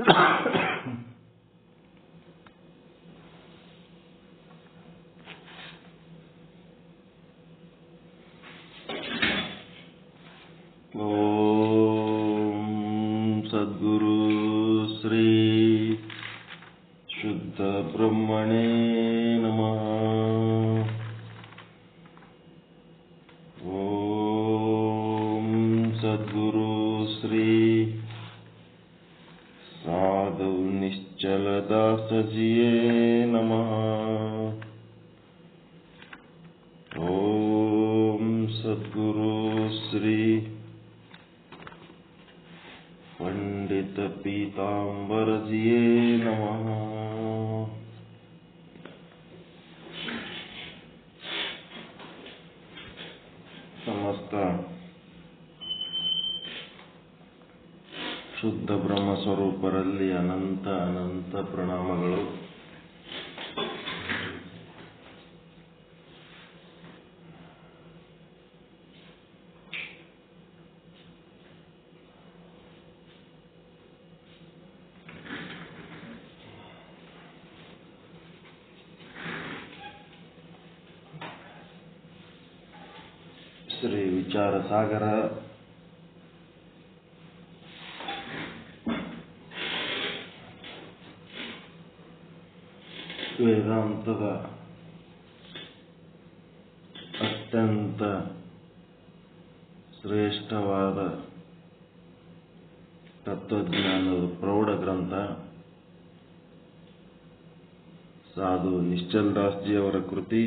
ಓಂ ಸದ್ಗುರು ಶ್ರೀ ಶುದ್ಧ ಬ್ರಹ್ಮಣೇ ನಮಃ. ಓಂ ಸದ್ಗುರು ಶ್ರೀ ಸಾಧು ನಿಶ್ಚಲ ದಾಸಜಿಯೇ ನಮಃ. ಓಂ ಸದ್ಗುರು ಶ್ರೀ पंडित पीतांबर जिये नमः. समस्त ಶುದ್ಧ ಬ್ರಹ್ಮ ಸ್ವರೂಪರಲ್ಲಿ ಅನಂತ ಅನಂತ ಪ್ರಣಾಮಗಳು. ಶ್ರೀ ವಿಚಾರ ಸಾಗರ ವೇದಾಂತದ ಅತ್ಯಂತ ಶ್ರೇಷ್ಠವಾದ ತತ್ವಜ್ಞಾನದ ಪ್ರೌಢ ಗ್ರಂಥ. ಸಾಧು ನಿಶ್ಚಲ್ ದಾಸ್ಜಿಯವರ ಕೃತಿ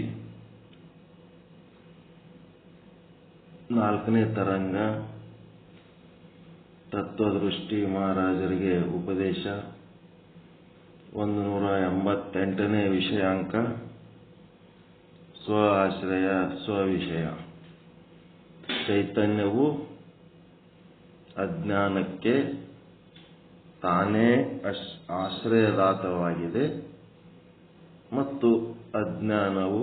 4ನೇ ತರಂಗ, ತತ್ವದೃಷ್ಟಿ ಮಹಾರಾಜರಿಗೆ ಉಪದೇಶ, 188ನೇ ವಿಷಯಾಂಕ, ಸ್ವ ಆಶ್ರಯ ಸ್ವವಿಷಯ. ಚೈತನ್ಯವು ಅಜ್ಞಾನಕ್ಕೆ ತಾನೇ ಆಶ್ರಯದಾತವಾಗಿದೆ ಮತ್ತು ಅಜ್ಞಾನವು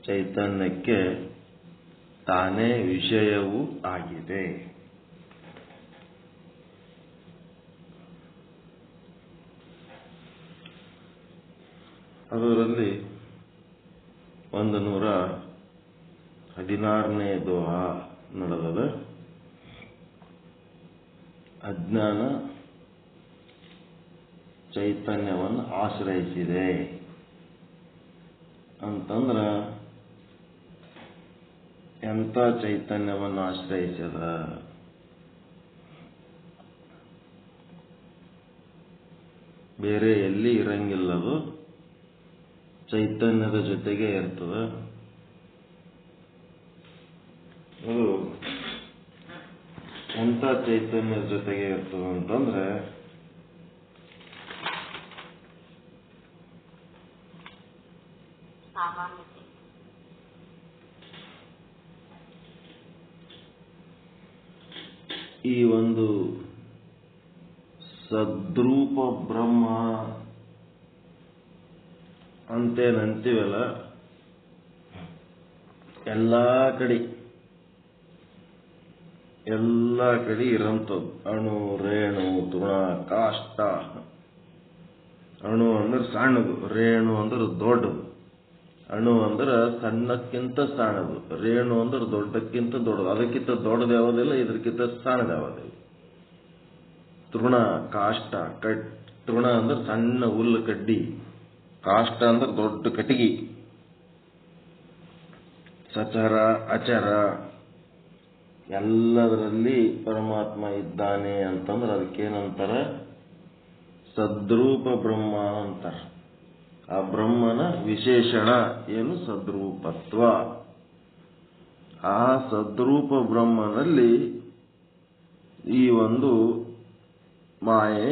ಚೈತನ್ಯಕ್ಕೆ ತಾನೇ ವಿಷಯವೂ ಆಗಿದೆ. ಅದರಲ್ಲಿ 116ನೇ ದೋಹ ನಡೆದದ. ಅಜ್ಞಾನ ಚೈತನ್ಯವನ್ನು ಆಶ್ರಯಿಸಿದೆ ಅಂತಂದ್ರ ಎಂಥ ಚೈತನ್ಯವನ್ನು ಆಶ್ರಯಿಸದ? ಬೇರೆ ಎಲ್ಲಿ ಇರಂಗಿಲ್ಲದು, ಚೈತನ್ಯದ ಜೊತೆಗೆ ಇರ್ತದ. ಅದು ಎಂಥ ಚೈತನ್ಯದ ಜೊತೆಗೆ ಇರ್ತದ ಅಂತಂದ್ರೆ ಈ ಒಂದು ಸದ್ರೂಪ ಬ್ರಹ್ಮ ಅಂತೇನಂತೀವಲ್ಲ, ಎಲ್ಲ ಕಡೆ ಇರಂಥದ್ದು. ಅಣು, ರೇಣು, ತೃಣ, ಕಾಷ್ಟ. ಅಣು ಅಂದ್ರೆ ಸಣ್ಣದು, ರೇಣು ಅಂದ್ರೆ ದೊಡ್ಡದು. ಅಣು ಅಂದ್ರೆ ಸಣ್ಣಕ್ಕಿಂತ ಸಣ್ಣದು, ರೇಣು ಅಂದ್ರೆ ದೊಡ್ಡಕ್ಕಿಂತ ದೊಡ್ಡದು. ಅದಕ್ಕಿಂತ ದೊಡ್ಡದು ಯಾವುದಿಲ್ಲ, ಇದಕ್ಕಿಂತ ಸಣ್ಣದು ಯಾವುದಿಲ್ಲ. ತೃಣ, ಕಾಷ್ಟ. ತೃಣ ಅಂದ್ರೆ ಸಣ್ಣ ಹುಲ್ಲು ಕಡ್ಡಿ, ಕಾಷ್ಟ ಅಂದ್ರೆ ದೊಡ್ಡ ಕಟ್ಟಿಗೆ. ಸಚರ ಅಚರ ಎಲ್ಲದರಲ್ಲಿ ಪರಮಾತ್ಮ ಇದ್ದಾನೆ ಅಂತಂದ್ರೆ ಅದಕ್ಕೇನಂತಾರ? ಸದ್ರೂಪ ಬ್ರಹ್ಮ ಅಂತಾರ. ಆ ಬ್ರಹ್ಮನ ವಿಶೇಷಣ ಏನು? ಸದ್ರೂಪತ್ವ. ಆ ಸದ್ರೂಪ ಬ್ರಹ್ಮನಲ್ಲಿ ಈ ಒಂದು ಮಾಯೆ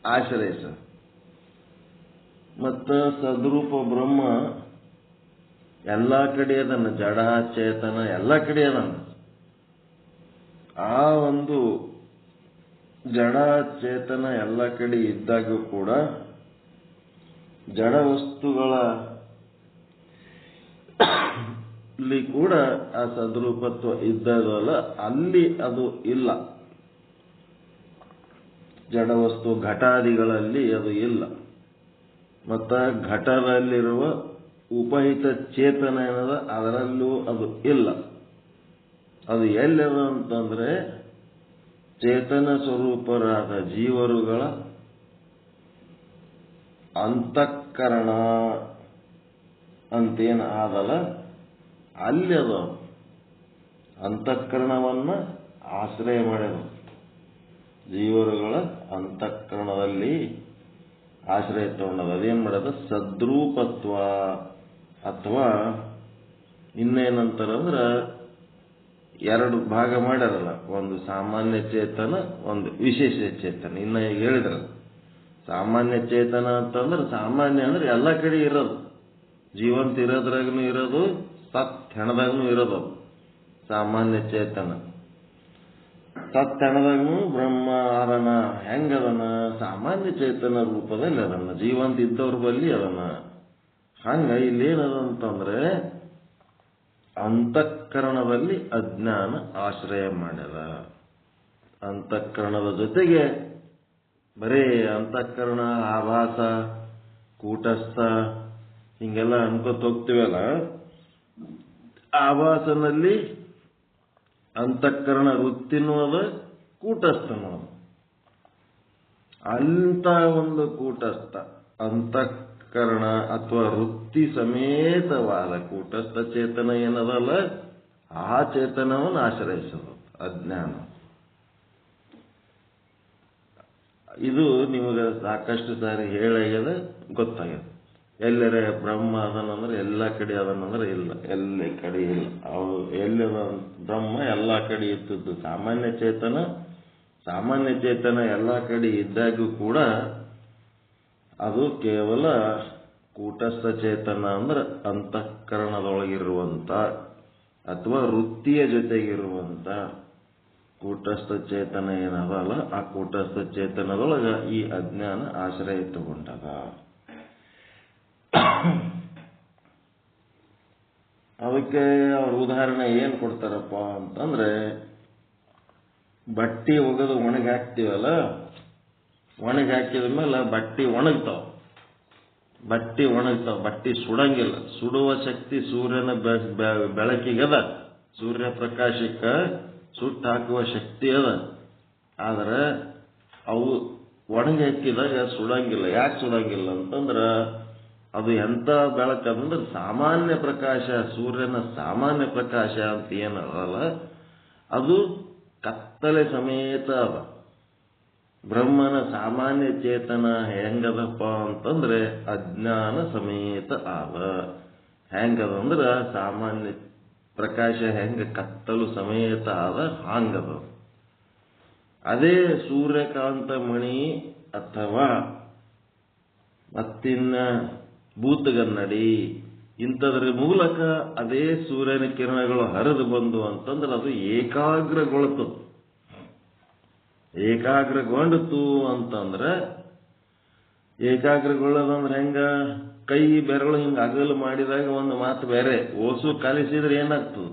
ಆಶ್ರಯಿಸ. ಮತ್ತ ಸದ್ರೂಪ ಬ್ರಹ್ಮ ಎಲ್ಲ ಕಡೆ ಅದನ್ನ, ಜಡ ಚೇತನ ಎಲ್ಲ ಕಡೆ ಅದನ್ನ. ಆ ಒಂದು ಜಡ ಚೇತನ ಎಲ್ಲ ಕಡೆ ಇದ್ದಾಗೂ ಕೂಡ ಜಡ ವಸ್ತುಗಳ ಕೂಡ ಆ ಸದ್ರೂಪತ್ವ ಇದ್ದದಲ್ಲ, ಅಲ್ಲಿ ಅದು ಇಲ್ಲ. ಜಡವಸ್ತು ಘಟಾದಿಗಳಲ್ಲಿ ಅದು ಇಲ್ಲ. ಮತ್ತು ಘಟದಲ್ಲಿರುವ ಉಪಹಿತ ಚೇತನ ಏನದ ಅದರಲ್ಲೂ ಅದು ಇಲ್ಲ. ಅದು ಎಲ್ಲದ ಅಂತಂದ್ರೆ ಚೇತನ ಸ್ವರೂಪರಾದ ಜೀವರುಗಳ ಅಂತಃಕರಣ ಅಂತೇನು ಆದಲ್ಲ ಅಲ್ಲಿ ಅದು ಅಂತಃಕರಣವನ್ನ ಆಶ್ರಯ ಮಾಡ್ಯದ. ಜೀವರುಗಳ ಅಂತಃಕರಣದಲ್ಲಿ ಆಶ್ರಯ ತಗೊಂಡದ. ಅದೇನ್ ಮಾಡೋದು ಸದ್ರೂಪತ್ವ ಅಥವಾ ಇನ್ನೇನಂತಾರಂದ್ರ ಎರಡು ಭಾಗ ಮಾಡ್ಯಾರಲ್ಲ, ಒಂದು ಸಾಮಾನ್ಯ ಚೇತನ, ಒಂದು ವಿಶೇಷ ಚೇತನ. ಇನ್ನ ಈಗ ಹೇಳಿದ್ರ ಸಾಮಾನ್ಯ ಚೇತನ ಅಂತಂದ್ರೆ ಸಾಮಾನ್ಯ ಅಂದ್ರೆ ಎಲ್ಲ ಕಡೆ ಇರೋದು, ಜೀವಂತ ಇರೋದ್ರಾಗನು ಇರೋದು, ಸತ್ ಹೆಣದಾಗನು ಇರೋದು ಸಾಮಾನ್ಯ ಚೇತನ. ಸತ್ ಹೆಣದಾಗನು ಬ್ರಹ್ಮ ಅದನ ಹೆಂಗದನ ಸಾಮಾನ್ಯ ಚೇತನ ರೂಪದಲ್ಲಿ ಅದನ್ನ, ಜೀವಂತ ಇದ್ದವ್ರ ಬಲ್ಲಿ ಅದನ್ನ. ಹಂಗ ಇಲ್ಲೇನದಂತಂದ್ರೆ ಅಂತಃಕರಣದಲ್ಲಿ ಅಜ್ಞಾನ ಆಶ್ರಯ ಮಾಡ್ಯದ. ಅಂತಃಕರಣದ ಜೊತೆಗೆ ಬರೇ ಅಂತಃಕರಣ, ಆಭಾಸ, ಕೂಟಸ್ಥ ಹಿಂಗೆಲ್ಲ ಅನ್ಕೋತ ಹೋಗ್ತೀವಲ್ಲ, ಆಭಾಸನಲ್ಲಿ ಅಂತಃಕರಣ ವೃತ್ತಿನೂ ಅದ, ಕೂಟಸ್ಥನೂ ಅದ. ಅಂತ ಒಂದು ಕೂಟಸ್ಥ ಅಂತಃಕರಣ ಅಥವಾ ವೃತ್ತಿ ಸಮೇತವಾದ ಕೂಟಸ್ಥ ಚೇತನ ಏನದಲ್ಲ ಆ ಚೇತನವನ್ನು ಆಶ್ರಯಿಸೋದು ಅಜ್ಞಾನ. ಇದು ನಿಮಗೆ ಸಾಕಷ್ಟು ಸಾರಿ ಹೇಳಾಗ್ಯದ, ಗೊತ್ತಾಗ್ಯದ. ಎಲ್ಲರೇ ಬ್ರಹ್ಮ ಅದನಂದ್ರೆ ಎಲ್ಲ ಕಡೆ ಅದನಂದ್ರೆ ಇಲ್ಲ, ಎಲ್ಲ ಕಡೆ ಇಲ್ಲ. ಅವು ಎಲ್ಲದ ಬ್ರಹ್ಮ ಎಲ್ಲ ಕಡೆ ಇರ್ತದ್ದು. ಸಾಮಾನ್ಯ ಚೇತನ ಎಲ್ಲ ಕಡೆ ಇದ್ದಾಗೂ ಕೂಡ ಅದು ಕೇವಲ ಕೂಟಸ್ಥ ಚೇತನ ಅಂದ್ರೆ ಅಂತಃಕರಣದೊಳಗಿರುವಂತ ಅಥವಾ ವೃತ್ತಿಯ ಜೊತೆಗಿರುವಂತ ಕೂಟಸ್ಥ ಚೇತನ ಏನದಲ್ಲ ಆ ಕೂಟಸ್ಥ ಚೇತನದೊಳಗ ಈ ಅಜ್ಞಾನ ಆಶ್ರಯ ತಗೊಂಡದ. ಅದಕ್ಕೆ ಅವ್ರ ಉದಾಹರಣೆ ಏನ್ ಕೊಡ್ತಾರಪ್ಪ ಅಂತಂದ್ರೆ, ಬಟ್ಟಿ ಒಗೆದು ಒಣಗಿ ಹಾಕ್ತಿವಲ್ಲ, ಒಣಗಿ ಹಾಕಿದ ಮೇಲೆ ಬಟ್ಟಿ ಒಣಗ್ತಾವ, ಬಟ್ಟಿ ಸುಡಂಗಿಲ್ಲ. ಸುಡುವ ಶಕ್ತಿ ಸೂರ್ಯನ ಬೆಳಕಿಗದ, ಸೂರ್ಯ ಪ್ರಕಾಶಕ್ಕೆ ಸುಟ್ಟು ಹಾಕುವ ಶಕ್ತಿ ಅದ. ಆದ್ರೆ ಅವು ಒಣಗಿ ಹಾಕಿದಾಗ ಸುಡಂಗಿಲ್ಲ. ಯಾಕೆ ಸುಡಂಗಿಲ್ಲ ಅಂತಂದ್ರ ಅದು ಎಂತ ಬೆಳಕಂದ್ರೆ ಸಾಮಾನ್ಯ ಪ್ರಕಾಶ, ಸೂರ್ಯನ ಸಾಮಾನ್ಯ ಪ್ರಕಾಶ ಅಂತ ಏನಲ್ಲ, ಅದು ಕತ್ತಲೆ ಸಮೇತ ಅದ. ಬ್ರಹ್ಮನ ಸಾಮಾನ್ಯ ಚೇತನ ಹೆಂಗದಪ್ಪ ಅಂತಂದ್ರೆ ಅಜ್ಞಾನ ಸಮೇತ ಆದ. ಹೆಂಗದಂದ್ರ ಸಾಮಾನ್ಯ ಪ್ರಕಾಶ ಹೆಂಗ ಕತ್ತಲು ಸಮೇತ ಆದ ಹಾಂಗದ. ಅದೇ ಸೂರ್ಯಕಾಂತ ಮಣಿ ಅಥವಾ ಮತ್ತಿನ್ನ ಭೂತಗನ್ನಡಿ ಇಂಥದ್ರ ಮೂಲಕ ಅದೇ ಸೂರ್ಯನ ಕಿರಣಗಳು ಹರಿದು ಬಂದು ಅಂತಂದ್ರೆ ಅದು ಏಕಾಗ್ರಗೊಳ್ತದೆ. ಏಕಾಗ್ರಗೊಂಡಿತು ಅಂತಂದ್ರೆ, ಏಕಾಗ್ರಗೊಳ್ಳೋದಂದ್ರೆ ಹೆಂಗ, ಕೈ ಬೆರಳು ಹಿಂಗ ಅಗಲು ಮಾಡಿದಾಗ ಒಂದು ಮಾತು ಬೇರೆ. ಓಸು ಕಲಿಸಿದ್ರೆ ಏನಾಗ್ತದೆ,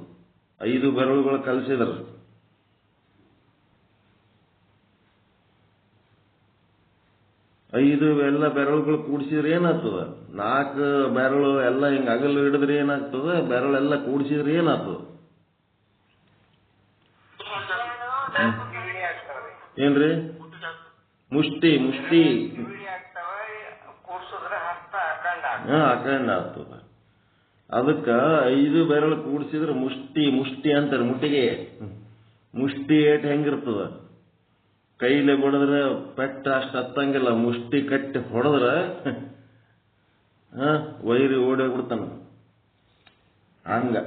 5 ಬೆರಳುಗಳು ಕಲಿಸಿದ್ರೆ 5 ಎಲ್ಲ ಬೆರಳುಗಳು ಕೂಡಿಸಿದ್ರೆ ಏನಾಗ್ತದ, 4 ಬೆರಳು ಎಲ್ಲ ಹಿಂಗ ಅಗಲು ಹಿಡಿದ್ರೆ ಏನಾಗ್ತದ, ಬೆರಳೆಲ್ಲ ಕೂಡಿಸಿದ್ರೆ ಏನಾಗ್ತದ, ಏನ್ರಿ ಮುಷ್ಟಿ ಅಖಂಡ ಆಗ್ತದ. ಅದಕ್ಕ 5 ಬೆರಳು ಕೂಡಿಸಿದ್ರೆ ಮುಷ್ಟಿ ಅಂತಾರೆ. ಮುಷ್ಟಿ ಏಟ್ ಹೆಂಗಿರ್ತದ, ಕೈಲೆ ಬಡದ್ರೆ ಪೆಟ್ಟ ಅಷ್ಟು ಹತ್ತಂಗಿಲ್ಲ. ಮುಷ್ಟಿ ಕಟ್ಟಿ ಹೊಡೆದ್ರ ವೈರಿ ಓಡೋಗ್ಬಿಡ್ತಾನ. ಹಂಗ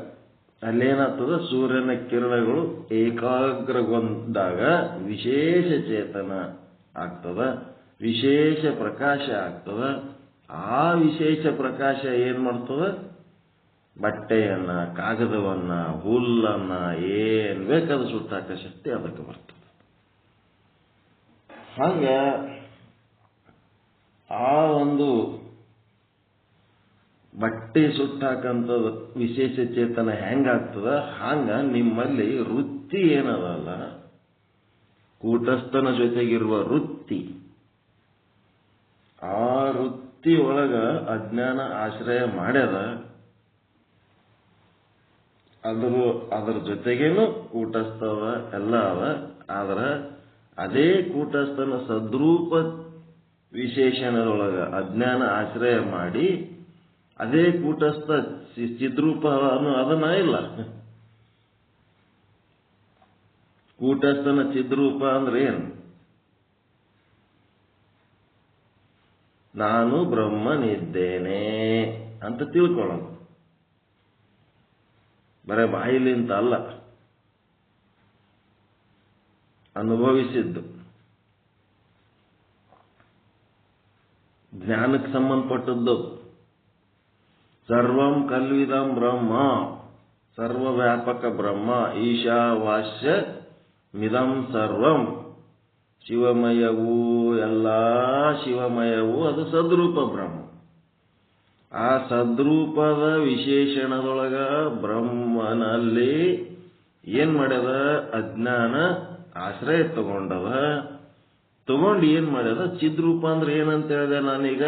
ಅಲ್ಲೇನಾಗ್ತದ, ಸೂರ್ಯನ ಕಿರಣಗಳು ಏಕಾಗ್ರಗೊಂಡಾಗ ವಿಶೇಷ ಚೇತನ ಆಗ್ತದ, ವಿಶೇಷ ಪ್ರಕಾಶ ಆಗ್ತದ. ಆ ವಿಶೇಷ ಪ್ರಕಾಶ ಏನ್ ಮಾಡ್ತದ, ಬಟ್ಟೆಯನ್ನ, ಕಾಗದವನ್ನ, ಹುಲ್ಲನ್ನ ಏನ್ ಬೇಕಾದ ಸುಟ್ಟಾಕ ಶಕ್ತಿ ಅದಕ್ಕೆ ಬರ್ತದೆ. ಹಂಗ ಆ ಒಂದು ಬಟ್ಟೆ ಸುಟ್ಟಾಕಂಥದ್ದು ವಿಶೇಷ ಚೇತನ ಹೆಂಗಾಗ್ತದ, ಹಂಗ ನಿಮ್ಮಲ್ಲಿ ವೃತ್ತಿ ಏನದಲ್ಲ ಕೂಟಸ್ಥನ ಜೊತೆಗಿರುವ ವೃತ್ತಿ, ಆ ವೃತ್ತಿ ಒಳಗ ಅಜ್ಞಾನ ಆಶ್ರಯ ಮಾಡ್ಯದ. ಅದರ ಜೊತೆಗೇನು ಕೂಟಸ್ಥವ ಎಲ್ಲ ಅವ. ಆದ್ರೆ ಅದೇ ಕೂಟಸ್ಥನ ಸದ್ರೂಪ ವಿಶೇಷಣದೊಳಗ ಅಜ್ಞಾನ ಆಶ್ರಯ ಮಾಡಿ ಅದೇ ಕೂಟಸ್ಥ ಚಿದ್ರೂಪ ಅದನ್ನ ಇಲ್ಲ. ಕೂಟಸ್ಥನ ಚಿದ್ರೂಪ ಅಂದ್ರೆ ಏನು? ನಾನು ಬ್ರಹ್ಮನಿದ್ದೇನೆ ಅಂತ ತಿಳ್ಕೊಳ್ಳೋಣ. ಬರೇ ಬಾಯಿಲಿಂತ ಅಲ್ಲ, ಅನುಭವಿಸಿದ್ದು. ಜ್ಞಾನಕ್ಕೆ ಸಂಬಂಧಪಟ್ಟದ್ದು. ಸರ್ವಂ ಕಲ್ವಿದಂ ಬ್ರಹ್ಮ, ಸರ್ವವ್ಯಾಪಕ ಬ್ರಹ್ಮ, ಈಶಾವಾಸ್ಯ ಮಿದಂ ಸರ್ವಂ, ಶಿವಮಯವೂ ಎಲ್ಲ ಶಿವಮಯವೂ ಅದು ಸದ್ರೂಪ ಬ್ರಹ್ಮ. ಆ ಸದ್ರೂಪದ ವಿಶೇಷಣದೊಳಗ ಬ್ರಹ್ಮನಲ್ಲಿ ಏನ್ ಮಾಡ್ಯದ? ಅಜ್ಞಾನ ಆಶ್ರಯ ತಗೊಂಡವ. ತಗೊಂಡು ಏನ್ ಮಾಡ್ಯದ? ಚಿದ್ರೂಪ ಅಂದ್ರೆ ಏನಂತ ಹೇಳಿದೆ ನಾನೀಗ?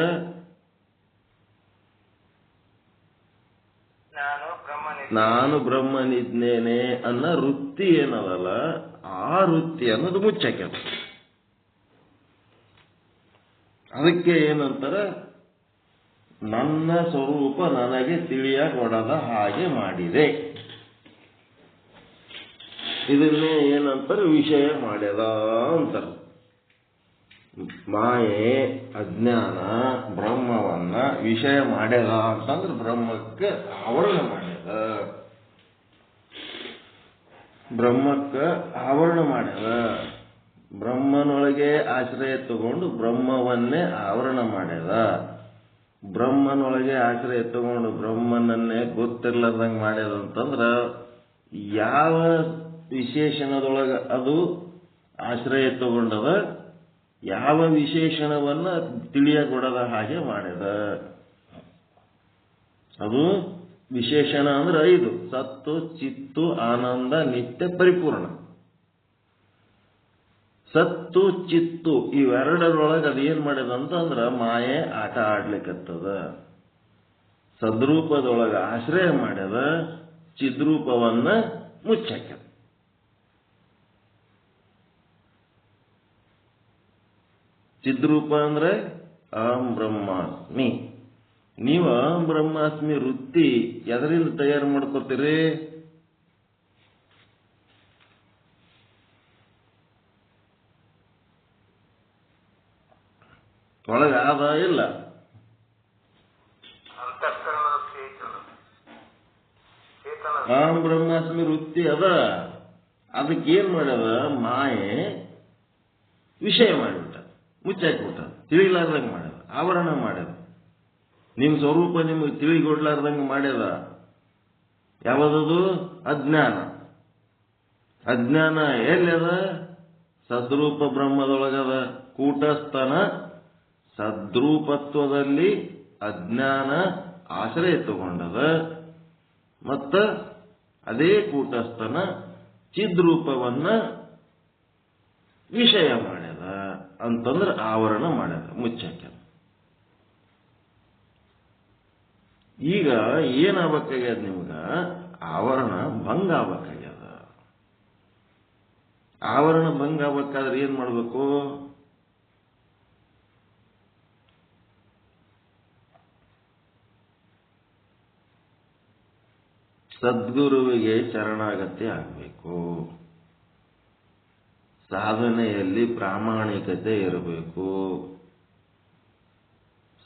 ನಾನು ಬ್ರಹ್ಮನಿದ್ದೇನೆ ಅನ್ನೋ ವೃತ್ತಿ ಏನದಲ್ಲ, ಆ ವೃತ್ತಿ ಅನ್ನೋದು ಮುಚ್ಚಾಕ್ಯದ. ಅದಕ್ಕೆ ಏನಂತಾರೆ? ನನ್ನ ಸ್ವರೂಪ ನನಗೆ ತಿಳಿಯಕೊಡದ ಹಾಗೆ ಮಾಡಿದೆ. ಇದನ್ನೇ ಏನಂತಾರೆ? ವಿಷಯ ಮಾಡ್ಯದ ಅಂತಾರೆ. ಮಾಯೆ ಅಜ್ಞಾನ ಬ್ರಹ್ಮವನ್ನ ವಿಷಯ ಮಾಡ್ಯದ ಅಂತಂದ್ರೆ ಬ್ರಹ್ಮಕ್ಕೆ ಆವರಣ ಮಾಡ್ಯದ. ಬ್ರಹ್ಮಕ್ಕೆ ಆವರಣ ಮಾಡ್ಯದ. ಬ್ರಹ್ಮನೊಳಗೆ ಆಶ್ರಯ ತಗೊಂಡು ಬ್ರಹ್ಮವನ್ನೇ ಆವರಣ ಮಾಡ್ಯದ. ಬ್ರಹ್ಮನೊಳಗೆ ಆಶ್ರಯ ತಗೊಂಡು ಬ್ರಹ್ಮನನ್ನೇ ಗೊತ್ತಿರ್ಲಾರ್ದಂಗೆ ಮಾಡ್ಯದ ಅಂತಂದ್ರ ಯಾವ ವಿಶೇಷಣದೊಳಗ ಅದು ಆಶ್ರಯ ತಗೊಂಡದ? ಯಾವ ವಿಶೇಷಣವನ್ನ ತಿಳಿಯಕೊಡದ ಹಾಗೆ ಮಾಡ್ಯದ? ಅದು ವಿಶೇಷಣ ಅಂದ್ರೆ 5: ಸತ್ತು, ಚಿತ್ತು, ಆನಂದ, ನಿತ್ಯ, ಪರಿಪೂರ್ಣ. ಸತ್ತು ಚಿತ್ತು ಇವೆರಡರೊಳಗೆ ಅದು ಏನ್ ಮಾಡ್ಯದ ಅಂತಂದ್ರ ಮಾಯೆ ಆಟ ಆಡ್ಲಿಕ್ಕತ್ತದ. ಸದ್ರೂಪದೊಳಗ ಆಶ್ರಯ ಮಾಡ್ಯದ, ಚಿದ್ರೂಪವನ್ನ ಮುಚ್ಚಾಕ್ಯದ. ಚಿದ್ರೂಪ ಅಂದ್ರೆ ಅಹಂ ಬ್ರಹ್ಮಾಸ್ಮಿ. ನೀವು ಅಹಂ ಬ್ರಹ್ಮಾಸ್ಮಿ ವೃತ್ತಿ ಎದರಿಂದ ತಯಾರು ಮಾಡ್ಕೋತೀರಿ? ಒಳಗ ಆದ ಇಲ್ಲ? ಅಹಂ ಬ್ರಹ್ಮಾಸ್ಮಿ ವೃತ್ತಿ ಅದ. ಅದಕ್ಕೆ ಏನ್ ಮಾಡ್ಯದ? ಮಾಯೆ ವಿಷಯ ಮಾಡಿಬಿಟ್ಟ, ಮುಚ್ಚಾಕ್ಬಿಟ್ಟ, ತಿಳಿಲಾರ್ದಂಗೆ ಮಾಡ್ಯದ, ಆವರಣ ಮಾಡ್ಯದ. ನಿಮ್ ಸ್ವರೂಪ ನಿಮಗೆ ತಿಳಿಗೊಡ್ಲಾರ್ದಂಗೆ ಮಾಡ್ಯದ. ಯಾವದದು? ಅಜ್ಞಾನ. ಅಜ್ಞಾನ ಎಲ್ಲದ? ಸದ್ರೂಪ ಬ್ರಹ್ಮದೊಳಗದ. ಕೂಟಸ್ಥನ ಸದ್ರೂಪತ್ವದಲ್ಲಿ ಅಜ್ಞಾನ ಆಶ್ರಯ ತಗೊಂಡದ. ಮತ್ತ ಅದೇ ಕೂಟಸ್ಥನ ಚಿದ್ರೂಪವನ್ನ ವಿಷಯ ಮಾಡ್ಯದ ಅಂತಂದ್ರೆ ಆವರಣ ಮಾಡ್ಯದ, ಮುಚ್ಚಾಕ್ಯದ. ಈಗ ಏನಾಗಬೇಕಾಗ್ಯದ? ನಿಮ್ಗ ಆವರಣ ಭಂಗ ಆಗ್ಬೇಕಾಗ್ಯದ. ಆವರಣ ಭಂಗ ಆಗ್ಬೇಕಾದ್ರೆ ಏನ್ ಮಾಡ್ಬೇಕು? ಸದ್ಗುರುವಿಗೆ ಶರಣಾಗತಿ ಆಗಬೇಕು. ಸಾಧನೆಯಲ್ಲಿ ಪ್ರಾಮಾಣಿಕತೆ ಇರಬೇಕು.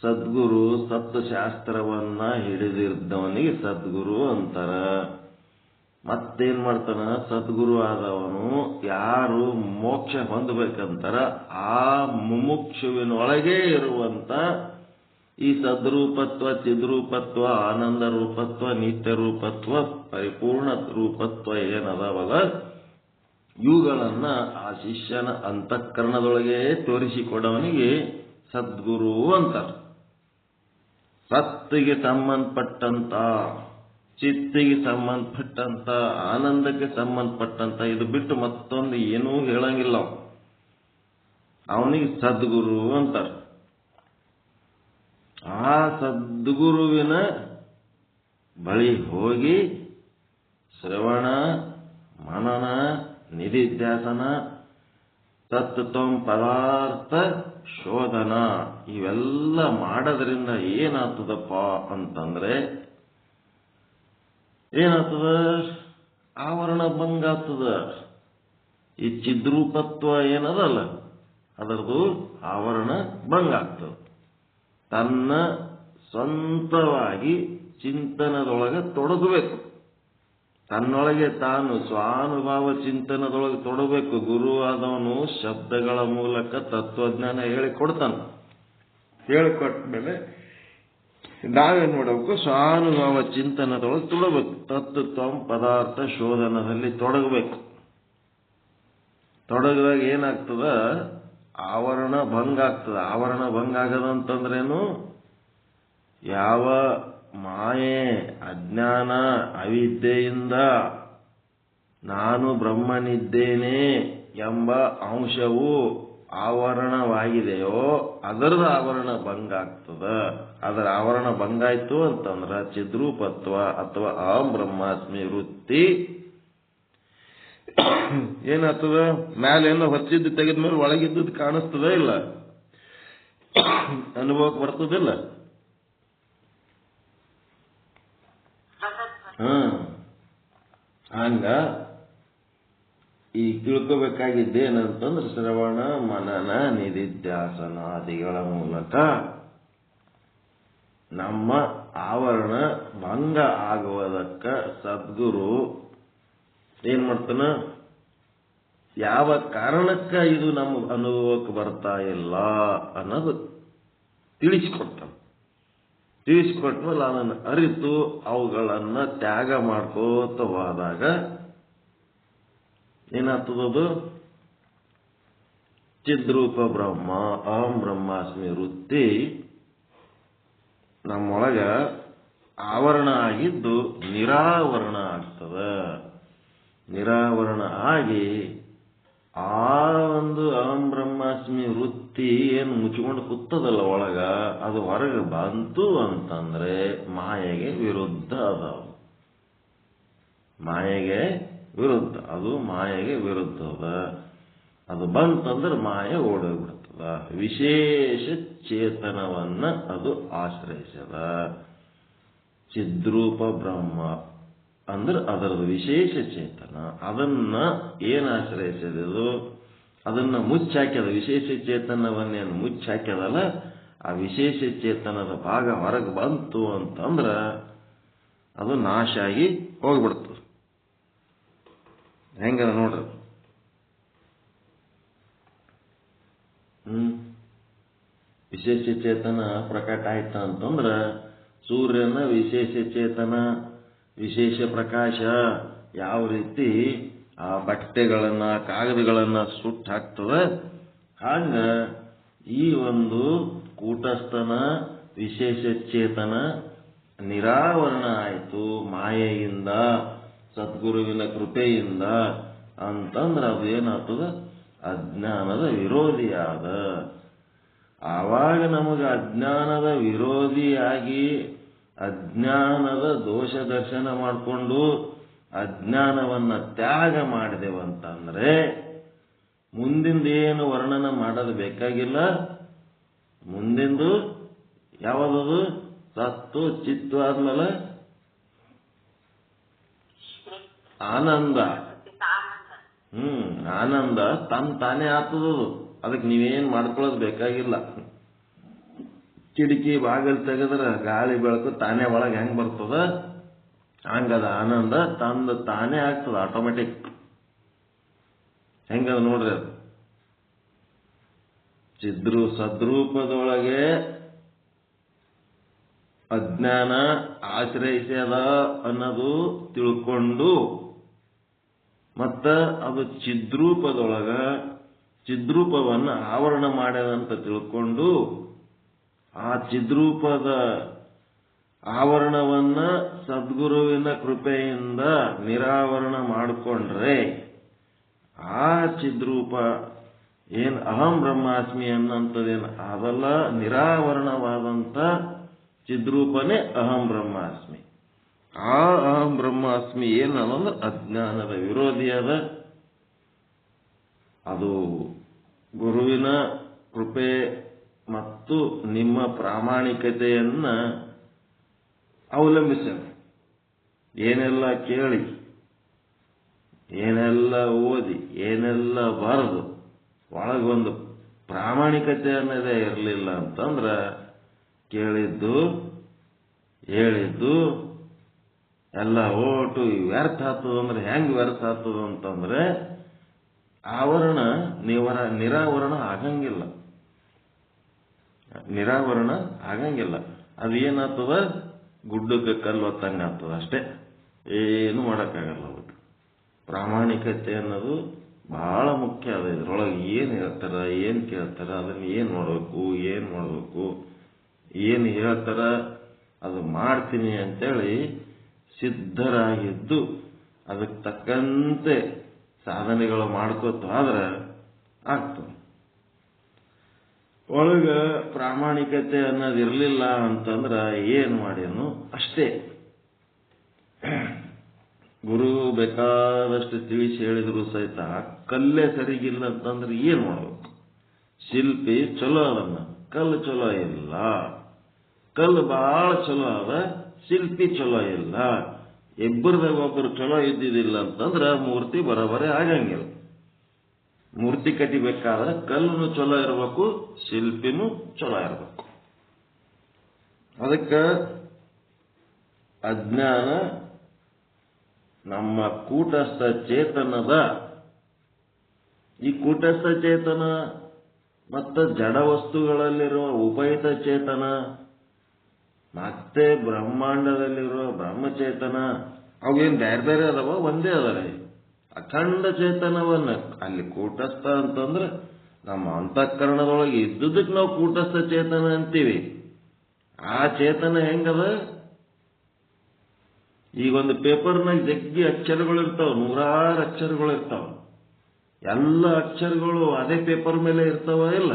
ಸದ್ಗುರು ಸತ್ಶಾಸ್ತ್ರವನ್ನ ಹಿಡಿದಿದ್ದವನಿಗೆ ಸದ್ಗುರು ಅಂತಾರ. ಮತ್ತೇನ್ ಮಾಡ್ತಾನ? ಸದ್ಗುರು ಆದವನು ಯಾರು ಮೋಕ್ಷ ಹೊಂದಬೇಕಂತಾರ ಆ ಮುಮುಕ್ಷುವಿನೊಳಗೆ ಇರುವಂತ ಈ ಸದ್ರೂಪತ್ವ, ಚಿದ್ರೂಪತ್ವ, ಆನಂದ ರೂಪತ್ವ, ನಿತ್ಯ ರೂಪತ್ವ, ಪರಿಪೂರ್ಣ ರೂಪತ್ವ ಏನದಾವಲ್ಲ, ಇವುಗಳನ್ನ ಆ ಶಿಷ್ಯನ ಅಂತಃಕರಣದೊಳಗೆ ತೋರಿಸಿಕೊಡವನಿಗೆ ಸದ್ಗುರು ಅಂತಾರೆ. ಸತ್ತಿಗೆ ಸಂಬಂಧಪಟ್ಟಂತ, ಚಿತ್ತಿಗೆ ಸಂಬಂಧಪಟ್ಟಂತ, ಆನಂದಕ್ಕೆ ಸಂಬಂಧಪಟ್ಟಂತ ಇದು ಬಿಟ್ಟು ಮತ್ತೊಂದು ಏನೂ ಹೇಳಂಗಿಲ್ಲ. ಅವನಿಗೆ ಸದ್ಗುರು ಅಂತಾರೆ. ಆ ಸದ್ಗುರುವಿನ ಬಳಿ ಹೋಗಿ ಶ್ರವಣ, ಮನನ, ನಿಧಿಧ್ಯಾಸನ, ತತ್ವಂ ಪದಾರ್ಥ ಶೋಧನ ಇವೆಲ್ಲ ಮಾಡೋದ್ರಿಂದ ಏನಾಗ್ತದಪ್ಪ ಅಂತಂದ್ರೆ ಏನಾಗ್ತದ? ಆವರಣ ಭಂಗ ಆಗ್ತದ. ಈ ಚಿದ್ರೂಪತ್ವ ಏನದಲ್ಲ ಅದರದು ಆವರಣ ಭಂಗ ಆಗ್ತದೆ. ತನ್ನ ಸ್ವಂತವಾಗಿ ಚಿಂತನದೊಳಗೆ ತೊಡಗಬೇಕು. ತನ್ನೊಳಗೆ ತಾನು ಸ್ವಾನುಭಾವ ಚಿಂತನದೊಳಗೆ ತೊಡಬೇಕು. ಗುರು ಆದವನು ಶಬ್ದಗಳ ಮೂಲಕ ತತ್ವಜ್ಞಾನ ಹೇಳಿಕೊಡ್ತಾನೆ. ಹೇಳಿಕೊಟ್ಟ ಮೇಲೆ ನಾವೇನ್ ಮಾಡಬೇಕು? ಸ್ವಾನುಭಾವ ಚಿಂತನದೊಳಗೆ ತೊಡಬೇಕು. ತತ್ವಂ ಪದಾರ್ಥ ಶೋಧನದಲ್ಲಿ ತೊಡಗಬೇಕು. ತೊಡಗಿದಾಗ ಏನಾಗ್ತದ? ಆವರಣ ಭಂಗ ಆಗ್ತದ. ಆವರಣ ಭಂಗ ಆಗದಂತಂದ್ರೇನು? ಯಾವ ಮಾಯೆ, ಅಜ್ಞಾನ, ಅವಿದ್ಯೆಯಿಂದ ನಾನು ಬ್ರಹ್ಮನಿದ್ದೇನೆ ಎಂಬ ಅಂಶವು ಆವರಣವಾಗಿದೆಯೋ ಅದರದ ಆವರಣ ಭಂಗ ಆಗ್ತದ. ಅದರ ಆವರಣ ಭಂಗ ಆಯ್ತು ಅಂತಂದ್ರ ಚಿದ್ರೂಪತ್ವ ಅಥವಾ ಅಹಂ ಬ್ರಹ್ಮಾಸ್ಮಿ ವೃತ್ತಿ ಏನಾಗ್ತದ? ಮ್ಯಾಲೆಲ್ಲ ಹೊಚ್ಚಿದ್ದು ತೆಗೆದ್ಮೇಲೆ ಒಳಗಿದ್ದದ್ದು ಕಾಣಿಸ್ತದ ಇಲ್ಲ? ಅನುಭವಕ್ಕೆ ಬರ್ತದಿಲ್ಲ? ಹಂಗ ಈಗ ತಿಳ್ಕೋಬೇಕಾಗಿದ್ದೇನಂತಂದ್ರೆ ಶ್ರವಣ, ಮನನ, ನಿಧಿಧ್ಯಾಸನಾದಿಗಳ ಮೂಲಕ ನಮ್ಮ ಆವರಣ ಭಂಗ ಆಗುವುದಕ್ಕ ಸದ್ಗುರು ಏನ್ ಮಾಡ್ತಾನ? ಯಾವ ಕಾರಣಕ್ಕ ಇದು ನಮ್ಮ ಅನುಭವಕ್ಕೆ ಬರ್ತಾ ಇಲ್ಲ ಅನ್ನೋದು ತಿಳಿಸಿಕೊಡ್ತಾನೆ. ತಿಳಿಸಿಕೊಟ್ಮೇಲೆ ಅದನ್ನು ಅರಿತು ಅವುಗಳನ್ನ ತ್ಯಾಗ ಮಾಡ್ಕೋತ ಹೋದಾಗ ಏನಾಗ್ತದದು? ಚಿದ್ರೂಪ ಬ್ರಹ್ಮ, ಅಹಂ ಬ್ರಹ್ಮಾಸ್ಮಿ ವೃತ್ತಿ ನಮ್ಮೊಳಗ ಆವರಣ ಆಗಿದ್ದು ನಿರಾವರಣ ಆಗ್ತದ. ನಿರಾವರಣ ಆಗಿ ಆ ಒಂದು ಅಹಂ ಬ್ರಹ್ಮಾಸ್ಮಿ ವೃತ್ತಿ ಏನು ಮುಚ್ಚಿಕೊಂಡು ಕೂತದಲ್ಲ ಒಳಗ, ಅದು ಹೊರಗೆ ಬಂತು ಅಂತಂದ್ರೆ ಮಾಯೆಗೆ ವಿರುದ್ಧ ಅದಾವ. ಮಾಯೆಗೆ ವಿರುದ್ಧ, ಅದು ಮಾಯೆಗೆ ವಿರುದ್ಧ ಅದ. ಅದು ಬಂತಂದ್ರೆ ಮಾಯೆ ಓಡೋಗ್ಬಿಡ್ತದ. ವಿಶೇಷ ಚೇತನವನ್ನ ಅದು ಆಶ್ರಯಿಸದ. ಚಿದ್ರೂಪ ಬ್ರಹ್ಮ ಅಂದ್ರೆ ಅದರದ್ದು ವಿಶೇಷ ಚೇತನ. ಅದನ್ನ ಏನ್ ಆಶ್ರಯಿಸಿದದು? ಅದನ್ನ ಮುಚ್ಚಾಕ್ಯದ. ವಿಶೇಷ ಚೇತನವನ್ನೇನು ಮುಚ್ಚಾಕ್ಯದಲ್ಲ, ಆ ವಿಶೇಷ ಚೇತನದ ಭಾಗ ಹೊರಗೆ ಬಂತು ಅಂತಂದ್ರ ಅದು ನಾಶ ಆಗಿ ಹೋಗ್ಬಿಡ್ತದೆ. ಹೆಂಗ ನೋಡ್ರಿ, ವಿಶೇಷ ಚೇತನ ಪ್ರಕಟ ಆಯ್ತ ಅಂತಂದ್ರ ಸೂರ್ಯನ ವಿಶೇಷ ಚೇತನ, ವಿಶೇಷ ಪ್ರಕಾಶ ಯಾವ ರೀತಿ ಆ ಬಟ್ಟೆಗಳನ್ನ, ಕಾಗದಗಳನ್ನ ಸುಟ್ಟು ಹಾಕ್ತದೆ, ಹಾಗ ಈ ಒಂದು ಕೂಟಸ್ಥನ ವಿಶೇಷ ಚೇತನ ನಿರಾವರಣ ಆಯಿತು ಮಾಯೆಯಿಂದ, ಸದ್ಗುರುವಿನ ಕೃಪೆಯಿಂದ ಅಂತಂದ್ರೆ ಅದು ಏನಾಗ್ತದ? ಅಜ್ಞಾನದ ವಿರೋಧಿಯಾದ. ಆವಾಗ ನಮಗೆ ಅಜ್ಞಾನದ ವಿರೋಧಿಯಾಗಿ ಅಜ್ಞಾನದ ದೋಷ ದರ್ಶನ ಮಾಡಿಕೊಂಡು ಅಜ್ಞಾನವನ್ನ ತ್ಯಾಗ ಮಾಡಿದೆವಂತಂದ್ರೆ ಮುಂದಿಂದ ಏನು ವರ್ಣನ ಮಾಡೋದು ಬೇಕಾಗಿಲ್ಲ. ಮುಂದಿಂದು ಯಾವುದದು? ಸತ್ತು ಚಿತ್ತು ಆದ್ಮೇಲೆ ಆನಂದ. ಆನಂದ ತಾನೇ ಆಗ್ತದದು. ಅದಕ್ಕೆ ನೀವೇನ್ ಮಾಡ್ಕೊಳ್ಳೋದು ಬೇಕಾಗಿಲ್ಲ. ಕಿಟಕಿ ಬಾಗಿಲು ತೆಗೆದ್ರೆ ಗಾಳಿ ಬೆಳಕು ತಾನೇ ಒಳಗೆ ಹೆಂಗ್ ಬರ್ತದ ಹಂಗದ ಆನಂದ ತಾನೇ ಆಗ್ತದ, ಆಟೋಮೆಟಿಕ್. ಹೆಂಗದ ನೋಡ್ರಿ, ಅದು ಸದ್ರೂಪದೊಳಗೆ ಅಜ್ಞಾನ ಆಶ್ರಯಿಸ್ಯದ ಅನ್ನೋದು ತಿಳ್ಕೊಂಡು, ಮತ್ತ ಅದು ಚಿದ್ರೂಪದೊಳಗ ಚಿದ್ರೂಪವನ್ನು ಆವರಣ ಮಾಡ್ಯದಂತ ತಿಳ್ಕೊಂಡು ಆ ಚಿದ್ರೂಪದ ಆವರಣವನ್ನ ಸದ್ಗುರುವಿನ ಕೃಪೆಯಿಂದ ನಿರಾವರಣ ಮಾಡಿಕೊಂಡ್ರೆ ಆ ಚಿದ್ರೂಪ ಏನ್ ಅಹಂ ಬ್ರಹ್ಮಾಸ್ಮಿ ಅನ್ನಂಥದ್ದೇನು ಅದೆಲ್ಲ ನಿರಾವರಣವಾದಂಥ ಚಿದ್ರೂಪನೇ ಅಹಂ ಬ್ರಹ್ಮಾಸ್ಮಿ. ಆ ಅಹಂ ಬ್ರಹ್ಮಾಸ್ಮಿ ಏನಂದ್ರೆ ಅಜ್ಞಾನದ ವಿರೋಧಿ ಅದ. ಅದು ಗುರುವಿನ ಕೃಪೆ ಮತ್ತು ನಿಮ್ಮ ಪ್ರಾಮಾಣಿಕತೆಯನ್ನ ಅವಲಂಬಿಸಬೇಕು. ಏನೆಲ್ಲ ಕೇಳಿ, ಏನೆಲ್ಲ ಓದಿ, ಏನೆಲ್ಲ ಬರೆದು ಒಳಗೊಂದು ಪ್ರಾಮಾಣಿಕತೆ ಅನ್ನೋದೇ ಇರಲಿಲ್ಲ ಅಂತಂದ್ರೆ ಕೇಳಿದ್ದು ಹೇಳಿದ್ದು ಎಲ್ಲ ಓಟು ವ್ಯರ್ಥ ಆಗ್ತದ. ಅಂದ್ರೆ ಹೆಂಗ್ ವ್ಯರ್ಥ ಆಗ್ತದ ಅಂತಂದ್ರೆ ಆವರಣ ನಿರಾವರಣ ಆಗಂಗಿಲ್ಲ. ನಿರಾವರಣ ಆಗಂಗಿಲ್ಲ. ಅದು ಏನಾಗ್ತದ, ಗುಡ್ಡಕ್ಕೆ ಕಲ್ಲು ಹೊತ್ತಂಗ ಆಗ್ತದ ಅಷ್ಟೇ, ಏನು ಮಾಡೋಕ್ಕಾಗಲ್ಲ. ಅದಕ್ಕೆ ಪ್ರಾಮಾಣಿಕತೆ ಅನ್ನೋದು ಬಹಳ ಮುಖ್ಯ ಅದ. ಇದ್ರೊಳಗೆ ಏನು ಹೇಳ್ತಾರ, ಏನು ಕೇಳ್ತಾರ, ಅದನ್ನ ಏನು ಮಾಡಬೇಕು, ಏನು ಹೇಳ್ತಾರ ಅದು ಮಾಡ್ತೀನಿ ಅಂತೇಳಿ ಸಿದ್ಧರಾಗಿದ್ದು ಅದಕ್ಕೆ ತಕ್ಕಂತೆ ಸಾಧನೆಗಳು ಮಾಡ್ಕೋತ ಆದ್ರೆ ಆಗ್ತದೆ. ಒಳಗ ಪ್ರಾಮಾಣಿಕತೆ ಅನ್ನೋದು ಇರಲಿಲ್ಲ ಅಂತಂದ್ರ ಏನು ಮಾಡ್ಯಾನು ಅಷ್ಟೇ. ಗುರು ಬೇಕಾದಷ್ಟು ತಿಳಿಸಿ ಹೇಳಿದ್ರು ಸಹಿತ ಕಲ್ಲೇ ಸರಿಗಿಲ್ಲ ಅಂತಂದ್ರೆ ಏನ್ ಮಾಡ್ಬೇಕು? ಶಿಲ್ಪಿ ಚಲೋ ಅದನ್ನ, ಕಲ್ಲು ಚಲೋ ಇಲ್ಲ. ಕಲ್ಲು ಬಹಳ ಚಲೋ ಅದ, ಶಿಲ್ಪಿ ಚಲೋ ಇಲ್ಲ. ಇಬ್ಬರದಾಗ ಒಬ್ಬರು ಚಲೋ ಇದ್ದಿದ್ದಿಲ್ಲ ಅಂತಂದ್ರ ಮೂರ್ತಿ ಬರೋಬರೇ ಆಗಂಗಿಲ್ಲ. ಮೂರ್ತಿ ಕಟ್ಟಿಬೇಕಾದ್ರೆ ಕಲ್ಲುನು ಚಲೋ ಇರಬೇಕು, ಶಿಲ್ಪಿನೂ ಚಲೋ ಇರಬೇಕು. ಅದಕ್ಕೆ ಅಜ್ಞಾನ ನಮ್ಮ ಕೂಟಸ್ಥ ಚೇತನದ, ಈ ಕೂಟಸ್ಥ ಚೇತನ ಮತ್ತು ಜಡ ವಸ್ತುಗಳಲ್ಲಿರುವ ಉಪಹಿತ ಚೇತನ ಮತ್ತೆ ಬ್ರಹ್ಮಾಂಡದಲ್ಲಿರುವ ಬ್ರಹ್ಮಚೇತನ ಅವೇನು ಬೇರೆ ಬೇರೆ ಅದಾವ? ಒಂದೇ ಅದರ ಅಖಂಡ ಚೇತನವನ್ನ. ಅಲ್ಲಿ ಕೂಟಸ್ಥ ಅಂತಂದ್ರೆ ನಮ್ಮ ಅಂತಃಕರಣದೊಳಗೆ ಇದ್ದುದಕ್ಕೆ ನಾವು ಕೂಟಸ್ಥ ಚೇತನ ಅಂತೀವಿ. ಆ ಚೇತನ ಹೆಂಗದ? ಈಗ ಒಂದು ಪೇಪರ್ನಾಗ ಜಗ್ಗಿ ಅಕ್ಷರಗಳಿರ್ತಾವ, 100 ಅಕ್ಷರಗಳಿರ್ತಾವ. ಎಲ್ಲ ಅಕ್ಷರಗಳು ಅದೇ ಪೇಪರ್ ಮೇಲೆ ಇರ್ತಾವ ಇಲ್ಲ?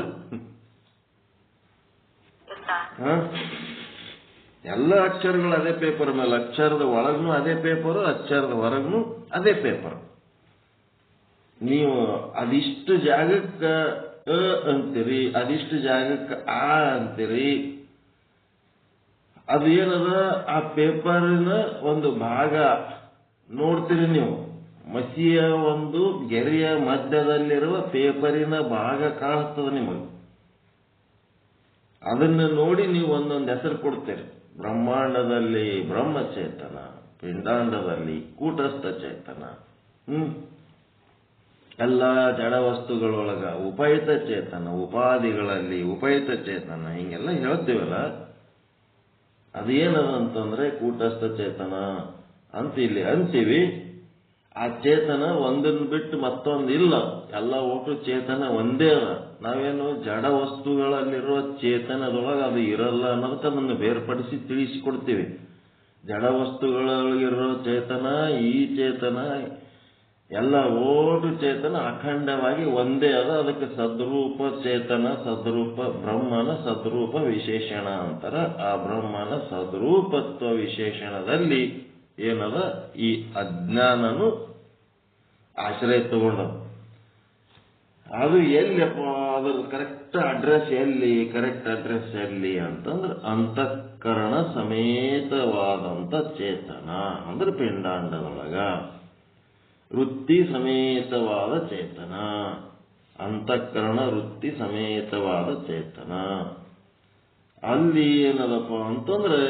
ಎಲ್ಲ ಅಕ್ಷರಗಳು ಅದೇ ಪೇಪರ್ ಮೇಲೆ. ಅಕ್ಷರದ ಒಳಗೂ ಅದೇ ಪೇಪರು, ಅಕ್ಷರದ ಹೊರಗೂ ಅದೇ ಪೇಪರ್. ನೀವು ಅದಿಷ್ಟು ಜಾಗಕ್ಕೆ ಅ ಅಂತೀರಿ, ಅದಿಷ್ಟು ಜಾಗಕ್ಕೆ ಆ ಅಂತೀರಿ. ಅದು ಏನದ, ಆ ಪೇಪರಿನ ಒಂದು ಭಾಗ ನೋಡ್ತೀರಿ ನೀವು. ಮಸಿಯ ಒಂದು ಗೆರೆಯ ಮಧ್ಯದಲ್ಲಿರುವ ಪೇಪರಿನ ಭಾಗ ಕಾಣಿಸ್ತದೆ ನಿಮಗೆ. ಅದನ್ನು ನೋಡಿ ನೀವು ಒಂದೊಂದು ಹೆಸರು ಕೊಡ್ತೀರಿ. ಬ್ರಹ್ಮಾಂಡದಲ್ಲಿ ಬ್ರಹ್ಮಚೇತನ, ಪಿಂಡಾಂಡದಲ್ಲಿ ಕೂಟಸ್ಥ ಚೇತನ, ಎಲ್ಲ ಜಡ ವಸ್ತುಗಳೊಳಗ ಉಪಹಿತ ಚೇತನ, ಉಪಾಧಿಗಳಲ್ಲಿ ಉಪಹಿತ ಚೇತನ, ಹಿಂಗೆಲ್ಲ ಹೇಳ್ತೀವಲ್ಲ. ಅದೇನದ ಅಂತಂದ್ರೆ ಕೂಟಸ್ಥ ಚೇತನ ಅಂತ ಇಲ್ಲಿ ಅಂತೀವಿ. ಆ ಚೇತನ ಒಂದನ್ನು ಬಿಟ್ಟು ಮತ್ತೊಂದು ಇಲ್ಲ, ಎಲ್ಲ ಒಟ್ಟು ಚೇತನ ಒಂದೇ ಅದ. ನಾವೇನು ಜಡ ವಸ್ತುಗಳಲ್ಲಿರುವ ಚೇತನದೊಳಗೆ ಅದು ಇರಲ್ಲ ಅನ್ನೋದಕ್ಕೆ ಅದನ್ನು ಬೇರ್ಪಡಿಸಿ ತಿಳಿಸಿಕೊಡ್ತೀವಿ. ಜಡ ವಸ್ತುಗಳೊಳಗಿರೋ ಚೇತನ, ಈ ಚೇತನ, ಎಲ್ಲ ಓಟು ಚೇತನ ಅಖಂಡವಾಗಿ ಒಂದೇ ಅದ. ಅದಕ್ಕೆ ಸದ್ರೂಪ ಚೇತನ, ಸದ್ರೂಪ ಬ್ರಹ್ಮನ ಸದ್ರೂಪ ವಿಶೇಷಣ ಅಂತಾರ. ಆ ಬ್ರಹ್ಮನ ಸದ್ರೂಪತ್ವ ವಿಶೇಷಣದಲ್ಲಿ ಏನದ, ಈ ಅಜ್ಞಾನನು ಆಶ್ರಯ ತಗೊಂಡ. ಅದು ಎಲ್ಲಿಯಪ್ಪ, ಅದ್ರ ಕರೆಕ್ಟ್ ಅಡ್ರೆಸ್ ಎಲ್ಲಿ ಅಂತಂದ್ರೆ ಅಂತಃಕರಣ ಸಮೇತವಾದಂತ ಚೇತನ ಅಂದ್ರೆ ಪಿಂಡಾಂಡದೊಳಗ. ವೃತ್ತಿ ಸಮೇತವಾದ ಚೇತನ, ಅಂತಃಕರಣ ವೃತ್ತಿ ಸಮೇತವಾದ ಚೇತನ. ಅಲ್ಲಿ ಏನದಪ್ಪ ಅಂತಂದ್ರೆ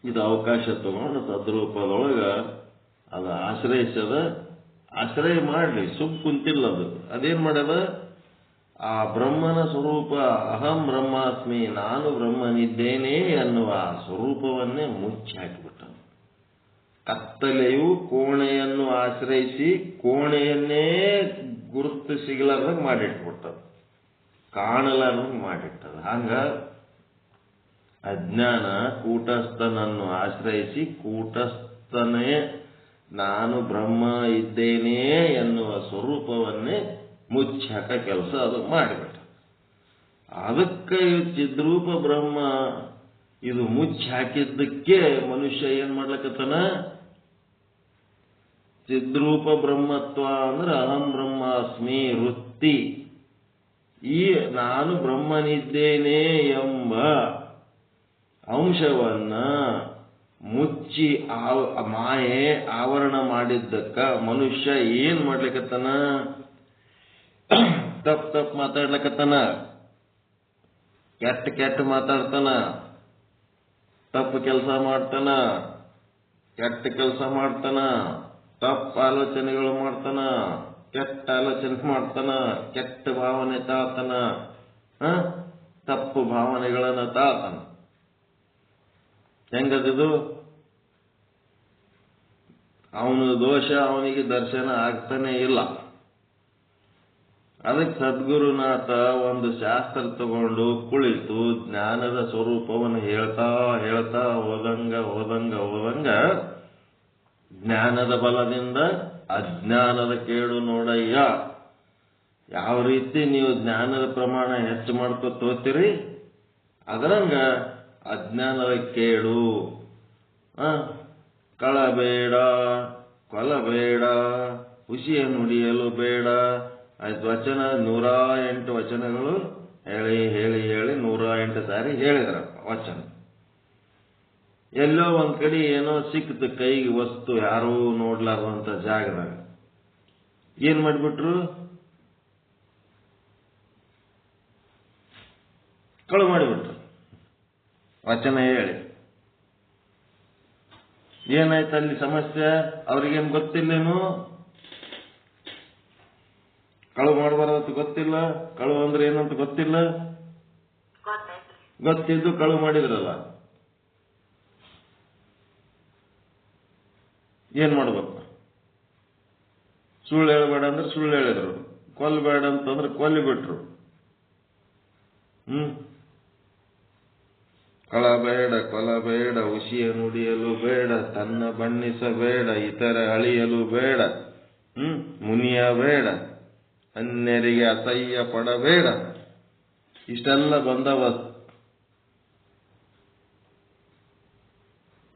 ಇದು ಅವಕಾಶ ತಗೊಂಡು ಸದ್ರೂಪದೊಳಗ ಅದು ಆಶ್ರಯ ಮಾಡಲಿ, ಸುಮ್ ಕುಂತಿಲ್ಲ. ಅದೇನ್ ಮಾಡ್ಯದ, ಆ ಬ್ರಹ್ಮನ ಸ್ವರೂಪ ಅಹಂ ಬ್ರಹ್ಮಾಸ್ಮಿ, ನಾನು ಬ್ರಹ್ಮನಿದ್ದೇನೆ ಅನ್ನುವ ಆ ಸ್ವರೂಪವನ್ನೇ ಮುಚ್ಚಿ ಹಾಕಿಬಿಟ್ಟ. ಕತ್ತಲೆಯು ಕೋಣೆಯನ್ನು ಆಶ್ರಯಿಸಿ ಕೋಣೆಯನ್ನೇ ಗುರುತು ಸಿಗಲಾರ್ದಂಗೆ ಮಾಡಿಟ್ಬಿಟ್ಟದ, ಕಾಣಲಾರ್ದಂಗೆ ಮಾಡಿಟ್ಟದ. ಹಂಗ ಅಜ್ಞಾನ ಕೂಟಸ್ಥನನ್ನು ಆಶ್ರಯಿಸಿ ಕೂಟಸ್ಥನೇ ನಾನು ಬ್ರಹ್ಮ ಇದ್ದೇನೆ ಎನ್ನುವ ಸ್ವರೂಪವನ್ನೇ ಮುಚ್ಚಿ ಹಾಕ ಕೆಲಸ ಅದು ಮಾಡಿಬಿಟ್ಟ. ಅದಕ್ಕೆ ಚಿದ್ರೂಪ ಬ್ರಹ್ಮ ಇದು ಮುಚ್ಚಿ ಹಾಕಿದ್ದಕ್ಕೆ ಮನುಷ್ಯ ಏನ್ ಮಾಡ್ಲಕತ್ತಾನ? ಚಿದ್ರೂಪ ಬ್ರಹ್ಮತ್ವ ಅಂದ್ರೆ ಅಹಂ ಬ್ರಹ್ಮಾಸ್ಮಿ ವೃತ್ತಿ, ಈ ನಾನು ಬ್ರಹ್ಮನಿದ್ದೇನೆ ಎಂಬ ಅಂಶವನ್ನ ಮುಚ್ಚಿ ಮಾಯೆ ಆವರಣ ಮಾಡಿದ್ದಕ್ಕ ಮನುಷ್ಯ ಏನ್ ಮಾಡ್ಲಿಕತ್ತಾನ? ತಪ್ಪು ಮಾತಾಡ್ಲಕತ್ತಾನ, ಕೆಟ್ಟ ಮಾತಾಡ್ತಾನ, ತಪ್ಪು ಕೆಲಸ ಮಾಡ್ತಾನ, ಕೆಟ್ಟ ಕೆಲಸ ಮಾಡ್ತಾನ, ತಪ್ಪು ಆಲೋಚನೆಗಳು ಮಾಡ್ತಾನ, ಕೆಟ್ಟ ಆಲೋಚನೆ ಮಾಡ್ತಾನ, ಕೆಟ್ಟ ಭಾವನೆ ತಾತನ, ತಪ್ಪು ಭಾವನೆಗಳನ್ನ ತಾತನ. ಹೆಂಗದಿದು? ಅವನ ದೋಷ ಅವನಿಗೆ ದರ್ಶನ ಆಗ್ತಾನೆ ಇಲ್ಲ. ಅದಕ್ಕೆ ಸದ್ಗುರುನಾಥ ಒಂದು ಶಾಸ್ತ್ರ ತಗೊಂಡು ಕುಳಿತು ಜ್ಞಾನದ ಸ್ವರೂಪವನ್ನು ಹೇಳ್ತಾ ಹೋದಂಗ ಜ್ಞಾನದ ಬಲದಿಂದ ಅಜ್ಞಾನದ ಕೇಡು ನೋಡಯ್ಯ. ಯಾವ ರೀತಿ ನೀವು ಜ್ಞಾನದ ಪ್ರಮಾಣ ಹೆಚ್ಚು ಮಾಡ್ಕೊತ ಹೋಗ್ತೀರಿ, ಅದರಂಗ ಅಜ್ಞಾನದ ಕೇಡು. ಕಳಬೇಡ, ಕೊಲಬೇಡ, ಹುಸಿಯ ನುಡಿಯಲು ಬೇಡ. ಆಯ್ತು, ವಚನ 108 ವಚನಗಳು ಹೇಳಿ 108 ಸಾರಿ ಹೇಳಿದ್ರ ವಚನ. ಎಲ್ಲೋ ಒಂದ್ ಕಡೆ ಏನೋ ಸಿಕ್ತು ಕೈಗೆ ವಸ್ತು, ಯಾರೂ ನೋಡ್ಲಾರ್ದಂತ ಜಾಗದಾಗ ಏನ್ ಮಾಡ್ಬಿಟ್ರು? ಕಳು ಮಾಡಿಬಿಟ್ರು. ವಚನ ಹೇಳಿ ಏನಾಯ್ತು ಅಲ್ಲಿ ಸಮಸ್ಯೆ? ಅವ್ರಿಗೇನ್ ಗೊತ್ತಿಲ್ಲೇನು? ಕಳು ಮಾಡಬಾರ್ದಂತ ಗೊತ್ತಿಲ್ಲ, ಕಳು ಅಂದ್ರೆ ಏನಂತ ಗೊತ್ತಿಲ್ಲ, ಗೊತ್ತಿದ್ದು ಕಳು ಮಾಡಿದ್ರಲ್ಲ. ಏನ್ ಮಾಡ್ಬೇಕು? ಸುಳ್ಳು ಹೇಳಬೇಡ ಅಂದ್ರೆ ಸುಳ್ಳು ಹೇಳಿದ್ರು, ಕೊಲ್ಲಬೇಡ ಅಂತಂದ್ರೆ ಕೊಲ್ಲಿ ಬಿಟ್ರು. ಕಳಬೇಡ, ಕೊಲಬೇಡ, ಹುಸಿಯ ನುಡಿಯಲು ಬೇಡ, ತನ್ನ ಬಣ್ಣಿಸಬೇಡ, ಇತರ ಅಳಿಯಲು ಬೇಡ, ಮುನಿಯಬೇಡ, ಅನ್ಯರಿಗೆ ಅಸಹ್ಯ ಪಡಬೇಡ. ಇಷ್ಟೆಲ್ಲ ಬಂದವ.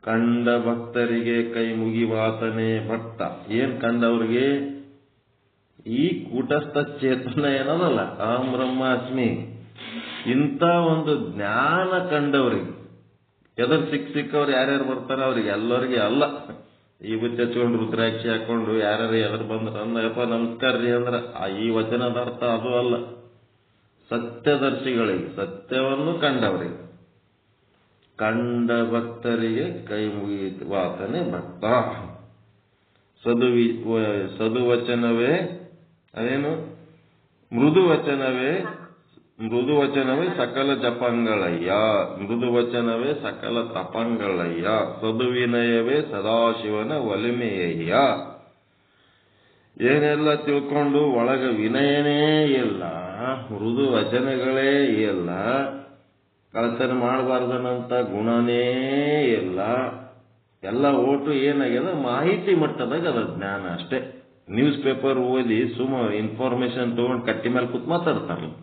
ಕಂಡ ಭಕ್ತರಿಗೆ ಕೈ ಮುಗಿವಾತನೇ ಭಕ್ತ. ಏನ್ ಕಂಡವ್ರಿಗೆ? ಈ ಕೂಟಸ್ಥ ಚೇತನ ಏನದಲ್ಲ, ಅಹಂ ಬ್ರಹ್ಮಾಸ್ಮಿ, ಇಂಥ ಒಂದು ಜ್ಞಾನ ಕಂಡವ್ರಿಗೆ. ಎದುರು ಸಿಕ್ಕವ್ರು ಯಾರ್ಯಾರು ಬರ್ತಾರ ಅವ್ರಿಗೆ ಎಲ್ಲರಿಗೆ ಅಲ್ಲ. ಈ ಬುಚ್ಚ ಹಚ್ಕೊಂಡು ರುದ್ರಾಕ್ಷಿ ಹಾಕೊಂಡು ಯಾರ್ಯಾರು ಎದುರು ಬಂದ್ರ ಅಂದಪ್ಪ ನಮಸ್ಕಾರ ರೀ ಅಂದ್ರ ಈ ವಚನದ ಅರ್ಥ ಅದು ಅಲ್ಲ. ಸತ್ಯದರ್ಶಿಗಳಿಗೆ, ಸತ್ಯವನ್ನು ಕಂಡವರಿಗೆ, ಕಂಡ ಭಕ್ತರಿಗೆ ಕೈ ಮುಗಿವಾತನೇ ಭಕ್ತ. ಸದುವಚನವೇ ಅದೇನು? ಮೃದುವಚನವೇ ಸಕಲ ಜಪಂಗಳಯ್ಯ, ಮೃದುವಚನವೇ ಸಕಲ ತಪಂಗಳಯ್ಯ, ಸದುವಿನಯವೇ ಸದಾಶಿವನ ಒಲಿಮೆಯಯ್ಯ. ಏನೆಲ್ಲ ತಿಳ್ಕೊಂಡು ಒಳಗ ವಿನಯನೇ ಇಲ್ಲ, ಮೃದು ವಚನಗಳೇ ಇಲ್ಲ, ಕಳತನ ಮಾಡಬಾರ್ದನಂತ ಗುಣನೇ ಇಲ್ಲ. ಎಲ್ಲ ಓಟು ಏನಾಗ್ಯದ? ಮಾಹಿತಿ ಮಟ್ಟದಾಗ ಅದ ಜ್ಞಾನ ಅಷ್ಟೇ. ನ್ಯೂಸ್ ಪೇಪರ್ ಓದಿ ಸುಮಾರು ಇನ್ಫಾರ್ಮೇಶನ್ ತಗೊಂಡು ಕಟ್ಟಿ ಮೇಲೆ ಕೂತ್ ಮಾತಾಡ್ತಾರಲ್ಲ,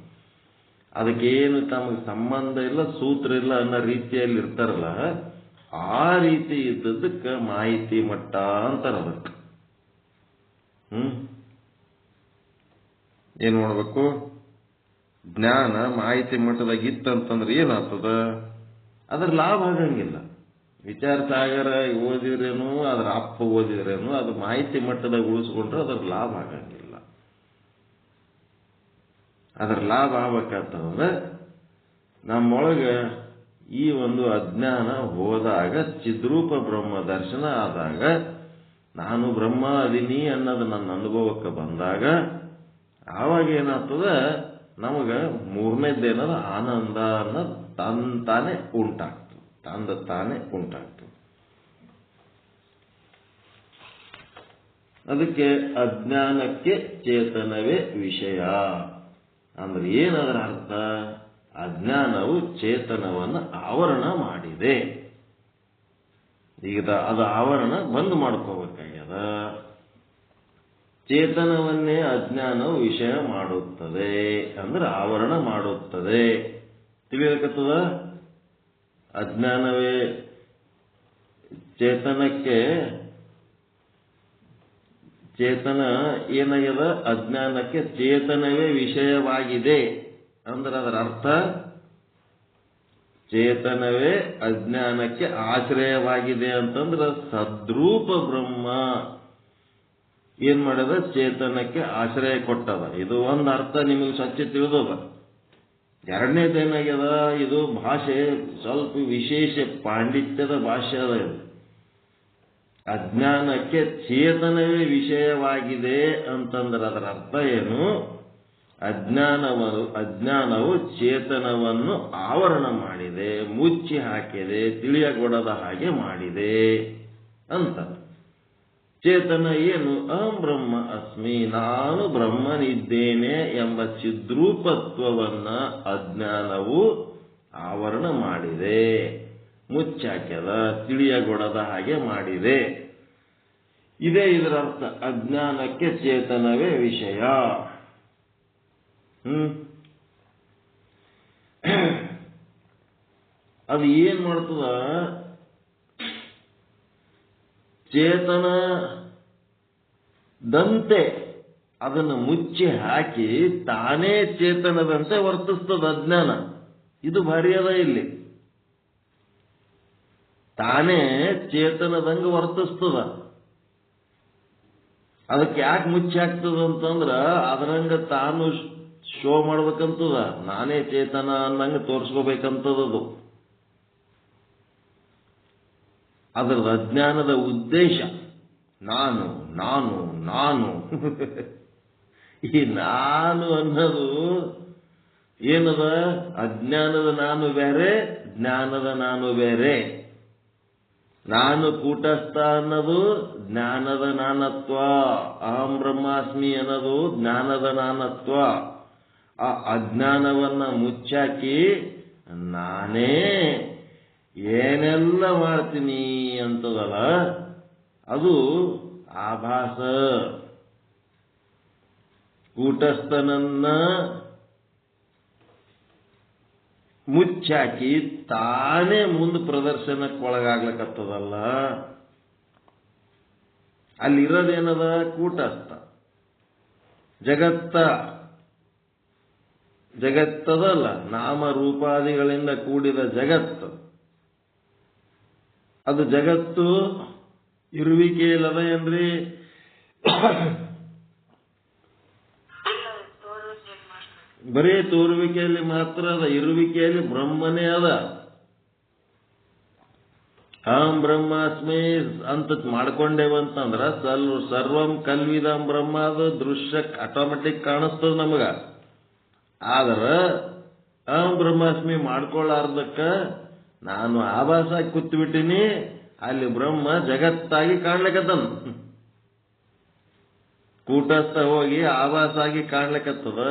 ಅದಕ್ಕೇನು ತಮಗೆ ಸಂಬಂಧ ಇಲ್ಲ, ಸೂತ್ರ ಇಲ್ಲ ಅನ್ನೋ ರೀತಿಯಲ್ಲಿ ಇರ್ತಾರಲ್ಲ, ಆ ರೀತಿ ಇದ್ದದಕ್ಕೆ ಮಾಹಿತಿ ಮಟ್ಟ ಅಂತಾರ. ಅದಕ್ಕೆ ಏನ್ ಮಾಡ್ಬೇಕು? ಜ್ಞಾನ ಮಾಹಿತಿ ಮಟ್ಟದಾಗ ಇತ್ತಂತಂದ್ರೆ ಏನಾಗ್ತದ? ಅದ್ರ ಲಾಭ ಆಗಂಗಿಲ್ಲ. ವಿಚಾರ ಸಾಗರ ಓದಿದ್ರೇನು, ಅದ್ರ ಅಪ್ಪ ಓದಿದ್ರೇನು, ಅದು ಮಾಹಿತಿ ಮಟ್ಟದಾಗ ಉಳಿಸ್ಕೊಂಡ್ರೆ ಅದ್ರ ಲಾಭ ಆಗಂಗಿಲ್ಲ. ಅದರ ಲಾಭ ಆಗ್ಬೇಕಂತಂದ್ರೆ ನಮ್ಮೊಳಗೆ ಈ ಒಂದು ಅಜ್ಞಾನ ಹೋದಾಗ, ಚಿದ್ರೂಪ ಬ್ರಹ್ಮ ದರ್ಶನ ಆದಾಗ, ನಾನು ಬ್ರಹ್ಮ ಅದೀನಿ ಅನ್ನೋದು ನನ್ನ ಅನುಭವಕ್ಕೆ ಬಂದಾಗ, ಆವಾಗ ಏನಾಗ್ತದ? ನಮಗ ಮೂರನೇದ್ದೇನದ ಆನಂದ ಅನ್ನೋದು ತಾನೇ ಉಂಟಾಗ್ತದೆ. ಅದಕ್ಕೆ ಅಜ್ಞಾನಕ್ಕೆ ಚೇತನವೇ ವಿಷಯ ಅಂದ್ರೆ ಏನದರ ಅರ್ಥ? ಅಜ್ಞಾನವು ಚೇತನವನ್ನು ಆವರಣ ಮಾಡಿದೆ. ಈಗ ಅದು ಆವರಣ ಬಂದ್ ಮಾಡ್ಕೋಬೇಕಾಗ್ಯದ. ಚೇತನವನ್ನೇ ಅಜ್ಞಾನವು ವಿಷಯ ಮಾಡುತ್ತದೆ ಅಂದ್ರೆ ಆವರಣ ಮಾಡುತ್ತದೆ. ತಿಳಿಯಕತ್ತದ? ಅಜ್ಞಾನವೇ ಚೇತನಕ್ಕೆ, ಚೇತನ ಏನಾಗ್ಯದ? ಅಜ್ಞಾನಕ್ಕೆ ಚೇತನವೇ ವಿಷಯವಾಗಿದೆ ಅಂದ್ರೆ ಅದರ ಅರ್ಥ ಚೇತನವೇ ಅಜ್ಞಾನಕ್ಕೆ ಆಶ್ರಯವಾಗಿದೆ ಅಂತಂದ್ರೆ ಸದ್ರೂಪ ಬ್ರಹ್ಮ ಏನ್ ಮಾಡದ? ಚೇತನಕ್ಕೆ ಆಶ್ರಯ ಕೊಟ್ಟದ. ಇದು ಒಂದು ಅರ್ಥ ನಿಮಗೆ ಸ್ವಚ್ಛ ತಿಳಿದದ. ಎರಡನೇದೇನಾಗ್ಯದ? ಇದು ಭಾಷೆ ಸ್ವಲ್ಪ ವಿಶೇಷ ಪಾಂಡಿತ್ಯದ ಭಾಷೆ ಅದ. ಇದು ಅಜ್ಞಾನಕ್ಕೆ ಚೇತನವೇ ವಿಷಯವಾಗಿದೆ ಅಂತಂದ್ರೆ ಅದರ ಅರ್ಥ ಏನು? ಅಜ್ಞಾನವು ಚೇತನವನ್ನು ಆವರಣ ಮಾಡಿದೆ, ಮುಚ್ಚಿ ಹಾಕಿದೆ, ತಿಳಿಯಗೊಡದ ಹಾಗೆ ಮಾಡಿದೆ ಅಂತ. ಚೇತನ ಏನು? ಅಹಂ ಬ್ರಹ್ಮ ಅಸ್ಮಿ, ನಾನು ಬ್ರಹ್ಮನಿದ್ದೇನೆ ಎಂಬ ಚಿದ್ರೂಪತ್ವವನ್ನ ಅಜ್ಞಾನವು ಆವರಣ ಮಾಡಿದೆ, ಮುಚ್ಚಾಕ್ಯದ, ತಿಳಿಯಗೊಡದ ಹಾಗೆ ಮಾಡಿದೆ. ಇದೇ ಇದರ ಅರ್ಥ. ಅಜ್ಞಾನಕ್ಕೆ ಚೇತನವೇ ವಿಷಯ. ಅದು ಏನ್ ಮಾಡ್ತದ? ಚೇತನದಂತೆ ಅದನ್ನು ಮುಚ್ಚಿ ಹಾಕಿ ತಾನೇ ಚೇತನದಂತೆ ವರ್ತಿಸ್ತದ ಅಜ್ಞಾನ. ಇದು ಭಾರಿ ಅದ. ಇಲ್ಲಿ ತಾನೇ ಚೇತನದಂಗೆ ವರ್ತಿಸ್ತದ. ಅದಕ್ಕೆ ಯಾಕೆ ಮುಚ್ಚಿ ಹಾಕ್ತದ ಅಂತಂದ್ರ ಅದರಂಗ ತಾನು ಶೋ ಮಾಡ್ಬೇಕಂತದ, ನಾನೇ ಚೇತನ ಅನ್ನಂಗೆ ತೋರಿಸ್ಕೋಬೇಕಂತದದು. ಅದರದ ಅಜ್ಞಾನದ ಉದ್ದೇಶ ನಾನು ನಾನು ನಾನು ಈ ನಾನು ಅನ್ನೋದು ಏನದ? ಅಜ್ಞಾನದ ನಾನು ಬೇರೆ, ಜ್ಞಾನದ ನಾನು ಬೇರೆ. ನಾನು ಕೂಟಸ್ಥ ಅನ್ನೋದು ಜ್ಞಾನದ ನಾನತ್ವ, ಅಹಂ ಬ್ರಹ್ಮಾಸ್ಮಿ ಅನ್ನೋದು ಜ್ಞಾನದ ನಾನತ್ವ. ಆ ಅಜ್ಞಾನವನ್ನ ಮುಚ್ಚಾಕಿ ನಾನೇ ಏನೆಲ್ಲ ಮಾಡ್ತೀನಿ ಅಂತದಲ್ಲ, ಅದು ಆಭಾಸ. ಕೂಟಸ್ಥನನ್ನ ಮುಚ್ಚಾಕಿ ತಾನೇ ಮುಂದೆ ಪ್ರದರ್ಶನಕ್ಕೆ ಒಳಗಾಗ್ಲಕ್ಕತ್ತದಲ್ಲ, ಅಲ್ಲಿರೋದೇನದ? ಕೂಟಸ್ಥ ಜಗತ್ತದಲ್ಲ, ನಾಮ ರೂಪಾದಿಗಳಿಂದ ಕೂಡಿದ ಜಗತ್ತು. ಅದು ಜಗತ್ತು ಇರುವಿಕೆಯಲ್ಲದ ಏನ್ರಿ? ಬರೀ ತೋರುವಿಕೆಯಲ್ಲಿ ಮಾತ್ರ ಅದ, ಇರುವಿಕೆಯಲ್ಲಿ ಬ್ರಹ್ಮನೇ ಅದ. ಅಹಂ ಬ್ರಹ್ಮಾಸ್ಮಿ ಅಂತ ಮಾಡ್ಕೊಂಡೇವಂತಂದ್ರ ಸರ್ವಂ ಕಲ್ವಿದಂ ಬ್ರಹ್ಮ ಅದು ದೃಶ್ಯ ಆಟೋಮೆಟಿಕ್ ಕಾಣಿಸ್ತದ ನಮಗ. ಆದ್ರ ಅಹಂ ಬ್ರಹ್ಮಾಸ್ಮಿ ಮಾಡ್ಕೊಳ್ಳಾರ್ದಕ್ಕ ನಾನು ಆಭಾಸಾಗಿ ಕೂತ್ಬಿಟ್ಟಿನಿ, ಅಲ್ಲಿ ಬ್ರಹ್ಮ ಜಗತ್ತಾಗಿ ಕಾಣ್ಲಿಕ್ಕತ್ತನ. ಕೂಟಸ್ಥ ಹೋಗಿ ಆಭಾಸಾಗಿ ಕಾಣ್ಲಿಕ್ಕತ್ತದ,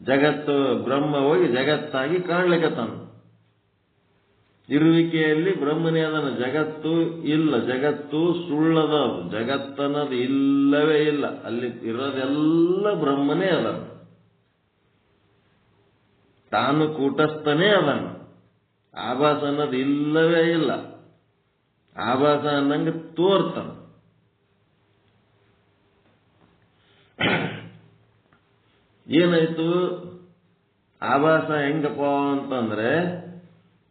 ಜಗತ್ತು ಬ್ರಹ್ಮ ಹೋಗಿ ಜಗತ್ತಾಗಿ ಕಾಣ್ಲಿಕ್ಕತ್ತಾನ. ಇರುವಿಕೆಯಲ್ಲಿ ಬ್ರಹ್ಮನೇ ಅದನ, ಜಗತ್ತು ಇಲ್ಲ, ಜಗತ್ತು ಸುಳ್ಳದ, ಜಗತ್ತನ್ನದು ಇಲ್ಲವೇ ಇಲ್ಲ, ಅಲ್ಲಿ ಇರೋದೆಲ್ಲ ಬ್ರಹ್ಮನೇ ಅದನ, ತಾನು ಕೂಟಸ್ಥನೇ ಅದನ. ಆಭಾಸ ಅನ್ನೋದು ಇಲ್ಲವೇ ಇಲ್ಲ, ಆಭಾಸ ಅನ್ನಂಗೆ ತೋರ್ತಾನ. ಏನಾಯ್ತು? ಆಭಾಸ ಹೆಂಗಪ್ಪ ಅಂತಂದ್ರೆ,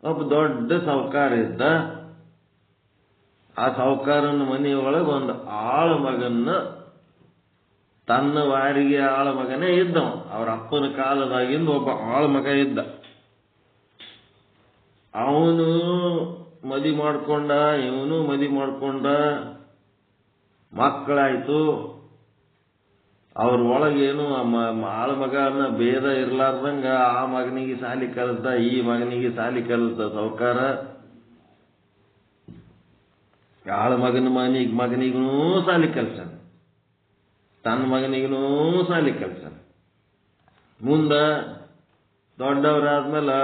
ಒಬ್ಬ ದೊಡ್ಡ ಸಾಹುಕಾರ ಇದ್ದ. ಆ ಸಾಹುಕಾರನ ಮನೆಯೊಳಗೆ ಒಂದು ಆಳ ಮಗನ್ನ, ತನ್ನ ವಾರಿಗೆ ಆಳ ಮಗನೇ ಇದ್ದವ. ಅವ್ರ ಅಪ್ಪನ ಕಾಲದಾಗಿಂದ ಒಬ್ಬ ಆಳ ಮಗ ಇದ್ದ. ಅವನು ಮದಿ ಮಾಡ್ಕೊಂಡ, ಇವನು ಮದಿ ಮಾಡ್ಕೊಂಡ, ಮಕ್ಕಳಾಯ್ತು. ಅವ್ರ ಒಳಗೇನು ಆಳ ಮಗನ ಭೇದ ಇರ್ಲಾರ್ದಂಗ ಆ ಮಗನಿಗೆ ಸಾಲಿ ಕಲಿಸ್ದ, ಈ ಮಗನಿಗೆ ಸಾಲಿ ಕಲಿಸ್ದ ಸಾಹುಕಾರ. ಆಳ ಮಗನ ಮಗನಿಗೂ ಸಾಲಿ ಕಲ್ಸನ, ತನ್ನ ಮಗನಿಗೂ ಸಾಲಿ ಕಲ್ಸನ. ಮುಂದ ದೊಡ್ಡವರಾದ್ಮೇಲೆ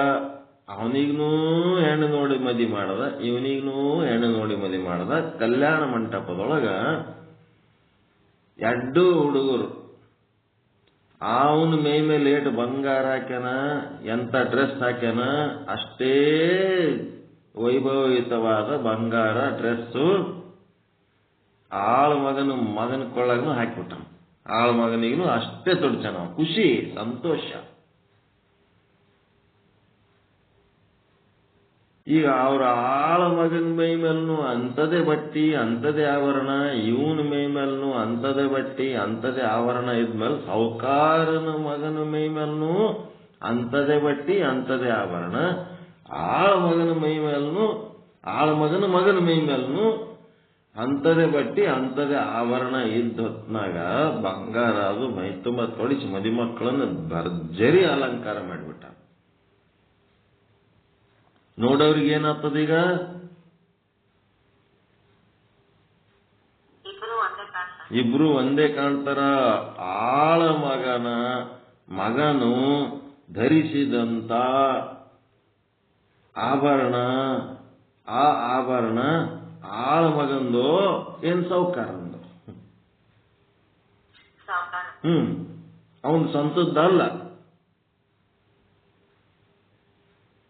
ಅವನಿಗೂ ಹೆಣ್ಣು ನೋಡಿ ಮದಿ ಮಾಡದ, ಇವನಿಗೂ ಹೆಣ್ಣು ನೋಡಿ ಮದಿ ಮಾಡದ. ಕಲ್ಯಾಣ ಮಂಟಪದೊಳಗ ಎರಡು ಹುಡುಗರು, ಅವನ ಮೈ ಮೇಲೆ ಏಟು ಬಂಗಾರ ಹಾಕ್ಯಾನ, ಎಂತ ಡ್ರೆಸ್ ಹಾಕ್ಯಾನ, ಅಷ್ಟೇ ವೈಭವಯುತವಾದ ಬಂಗಾರ ಡ್ರೆಸ್ಸು ಆಳ ಮಗನ ಕೊಳ್ಳಗೂ ಹಾಕಿಬಿಟ್ಟ. ಆಳ ಮಗನಿಗೂ ಅಷ್ಟೇ ತೊಡ್ಚಾನ. ಖುಷಿ, ಸಂತೋಷ. ಈಗ ಅವ್ರ ಆಳ ಮಗನ ಮೈ ಮೇಲೂ ಅಂಥದೇ ಬಟ್ಟಿ, ಅಂಥದೇ ಆವರಣ, ಇವನ ಮೈ ಮೇಲೂ ಅಂಥದೇ ಬಟ್ಟಿ, ಅಂಥದೇ ಆವರಣ ಇದ್ಮೇಲೆ ಸಾಹುಕಾರನ ಮಗನ ಮೈ ಮೇಲೂ ಅಂಥದೇ ಬಟ್ಟಿ, ಅಂಥದೇ ಆವರಣ, ಆಳ ಮಗನ ಮೈ ಮೇಲೂ ಆಳ ಮಗನ ಮೈ ಮೇಲೂ ಅಂಥದೇ ಬಟ್ಟಿ, ಅಂಥದೇ ಆವರಣ ಇದ್ದ ಹೊತ್ನಾಗ ಬಂಗಾರ ಅದು ಮೈ ತುಂಬ ತೊಡಿಸಿ ಮದುಮಕ್ಕಳನ್ನು ಭರ್ಜರಿ ಅಲಂಕಾರ ಮಾಡಿಬಿಟ್ಟ. ನೋಡೋರಿಗೆ ಏನಾಗ್ತದ? ಈಗ ಇಬ್ರು ಒಂದೇ ಕಾಣ್ತಾರ. ಆಳ ಮಗನು ಧರಿಸಿದಂತ ಆಭರಣ, ಆ ಆಭರಣ ಆಳ ಮಗಂದು ಏನ್ ಸಾಹುಕಾರಂದು. ಅವನು ಸ್ವಂತದ್ದಲ್ಲ.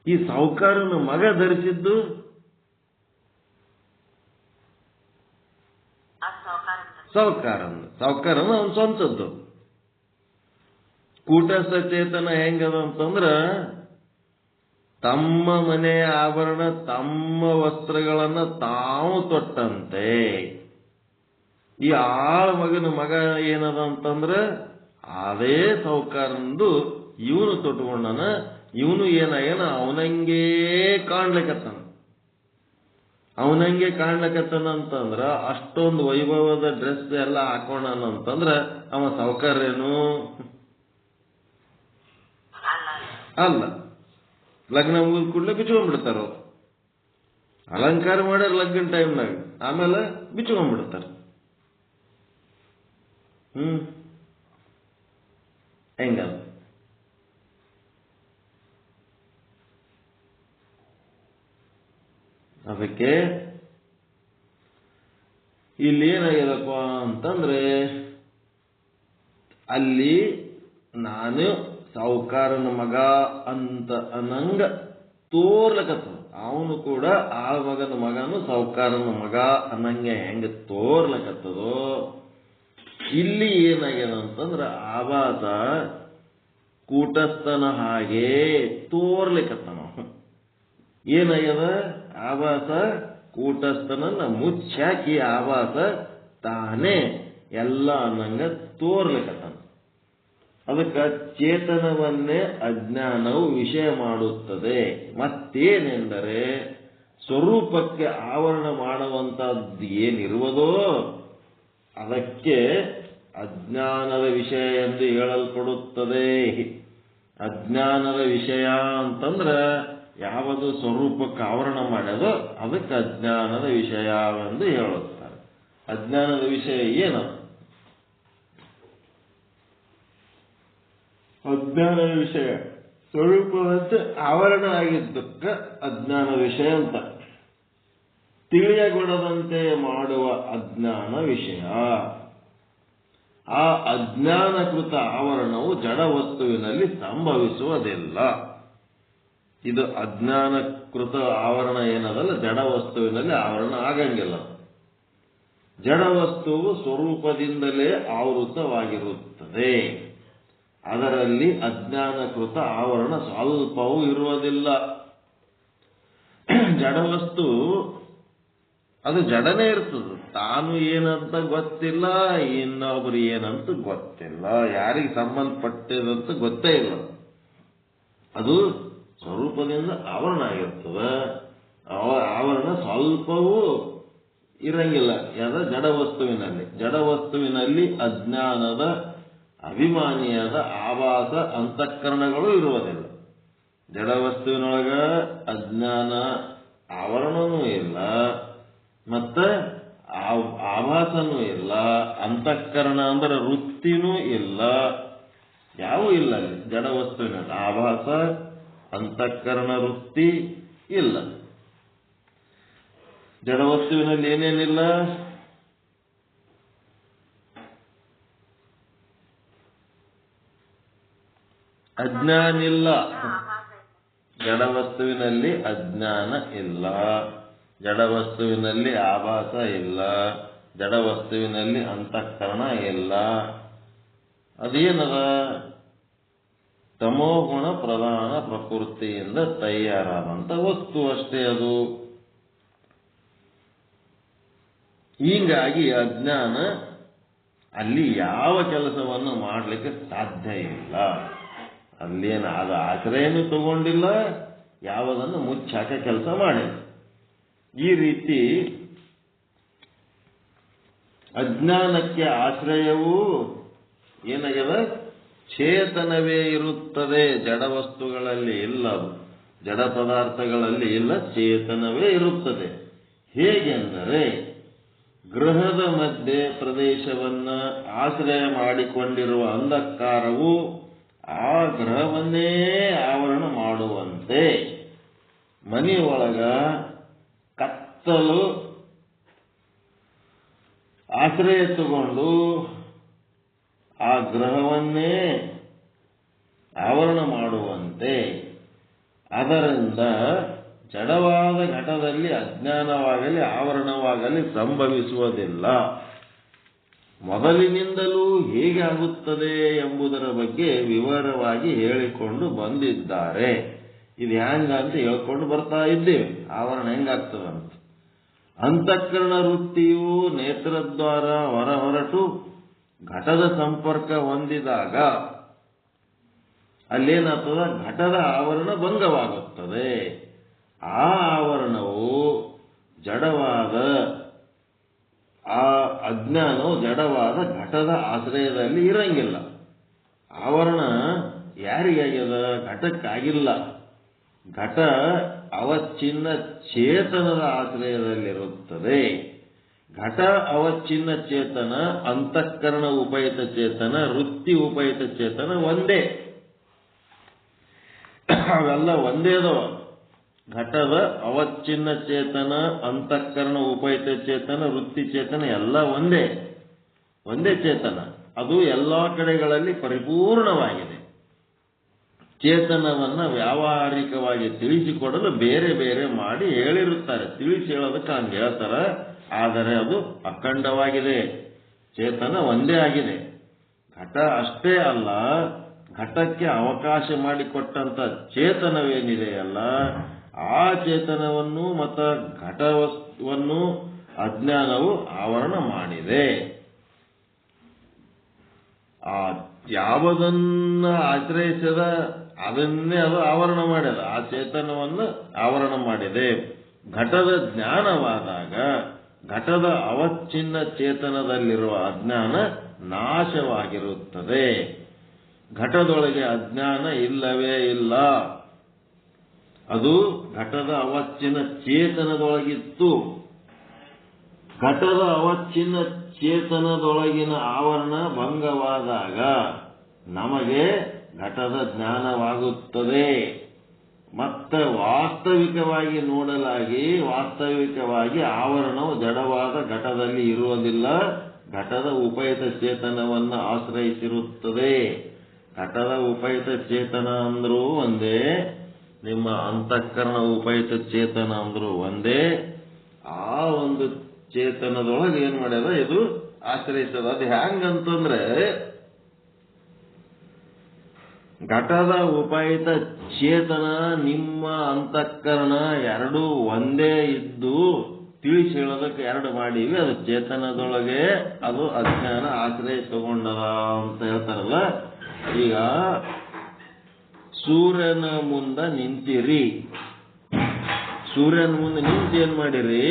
ಈ ಸಾಹುಕಾರನ ಮಗ ಧರಿಸಿದ್ದು ಸಾಹುಕಾರನ ಅವನ ಸ್ವಂತದ್ದು. ಕೂಟಸ್ಥ ಚೇತನ ಹೆಂಗದ ಅಂತಂದ್ರ ತಮ್ಮ ಮನೆಯ ಆಭರಣ, ತಮ್ಮ ವಸ್ತ್ರಗಳನ್ನ ತಾವು ತೊಟ್ಟಂತೆ. ಈ ಆಳ ಮಗನ ಮಗ ಏನದ ಅಂತಂದ್ರ ಅದೇ ಸಾಹುಕಾರನದು ಇವನು ತೊಟ್ಕೊಂಡನ. ಇವನು ಏನ ಅವನಂಗೇ ಕಾಣ್ಲಿಕತ್ತಾನ. ಅವನಂಗೆ ಕಾಣ್ಲಿಕತ್ತಾನ ಅಂತಂದ್ರ ಅಷ್ಟೊಂದು ವೈಭವದ ಡ್ರೆಸ್ ಎಲ್ಲ ಹಾಕೋಣನಂತಂದ್ರ ಅವ ಸಾಹುಕಾರೇನು ಅಲ್ಲ. ಲಗ್ನ ಮುಗಿದ ಕೂಡಲೇ ಬಿಚ್ಕೊಂಡ್ಬಿಡ್ತಾರ. ಅಲಂಕಾರ ಮಾಡ್ಯಾರ ಲಗ್ನ ಟೈಮ್ನಾಗ, ಆಮೇಲೆ ಬಿಚ್ಕೊಂಡ್ಬಿಡ್ತಾರ. ಹೆಂಗ ಅದಕ್ಕೆ ಇಲ್ಲಿ ಏನಾಗ್ಯದಪ್ಪ ಅಂತಂದ್ರೆ, ಅಲ್ಲಿ ನಾನು ಸಾಹುಕಾರನ ಮಗ ಅಂತ ಅನ್ನಂಗ ತೋರ್ಲಕತ್ತದ. ಅವನು ಕೂಡ ಆಳ ಮಗನ ಮಗನು ಸಾಹುಕಾರನ ಮಗ ಅನ್ನಂಗೆ ಹೆಂಗ ತೋರ್ಲಕತ್ತದೋ, ಇಲ್ಲಿ ಏನಾಗ್ಯದ ಅಂತಂದ್ರ ಆಭಾಸ ಕೂಟಸ್ಥನ ಹಾಗೆ ತೋರ್ಲಿಕತ್ತನ. ಏನಾಗ್ಯದ? ಆಭಾಸ ಕೂಟಸ್ಥನನ್ನ ಮುಚ್ಚಾಕಿ ಆಭಾಸ ತಾನೇ ಎಲ್ಲ ಅನ್ನಂಗ ತೋರ್ಲಿಕತ್ತನ. ಅದಕ್ಕೆ ಚೇತನವನ್ನೇ ಅಜ್ಞಾನವು ವಿಷಯ ಮಾಡುತ್ತದೆ. ಮತ್ತೇನೆಂದರೆ ಸ್ವರೂಪಕ್ಕೆ ಆವರಣ ಮಾಡುವಂತಹದ್ದು ಏನಿರುವುದೋ ಅದಕ್ಕೆ ಅಜ್ಞಾನದ ವಿಷಯ ಎಂದು ಹೇಳಲ್ಪಡುತ್ತದೆ. ಅಜ್ಞಾನದ ವಿಷಯ ಅಂತಂದ್ರ ಯಾವುದು ಸ್ವರೂಪಕ್ಕೆ ಆವರಣ ಮಾಡ್ಯದೋ ಅದಕ್ಕೆ ಅಜ್ಞಾನದ ವಿಷಯವೆಂದು ಹೇಳುತ್ತಾರೆ. ಅಜ್ಞಾನದ ವಿಷಯ ಏನು? ಅಜ್ಞಾನದ ವಿಷಯ ಸ್ವರೂಪವಂತೆ ಆವರಣ ಆಗಿದ್ದಕ್ಕೆ ಅಜ್ಞಾನ ವಿಷಯ ಅಂತ. ತಿಳಿಯಗೊಡದಂತೆ ಮಾಡುವ ಅಜ್ಞಾನ ವಿಷಯ. ಆ ಅಜ್ಞಾನಕೃತ ಆವರಣವು ಜಡ ವಸ್ತುವಿನಲ್ಲಿ ಸಂಭವಿಸುವುದಿಲ್ಲ. ಇದು ಅಜ್ಞಾನಕೃತ ಆವರಣ ಏನದಲ್ಲ, ಜಡ ವಸ್ತುವಿನಲ್ಲಿ ಆವರಣ ಆಗಂಗಿಲ್ಲ. ಜಡ ವಸ್ತುವು ಸ್ವರೂಪದಿಂದಲೇ ಆವೃತವಾಗಿರುತ್ತದೆ. ಅದರಲ್ಲಿ ಅಜ್ಞಾನಕೃತ ಆವರಣ ಸ್ವಲ್ಪವೂ ಇರುವುದಿಲ್ಲ. ಜಡವಸ್ತು ಅದು ಜಡನೇ ಇರ್ತದೆ. ತಾನು ಏನಂತ ಗೊತ್ತಿಲ್ಲ, ಇನ್ನೊಬ್ರು ಏನಂತ ಗೊತ್ತಿಲ್ಲ, ಯಾರಿಗೆ ಸಂಬಂಧಪಟ್ಟಿದಂತ ಗೊತ್ತೇ ಇಲ್ಲ. ಅದು ಸ್ವರೂಪದಿಂದ ಆವರಣ ಆಗಿರ್ತದೆ. ಆವರಣ ಸ್ವಲ್ಪವೂ ಇರಂಗಿಲ್ಲ. ಯಾವ್ದ? ಜಡವಸ್ತುವಿನಲ್ಲಿ. ಜಡವಸ್ತುವಿನಲ್ಲಿ ಅಜ್ಞಾನದ ಅಭಿಮಾನಿಯಾದ ಆಭಾಸ ಅಂತಃಕರಣಗಳು ಇರುವುದಿಲ್ಲ. ಜಡವಸ್ತುವಿನೊಳಗ ಅಜ್ಞಾನ ಆವರಣನೂ ಇಲ್ಲ, ಮತ್ತೆ ಆಭಾಸನೂ ಇಲ್ಲ, ಅಂತಃಕರಣ ಅಂದ್ರೆ ವೃತ್ತಿನೂ ಇಲ್ಲ, ಯಾವೂ ಇಲ್ಲ. ಅಲ್ಲಿ ಜಡವಸ್ತುವಿನಲ್ಲಿ ಆಭಾಸ ಅಂತಃಕರಣ ವೃತ್ತಿ ಇಲ್ಲ. ಜಡವಸ್ತುವಿನಲ್ಲಿ ಏನೇನಿಲ್ಲ? ಅಜ್ಞಾನಿಲ್ಲ. ಜಡವಸ್ತುವಿನಲ್ಲಿ ಅಜ್ಞಾನ ಇಲ್ಲ, ಜಡವಸ್ತುವಿನಲ್ಲಿ ಆಭಾಸ ಇಲ್ಲ, ಜಡವಸ್ತುವಿನಲ್ಲಿ ಅಂತಃಕರಣ ಇಲ್ಲ. ಅದೇನದ? ತಮೋಗುಣ ಪ್ರಧಾನ ಪ್ರಕೃತಿಯಿಂದ ತಯಾರಾದಂಥ ವಸ್ತು ಅಷ್ಟೇ ಅದು. ಹೀಗಾಗಿ ಅಜ್ಞಾನ ಅಲ್ಲಿ ಯಾವ ಕೆಲಸವನ್ನು ಮಾಡಲಿಕ್ಕೆ ಸಾಧ್ಯ ಇಲ್ಲ. ಅಲ್ಲೇನು ಅದು ಆಶ್ರಯನೂ ತಗೊಂಡಿಲ್ಲ, ಯಾವುದನ್ನು ಮುಚ್ಚಾಕ ಕೆಲಸ ಮಾಡಿಲ್ಲ. ಈ ರೀತಿ ಅಜ್ಞಾನಕ್ಕೆ ಆಶ್ರಯವೂ ಏನಾಗ್ಯದ? ಚೇತನವೇ ಇರುತ್ತದೆ. ಜಡವಸ್ತುಗಳಲ್ಲಿ ಇಲ್ಲ, ಜಡ ಪದಾರ್ಥಗಳಲ್ಲಿ ಇಲ್ಲ, ಚೇತನವೇ ಇರುತ್ತದೆ. ಹೇಗೆಂದರೆ ಗ್ರಹದ ಮಧ್ಯೆ ಪ್ರದೇಶವನ್ನ ಆಶ್ರಯ ಮಾಡಿಕೊಂಡಿರುವ ಅಂಧಕಾರವು ಆ ಗ್ರಹವನ್ನೇ ಆವರಣ ಮಾಡುವಂತೆ ಮನೆಯೊಳಗ ಕತ್ತಲು ಆಶ್ರಯ ತಗೊಂಡು ಆ ಗ್ರಹವನ್ನೇ ಆವರಣ ಮಾಡುವಂತೆ ಅದರಿಂದ ಜಡವಾದ ಘಟದಲ್ಲಿ ಅಜ್ಞಾನವಾಗಲಿ ಆವರಣವಾಗಲಿ ಸಂಭವಿಸುವುದಿಲ್ಲ. ಮೊದಲಿನಿಂದಲೂ ಹೇಗೆ ಆಗುತ್ತದೆ ಎಂಬುದರ ಬಗ್ಗೆ ವಿವರವಾಗಿ ಹೇಳಿಕೊಂಡು ಬಂದಿದ್ದಾರೆ. ಇದು ಹೆಂಗ ಅಂತ ಹೇಳ್ಕೊಂಡು ಬರ್ತಾ ಇದ್ದೇವೆ. ಆವರಣ ಹೆಂಗಾಗ್ತದಂತ. ಅಂತಃಕರಣ ವೃತ್ತಿಯು ನೇತ್ರದ್ವಾರ ಹೊರಟು ಘಟದ ಸಂಪರ್ಕ ಹೊಂದಿದಾಗ ಅಲ್ಲೇನಾಗ್ತದ? ಘಟದ ಆವರಣ ಭಂಗವಾಗುತ್ತದೆ. ಆ ಆವರಣವು ಜಡವಾದ ಆ ಅಜ್ಞಾನವು ಜಡವಾದ ಘಟದ ಆಶ್ರಯದಲ್ಲಿ ಇರಂಗಿಲ್ಲ. ಆವರಣ ಯಾರಿಗಾಗ್ಯದ? ಘಟಕ್ಕಾಗಿಲ್ಲ. ಘಟ ಅವಚ್ಛಿನ್ನ ಚೇತನದ ಆಶ್ರಯದಲ್ಲಿರುತ್ತದೆ. ಘಟ ಅವಚ್ಛಿನ್ನ ಚೇತನ, ಅಂತಃಕರಣ ಉಪಹಿತ ಚೇತನ, ವೃತ್ತಿ ಉಪಹಿತ ಚೇತನ ಒಂದೇ. ಅವೆಲ್ಲ ಒಂದೇ ಅದಾವ. ಘಟದ ಅವಚ್ಛಿನ್ನ ಚೇತನ, ಅಂತಃಕರಣ ಉಪಹಿತ ಚೇತನ, ವೃತ್ತಿ ಚೇತನ ಎಲ್ಲ ಒಂದೇ ಚೇತನ. ಅದು ಎಲ್ಲಾ ಕಡೆಗಳಲ್ಲಿ ಪರಿಪೂರ್ಣವಾಗಿದೆ. ಚೇತನವನ್ನ ವ್ಯಾವಹಾರಿಕವಾಗಿ ತಿಳಿಸಿಕೊಡಲು ಬೇರೆ ಬೇರೆ ಮಾಡಿ ಹೇಳಿರುತ್ತಾರೆ. ತಿಳಿಸಿ ಹೇಳೋದಕ್ಕೆ ಹಂಗೆ ಹೇಳ್ತಾರ. ಆದರೆ ಅದು ಅಖಂಡವಾಗಿದೆ. ಚೇತನ ಒಂದೇ ಆಗಿದೆ. ಘಟ ಅಷ್ಟೇ ಅಲ್ಲ, ಘಟಕ್ಕೆ ಅವಕಾಶ ಮಾಡಿಕೊಟ್ಟಂತ ಚೇತನವೇನಿದೆಯಲ್ಲ, ಆ ಚೇತನವನ್ನು ಮತ್ತು ಘಟವನ್ನು ಅಜ್ಞಾನವು ಆವರಣ ಮಾಡಿದೆ. ಆ ಯಾವುದನ್ನ ಆಶ್ರಯಿಸದ ಅದನ್ನೇ ಅದು ಆವರಣ ಮಾಡ್ಯದ. ಆ ಚೇತನವನ್ನು ಆವರಣ ಮಾಡಿದೆ. ಘಟದ ಜ್ಞಾನವಾದಾಗ ಘಟದ ಅವಚ್ಛಿನ್ನ ಚೇತನದಲ್ಲಿರುವ ಅಜ್ಞಾನ ನಾಶವಾಗಿರುತ್ತದೆ. ಘಟದೊಳಗೆ ಅಜ್ಞಾನ ಇಲ್ಲವೇ ಇಲ್ಲ. ಅದು ಘಟದ ಅವಚ್ಛಿನ್ನ ಚೇತನದೊಳಗಿತ್ತು. ಘಟದ ಅವಚ್ಛಿನ್ನ ಚೇತನದೊಳಗಿನ ಆವರಣ ಭಂಗವಾದಾಗ ನಮಗೆ ಘಟದ ಜ್ಞಾನವಾಗುತ್ತದೆ. ಮತ್ತೆ ವಾಸ್ತವಿಕವಾಗಿ ನೋಡಲಾಗಿ ವಾಸ್ತವಿಕವಾಗಿ ಆವರಣವು ಜಡವಾದ ಘಟದಲ್ಲಿ ಇರುವುದಿಲ್ಲ, ಘಟದ ಉಪಹಿತ ಚೇತನವನ್ನು ಆಶ್ರಯಿಸಿರುತ್ತದೆ. ಘಟದ ಉಪಹಿತ ಚೇತನ ಅಂದ್ರೂ ಒಂದೇ, ನಿಮ್ಮ ಅಂತಃಕರಣ ಉಪಹಿತ ಚೇತನ ಅಂದ್ರೂ ಒಂದೇ. ಆ ಒಂದು ಚೇತನದೊಳಗೆ ಏನ್ ಮಾಡ್ಯದ? ಇದು ಆಶ್ರಯಿಸದ. ಅದು ಹೆಂಗಂತಂದ್ರೆ ಘಟದ ಉಪಹಿತ ಚೇತನ ನಿಮ್ಮ ಅಂತಃಕರಣ ಎರಡೂ ಒಂದೇ ಇದ್ದು ತಿಳಿಸಿ ಹೇಳೋದಕ್ಕೆ ಎರಡು ಮಾಡೀವಿ. ಅದು ಚೇತನದೊಳಗೆ ಅದು ಅಜ್ಞಾನ ಆಶ್ರಯ ತಗೊಂಡದ ಅಂತ ಹೇಳ್ತಾರಲ್ಲ. ಈಗ ಸೂರ್ಯನ ಮುಂದೆ ನಿಂತಿರಿ. ಸೂರ್ಯನ ಮುಂದೆ ನಿಂತು ಏನ್ ಮಾಡಿರಿ?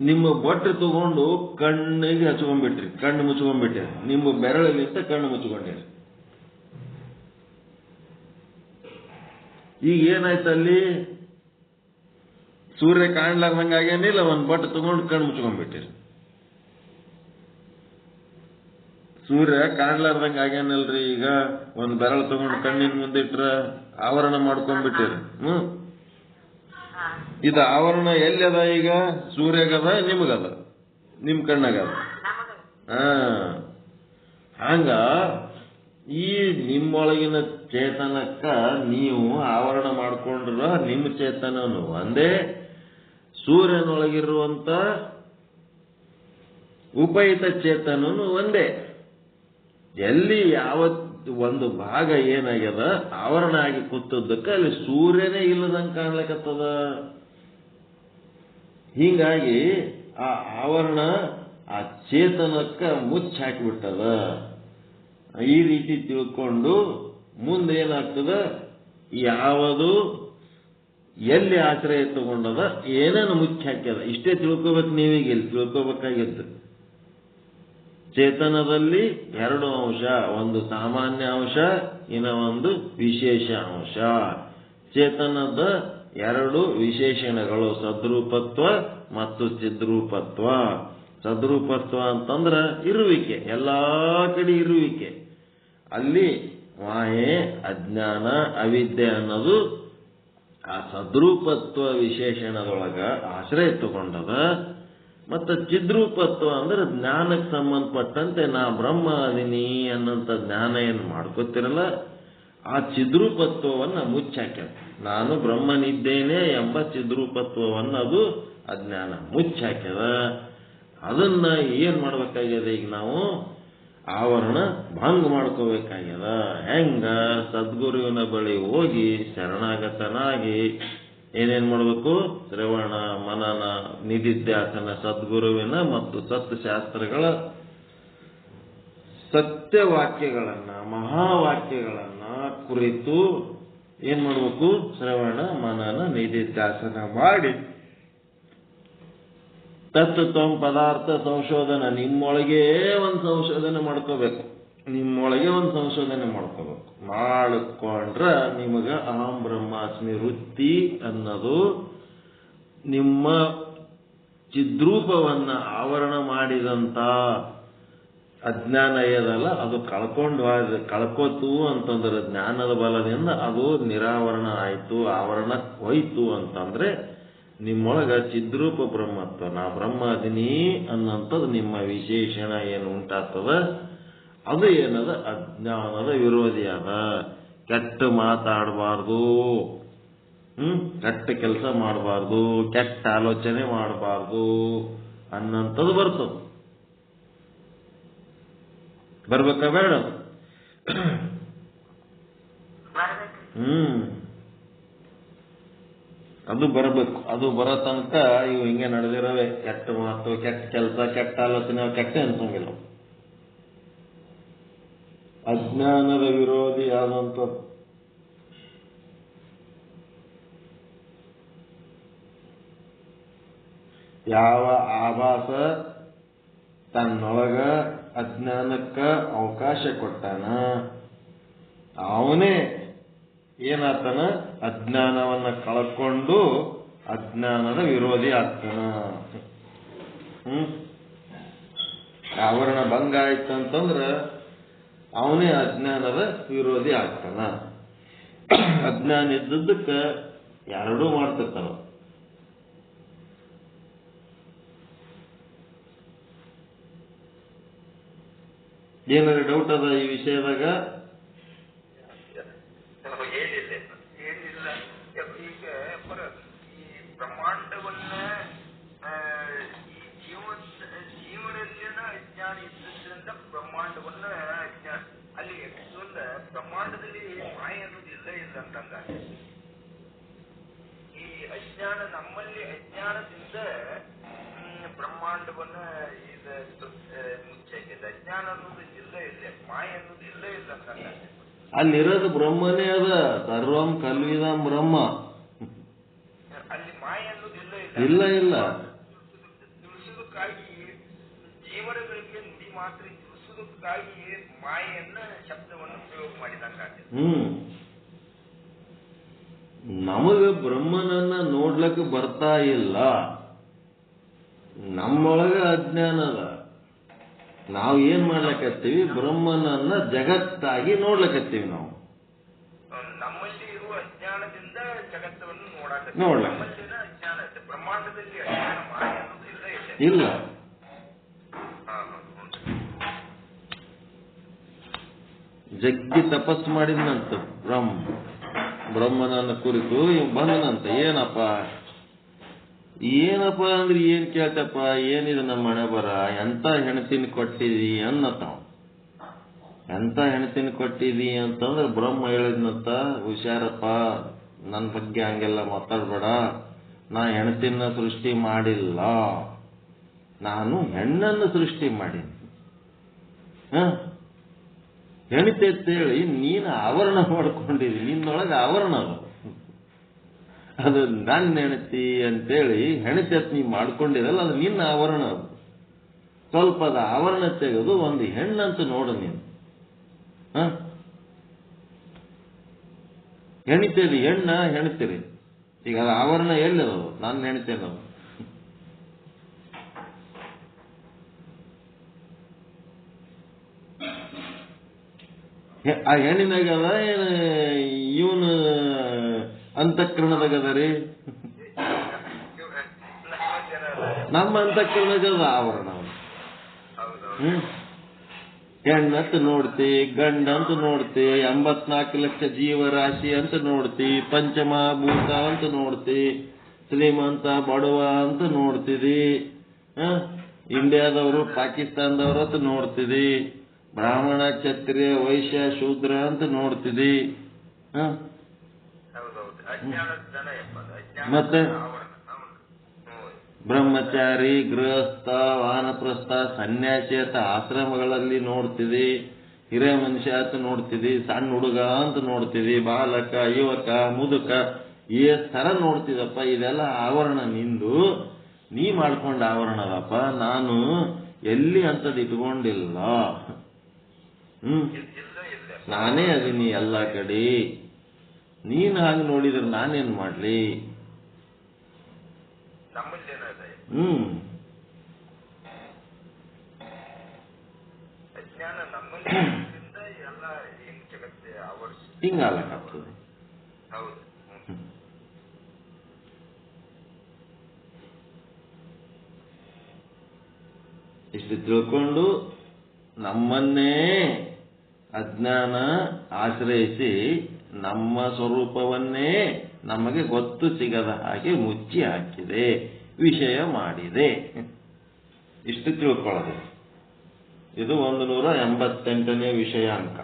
ನಿಮ್ಮ ಬಟ್ಟೆ ತಗೊಂಡು ಕಣ್ಣಿಗೆ ಹಚ್ಕೊಂಡ್ಬಿಟ್ರಿ, ಕಣ್ಣು ಮುಚ್ಕೊಂಡ್ಬಿಟ್ರಿ. ನಿಮ್ಮ ಬೆರಳಲ್ಲಿಂದ ಕಣ್ಣು ಮುಚ್ಕೊಂಡಿರಿ. ಈಗ ಏನಾಯ್ತಲ್ಲಿ? ಸೂರ್ಯ ಕಾಣ್ಲಾರ್ದಂಗ ಆಗ್ಯಾನಿಲ್ಲ, ಒಂದ್ ಬಟ್ಟೆ ತಗೊಂಡು ಕಣ್ಣು ಮುಚ್ಕೊಂಡ್ಬಿಟ್ಟಿರಿ. ಸೂರ್ಯ ಕಾಣ್ಲಾರ್ದಂಗ ಆಗ್ಯಾನಲ್ರಿ. ಈಗ ಒಂದ್ ಬೆರಳು ತಗೊಂಡು ಕಣ್ಣಿನ ಮುಂದೆ ಇಟ್ರ ಆವರಣ ಮಾಡ್ಕೊಂಡ್ಬಿಟ್ಟಿರಿ. ಇದು ಆವರಣ ಎಲ್ಲದ? ಈಗ ಸೂರ್ಯಗದ, ನಿಮಗದ, ನಿಮ್ ಕಣ್ಣಾಗದ. ಹಂಗ ಈ ನಿಮ್ಮೊಳಗಿನ ಚೇತನಕ್ಕ ನೀವು ಆವರಣ ಮಾಡ್ಕೊಂಡ್ರ ನಿಮ್ಮ ಚೇತನನು ಒಂದೇ, ಸೂರ್ಯನೊಳಗಿರುವಂತ ಉಪಹಿತ ಚೇತನನು ಒಂದೇ. ಎಲ್ಲಿ ಯಾವ ಒಂದು ಭಾಗ ಏನಾಗ್ಯದ ಆವರಣ ಆಗಿ ಕೂತದ್ದಕ್ಕೆ ಅಲ್ಲಿ ಸೂರ್ಯನೇ ಇಲ್ಲದಂಗೆ ಕಾಣ್ಲಿಕ್ಕತ್ತದ. ಹೀಗಾಗಿ ಆ ಆವರಣ ಆ ಚೇತನಕ್ಕ ಮುಚ್ಚ ಹಾಕಿಬಿಟ್ಟದ. ಈ ರೀತಿ ತಿಳ್ಕೊಂಡು ಮುಂದೇನಾಗ್ತದ, ಯಾವುದು ಎಲ್ಲಿ ಆಶ್ರಯ ತಗೊಂಡದ, ಏನೇನು ಮುಚ್ಚ ಹಾಕ್ಯದ, ಇಷ್ಟೇ ತಿಳ್ಕೋಬೇಕು. ನೀವೀಗ ಇಲ್ಲಿ ತಿಳ್ಕೋಬೇಕಾಗಿತ್ತು, ಚೇತನದಲ್ಲಿ ಎರಡು ಅಂಶ, ಒಂದು ಸಾಮಾನ್ಯ ಅಂಶ, ಇನ್ನ ಒಂದು ವಿಶೇಷ ಅಂಶ. ಚೇತನದ ಎರಡು ವಿಶೇಷಣಗಳು, ಸದ್ರೂಪತ್ವ ಮತ್ತು ಚಿದ್ರೂಪತ್ವ. ಸದ್ರೂಪತ್ವ ಅಂತಂದ್ರ ಇರುವಿಕೆ, ಎಲ್ಲಾ ಕಡೆ ಇರುವಿಕೆ. ಅಲ್ಲಿ ಮಾಯೆ, ಅಜ್ಞಾನ, ಅವಿದ್ಯೆ ಅನ್ನೋದು ಆ ಸದ್ರೂಪತ್ವ ವಿಶೇಷಣದೊಳಗ ಆಶ್ರಯ ತಗೊಂಡದ. ಮತ್ತು ಚಿದ್ರೂಪತ್ವ ಅಂದ್ರೆ ಜ್ಞಾನಕ್ಕೆ ಸಂಬಂಧಪಟ್ಟಂತೆ ನಾ ಬ್ರಹ್ಮ ಅದೀನಿ ಅನ್ನಂತ ಜ್ಞಾನ ಏನು ಮಾಡ್ಕೋತಿರಲ್ಲ, ಆ ಚಿದ್ರೂಪತ್ವವನ್ನು ಮುಚ್ಚಾಕ್ಯ. ನಾನು ಬ್ರಹ್ಮನಿದ್ದೇನೆ ಎಂಬ ಚಿದ್ರೂಪತ್ವವನ್ನು ಅದು ಅಜ್ಞಾನ ಮುಚ್ಚಾಕ್ಯದ. ಅದನ್ನ ಏನ್ ಮಾಡ್ಬೇಕಾಗ್ಯದ, ಈಗ ನಾವು ಆವರಣ ಭಂಗ ಮಾಡ್ಕೋಬೇಕಾಗ್ಯದ. ಹೆಂಗ? ಸದ್ಗುರುವಿನ ಬಳಿ ಹೋಗಿ ಶರಣಾಗತನಾಗಿ ಏನೇನ್ ಮಾಡಬೇಕು? ಶ್ರವಣ, ಮನನ, ನಿಧಿಧ್ಯಾಸನ, ಸದ್ಗುರುವಿನ ಮತ್ತು ಸತ್ಶಾಸ್ತ್ರಗಳ ಸತ್ಯವಾಕ್ಯಗಳನ್ನ, ಮಹಾವಾಕ್ಯಗಳನ್ನ ಕುರಿತು ಏನ್ ಮಾಡಬೇಕು? ಶ್ರವಣ, ಮನನ, ನಿಧಿಧ್ಯಾಸನ ಮಾಡಿ ತತ್ವ ಪದಾರ್ಥ ಸಂಶೋಧನೆ, ನಿಮ್ಮೊಳಗೆ ಒಂದು ಸಂಶೋಧನೆ ಮಾಡ್ಕೋಬೇಕು. ನಿಮ್ಮೊಳಗೆ ಒಂದು ಸಂಶೋಧನೆ ಮಾಡ್ಕೋಬೇಕು. ಮಾಡಿಕೊಂಡ್ರ ನಿಮಗ ಅಹಂ ಬ್ರಹ್ಮಾಸ್ಮಿ ವೃತ್ತಿ ಅನ್ನೋದು ನಿಮ್ಮ ಚಿದ್ರೂಪವನ್ನ ಆವರಣ ಮಾಡಿದಂತ ಅಜ್ಞಾನ ಏದಲ್ಲ ಅದು ಕಳ್ಕೋತು ಅಂತಂದ್ರೆ, ಜ್ಞಾನದ ಬಲದಿಂದ ಅದು ನಿರಾವರಣ ಆಯ್ತು, ಆವರಣ ಹೋಯ್ತು ಅಂತಂದ್ರೆ ನಿಮ್ಮೊಳಗ ಚಿದ್ರೂಪ ಬ್ರಹ್ಮತ್ವ, ನಾ ಬ್ರಹ್ಮ ಅದೀನಿ ಅನ್ನಂಥದ್ದು ನಿಮ್ಮ ವಿಶೇಷಣ ಏನು ಉಂಟಾಗ್ತದ, ಅದು ಏನದ ಅಜ್ಞಾನದ ವಿರೋಧಿ ಅದ. ಕೆಟ್ಟ ಮಾತಾಡಬಾರ್ದು, ಕೆಟ್ಟ ಕೆಲಸ ಮಾಡಬಾರ್ದು, ಕೆಟ್ಟ ಆಲೋಚನೆ ಮಾಡಬಾರ್ದು ಅನ್ನಂಥದ್ದು ಬರ್ತದ. ಬರ್ಬೇಕಾ ಬೇಡ? ಅದು ಬರಬೇಕು. ಅದು ಬರೋ ತನಕ ಇವು ಹಿಂಗೆ ನಡೆದಿರವೆ. ಕೆಟ್ಟ ಮಾತು, ಕೆಟ್ಟ ಕೆಲಸ, ಕೆಟ್ಟ ಆಲೋಚನೆ, ಕೆಟ್ಟ ಅನ್ಸಂಗಿಲ್ಲ. ಅಜ್ಞಾನದ ವಿರೋಧಿ ಆದಂತ ಯಾವ ಆಭಾಸ ತನ್ನೊಳಗ ಅಜ್ಞಾನಕ್ಕ ಅವಕಾಶ ಕೊಟ್ಟಾನ, ಅವನೇ ಏನಾತನ? ಅಜ್ಞಾನವನ್ನ ಕಳ್ಕೊಂಡು ಅಜ್ಞಾನದ ವಿರೋಧಿ ಆಗ್ತಾನ. ಆವರಣ ಭಂಗ ಆಯ್ತಂತಂದ್ರ ಅವನೇ ಅಜ್ಞಾನದ ವಿರೋಧಿ ಆಗ್ತಾನ. ಅಜ್ಞಾನ ಇದ್ದದ್ದಕ್ಕ ಎರಡೂ ಮಾಡ್ತಿರ್ತಾನ. ಏನಾದ್ರು ಡೌಟ್ ಅದ ಈ ವಿಷಯದಾಗ? ಏನಿಲ್ಲ. ಈಗ ಈ ಬ್ರಹ್ಮಾಂಡವನ್ನ ಈ ಜೀವನದಲ್ಲಿನ ಅಜ್ಞಾನ ಇದ್ದದ್ರಿಂದ ಬ್ರಹ್ಮಾಂಡವನ್ನ ಅಜ್ಞಾನ, ಅಲ್ಲಿ ಬ್ರಹ್ಮಾಂಡದಲ್ಲಿ ಮಾಯ ಅನ್ನೋದು ಇಲ್ಲ ಅಂತಂದ. ಈ ಅಜ್ಞಾನ ನಮ್ಮಲ್ಲಿ ಅಜ್ಞಾನದಿಂದ ಬ್ರಹ್ಮಾಂಡವನ್ನ ಮುಚ್ಚಾಕಿದೆ. ಅಜ್ಞಾನ ಅನ್ನೋದು ಇಲ್ಲ, ಮಾಯ ಅನ್ನೋದು ಇಲ್ಲ ಅಂತಂದ. ಅಲ್ಲಿರೋದು ಬ್ರಹ್ಮನೇ ಅದ. ಸರ್ವಂ ಕಲ್ವಿದಂ ಬ್ರಹ್ಮ. ಅಲ್ಲಿ ಮಾಯ ಅನ್ನೋದು ಇಲ್ಲ. ತಿಳಿಸುವುದಕ್ಕಾಗಿ ಜೀವನಗಳಿಗೆ ನುಡಿ ಮಾತ್ರ ತಿಳಿಸುವುದಕ್ಕಾಗಿ ಮಾಯನ್ನ ಶಬ್ದವನ್ನು ಪ್ರಯೋಗ ಮಾಡಿದಂಗ. ನಮಗ ಬ್ರಹ್ಮನನ್ನ ನೋಡ್ಲಕ್ಕ ಬರ್ತಾ ಇಲ್ಲ. ನಮ್ಮೊಳಗ ಅಜ್ಞಾನ ಅದ. ನಾವು ಏನ್ ಮಾಡ್ಲಕತ್ತೀವಿ? ಬ್ರಹ್ಮನನ್ನ ಜಗತ್ತಾಗಿ ನೋಡ್ಲಕತ್ತೀವಿ. ನಾವು ನಮ್ಮಲ್ಲಿ ಇರುವ ಅಜ್ಞಾನದಿಂದ ಜಗತ್ತನ್ನು ನೋಡ್ಲ ಅಜ್ಞಾನ ಇದೆ. ಬ್ರಹ್ಮಾಂಡದಲ್ಲಿ ಅಜ್ಞಾನ ಮಾಯ ಅನ್ನೋದು ಇಲ್ಲ. ಜಗ್ಗಿ ತಪಸ್ಸು ಮಾಡಿದ್ನಂತ ಬ್ರಹ್ಮನನ್ನ ಕುರಿತು ಇವ್ ಬಂದನಂತ. ಏನಪ್ಪ ಅಂದ್ರೆ ಏನ್ ಕೇಳ್ತಪ್ಪ, ಏನಿದೆ ನಮ್ಮ ಮನೆ ಬರ, ಎಂತ ಹೆಣ್ತಿನ ಕೊಟ್ಟಿದಿ ಅನ್ನತಾವ. ಎಂತ ಹೆಣ್ತಿನ ಕೊಟ್ಟಿದಿ ಅಂತಂದ್ರೆ ಬ್ರಹ್ಮ ಹೇಳಿದ್ನಂತ, ಹುಷಾರಪ್ಪ, ನನ್ನ ಬಗ್ಗೆ ಹಂಗೆಲ್ಲ ಮಾತಾಡ್ಬೇಡ, ನಾ ಹೆಣ್ತಿನ ಸೃಷ್ಟಿ ಮಾಡಿಲ್ಲ, ನಾನು ಹೆಣ್ಣನ್ನು ಸೃಷ್ಟಿ ಮಾಡೀನಿ. ಹೆಣ್ತಿ ಅಂತೇಳಿ ನೀನು ಆವರಣ ಮಾಡ್ಕೊಂಡಿದಿ, ನಿನ್ನೊಳಗೆ ಆವರಣ ಅದು ನನ್ನ ಹೆಣ್ತಿ ಅಂತೇಳಿ ಹೆಣ್ತಿ ನೀ ಮಾಡ್ಕೊಂಡಿರಲ್ಲ, ಅದು ನಿನ್ನ ಆವರಣ. ಸ್ವಲ್ಪ ಅದು ಆವರಣ ತೆಗೆದು ಒಂದು ಹೆಣ್ಣಂತ ನೋಡು ನೀನು. ಹೆಣ್ತೀರಿ, ಹೆಣ್ತೀರಿ, ಈಗ ಅದು ಆವರಣ ಎಲ್ಲಿರೋದು? ನಾನು ಹೆಣ್ತೇನೆ. ಆ ಹೆಣ್ಣಿನಾಗದ ಏನು ಇವನು ಅಂತಃಕರಣದಾಗದ ರೀ? ನಮ್ಮ ಅಂತಃಕರಣದ ಆವರಣ. ಹೆಣ್ಣಂತ ನೋಡ್ತಿ, ಗಂಡಂತ ನೋಡ್ತಿ, 84 ಲಕ್ಷ ಜೀವರಾಶಿ ಅಂತ ನೋಡ್ತಿ, ಪಂಚಮಹಾಭೂತ ಅಂತ ನೋಡ್ತಿ, ಶ್ರೀಮಂತ ಬಡವ ಅಂತ ನೋಡ್ತಿದಿ, ಇಂಡಿಯಾದವರು ಪಾಕಿಸ್ತಾನದವ್ರ ಅಂತ ನೋಡ್ತಿದಿ, ಬ್ರಾಹ್ಮಣ ಕ್ಷತ್ರಿಯ ವೈಶ್ಯ ಶೂದ್ರ ಅಂತ ನೋಡ್ತಿದಿ. ಮತ್ತೆ ಬ್ರಹ್ಮಚಾರಿ, ಗೃಹಸ್ಥ, ವಾನಪ್ರಸ್ಥ, ಸನ್ಯಾಸಿ ಅಂತ ಆಶ್ರಮಗಳಲ್ಲಿ ನೋಡ್ತಿದಿ, ಹಿರಿಯ ಮನುಷ್ಯ ಅಂತ ನೋಡ್ತಿದಿ, ಸಣ್ಣ ಹುಡುಗ ಅಂತ ನೋಡ್ತಿದಿ, ಬಾಲಕ, ಯುವಕ, ಮುದುಕ, ಈ ತರ ನೋಡ್ತಿದಪ್ಪ. ಇದೆಲ್ಲ ಆವರಣ ನಿಂದು, ನೀ ಮಾಡ್ಕೊಂಡ ಆವರಣದಪ್ಪ. ನಾನು ಎಲ್ಲಿ ಅಂತದ್ ಇಟ್ಕೊಂಡಿಲ್ಲ. ನಾನೇ ಅದೀನಿ ಎಲ್ಲ ಕಡೆ. ನೀನ್ ಹಾಗೆ ನೋಡಿದ್ರೆ ನಾನೇನ್ ಮಾಡ್ಲಿ? ಹಿಂಗಾಗಕ್ಕಾಗ್ತದೆ. ಇಷ್ಟು ತಿಳ್ಕೊಂಡು ನಮ್ಮನ್ನೇ ಅಜ್ಞಾನ ಆಶ್ರಯಿಸಿ ನಮ್ಮ ಸ್ವರೂಪವನ್ನೇ ನಮಗೆ ಗೊತ್ತು ಸಿಗದ ಹಾಗೆ ಮುಚ್ಚಿ ಹಾಕಿದೆ, ವಿಷಯ ಮಾಡಿದೆ. ಇಷ್ಟು ತಿಳ್ಕೊಳ್ಳೋದು. ಇದು 188ನೇ ವಿಷಯ ಅಂಕ.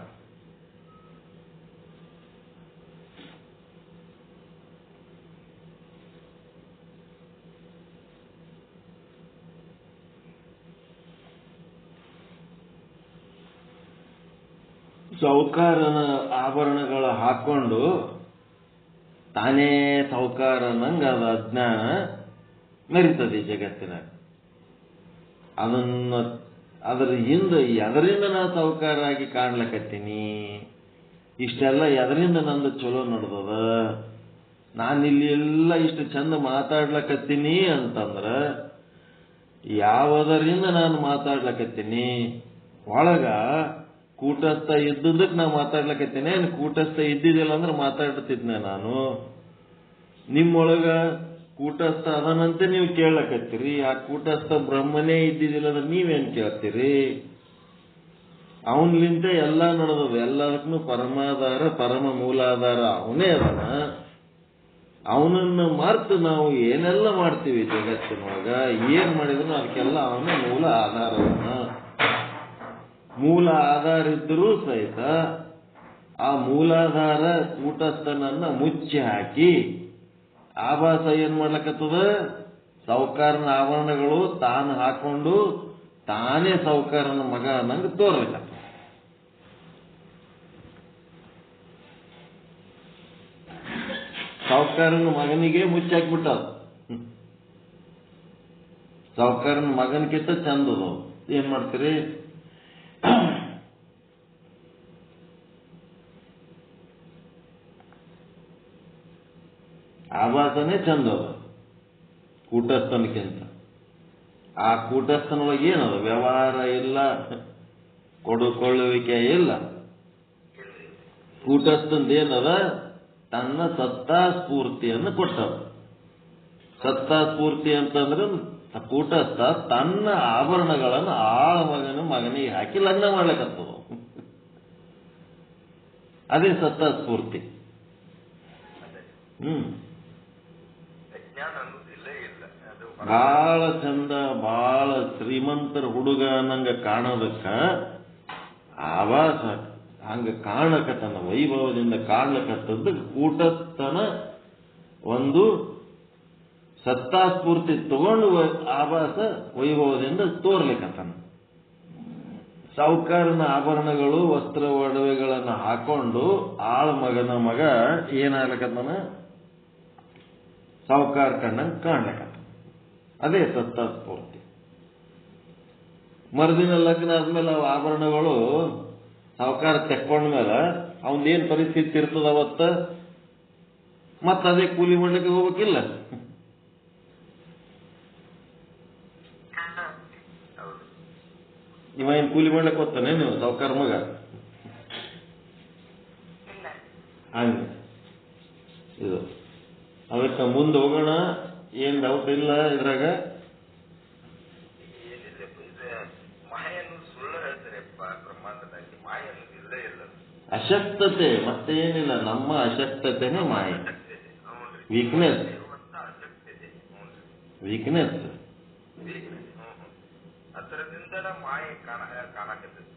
ಸೌಕಾರನ ಆಭರಣಗಳ ಹಾಕೊಂಡು ತಾನೇ ಸೌಕಾರನಂಗ ಅದ ಅಜ್ಞಾನ ಮೆರಿತದೆ ಜಗತ್ತಿನಾಗ. ಅದರ ಹಿಂದೆ ಎದರಿಂದ ನಾ ಸೌಕಾರ ಆಗಿ ಕಾಣ್ಲಕತ್ತೀನಿ, ಇಷ್ಟೆಲ್ಲ ಎದರಿಂದ ನಂದು ಚಲೋ ನಡೆದದ, ನಾನಿಲ್ಲಿ ಎಲ್ಲ ಇಷ್ಟು ಚಂದ ಮಾತಾಡ್ಲಕತ್ತೀನಿ ಅಂತಂದ್ರ ಯಾವುದರಿಂದ ನಾನು ಮಾತಾಡ್ಲಕತ್ತೀನಿ? ಒಳಗ ಕೂಟಸ್ಥ ಇದ್ದದಕ್ಕೆ ನಾ ಮಾತಾಡ್ಲಕತ್ತೀನಿ, ಕೂಟಸ್ಥ ಇದ್ದಿದ್ದಿಲ್ಲ ಅಂದ್ರೆ ಮಾತಾಡ್ತಿದ್ನೆ ನಾನು. ನಿಮ್ಮೊಳಗ ಕೂಟಸ್ಥ ಅದನಂತೆ ನೀವು ಕೇಳಕತ್ತೀರಿ, ಆ ಕೂಟಸ್ಥ ಬ್ರಹ್ಮನೇ ಇದ್ದಿದ್ದಿಲ್ಲ ಅಂದ್ರೆ ನೀವೇನ್ ಕೇಳ್ತೀರಿ? ಅವನ್ಲಿಂತ ಎಲ್ಲ ನಡೆದದು, ಎಲ್ಲದಕ್ಕೂ ಪರಮಾಧಾರ, ಪರಮ ಮೂಲಾಧಾರ ಅವನೇ ಅದನ. ಅವನನ್ನು ಮರ್ತು ನಾವು ಏನೆಲ್ಲ ಮಾಡ್ತೀವಿ ಜಗತ್ತಿನೊಳಗ, ಏನ್ ಮಾಡಿದ್ರು ಅದಕ್ಕೆಲ್ಲ ಅವನೇ ಮೂಲ ಆಧಾರವನ್ನ. ಮೂಲ ಆಧಾರ ಇದ್ದರೂ ಸಹಿತ ಆ ಮೂಲಾಧಾರ ಕೂಟಸ್ಥನನ್ನ ಮುಚ್ಚಿ ಹಾಕಿ ಆಭಾಸ ಏನ್ ಮಾಡ್ಲಕತ್ತದ? ಸೌಕಾರನ ಆವರಣಗಳು ತಾನು ಹಾಕೊಂಡು ತಾನೇ ಸೌಕಾರನ ಮಗ ಅನ್ನಂಗೆ ತೋರಲಿಲ್ಲ. ಸೌಕಾರನ ಮಗನಿಗೆ ಮುಚ್ಚಾಕ್ಬಿಟ್ಟ. ಸೌಕಾರನ ಮಗನ್ಕಿಂತ ಚಂದದು. ಏನ್ ಮಾಡ್ತೀರಿ? ಆಭಾಸನೇ ಚಂದದ ಕೂಟಸ್ಥನಕ್ಕಿಂತ. ಆ ಕೂಟಸ್ಥನೊಳಗೆ ಏನದು? ವ್ಯವಹಾರ ಇಲ್ಲ, ಕೊಡುಕೊಳ್ಳುವಿಕೆ ಇಲ್ಲ. ಕೂಟಸ್ಥಂದೇನದ? ತನ್ನ ಸತ್ತಾ ಸ್ಫೂರ್ತಿಯನ್ನು ಕೊಟ್ಟದ. ಸತ್ತಾ ಸ್ಫೂರ್ತಿ ಅಂತಂದ್ರೆ ಕೂಟಸ್ಥ ತನ್ನ ಆಭರಣಗಳನ್ನು ಮಗನಿಗೆ ಹಾಕಿ ಲಗ್ನ ಮಾಡ್ಲಿಕ್ಕತ್ತದ. ಅದೇ ಸತ್ತ ಸ್ಫೂರ್ತಿ. ಅಜ್ಞಾನ ಅನ್ನೋದು ಇಲ್ಲೇ ಇಲ್ಲ. ಅದು ಬಹಳ ಚಂದ, ಬಹಳ ಶ್ರೀಮಂತರ ಹುಡುಗ ನಂಗ ಕಾಣೋದಕ್ಕ ಆವಾಸ ಹಂಗ ಕಾಣಕತ್ತನ, ವೈಭವದಿಂದ ಕಾಣ್ಲಕತ್ತದ ಕೂಟಸ್ಥನ ಒಂದು ಸತ್ತಾಸ್ಫೂರ್ತಿ ತಗೊಂಡು ಆಭಾಸ ವೈಭವದಿಂದ ತೋರ್ಲಿಕ್ಕತ್ತಾನ. ಸಾಹುಕಾರನ ಆಭರಣಗಳು, ವಸ್ತ್ರ ಒಡವೆಗಳನ್ನು ಹಾಕೊಂಡು ಆಳ ಮಗನ ಮಗ ಏನಾಗ್ಲಕತ್ತಾನ, ಸಾಹುಕಾರ ಕಣ್ಣಂಗೆ ಕಾಣ್ಲಕತ್ತ. ಅದೇ ಸತ್ತಾಸ್ಫೂರ್ತಿ. ಮರುದಿನ ಲಗ್ನ ಆದ್ಮೇಲೆ ಅವು ಆಭರಣಗಳು ಸಾಹುಕಾರ ತೆಕ್ಕೊಂಡ್ಮೇಲೆ ಅವನೇನ್ ಪರಿಸ್ಥಿತಿ ಇರ್ತದ ಅವತ್ತ, ಮತ್ತದೇ ಕೂಲಿ ಮಾಡ್ಲಿಕ್ಕೆ ಹೋಗ್ಬೇಕಿಲ್ಲ. ಇವ ಏನ್ ಕೂಲಿ ಮಾಡ್ಲಿಕ್ಕೆ ಹೋಗ್ತಾನೆ ನೀವು ಸಾಹುಕಾರ ಮಗ? ಹಂಗ ಇದು ಅದಕ್ಕೆ ಮುಂದೆ ಹೋಗೋಣ. ಏನ್ ಡೌಟ್ ಇಲ್ಲ ಇದ್ರಾಗ. ಅಶಕ್ತತೆ ಮತ್ತೇನಿಲ್ಲ, ನಮ್ಮ ಅಶಕ್ತತೆನೇ ಮಾಯ. ವೀಕ್ನೆಸ್ ಅದರದಿಂದ ಮಾಯ ಕಾಣಕತ್ತದೆ.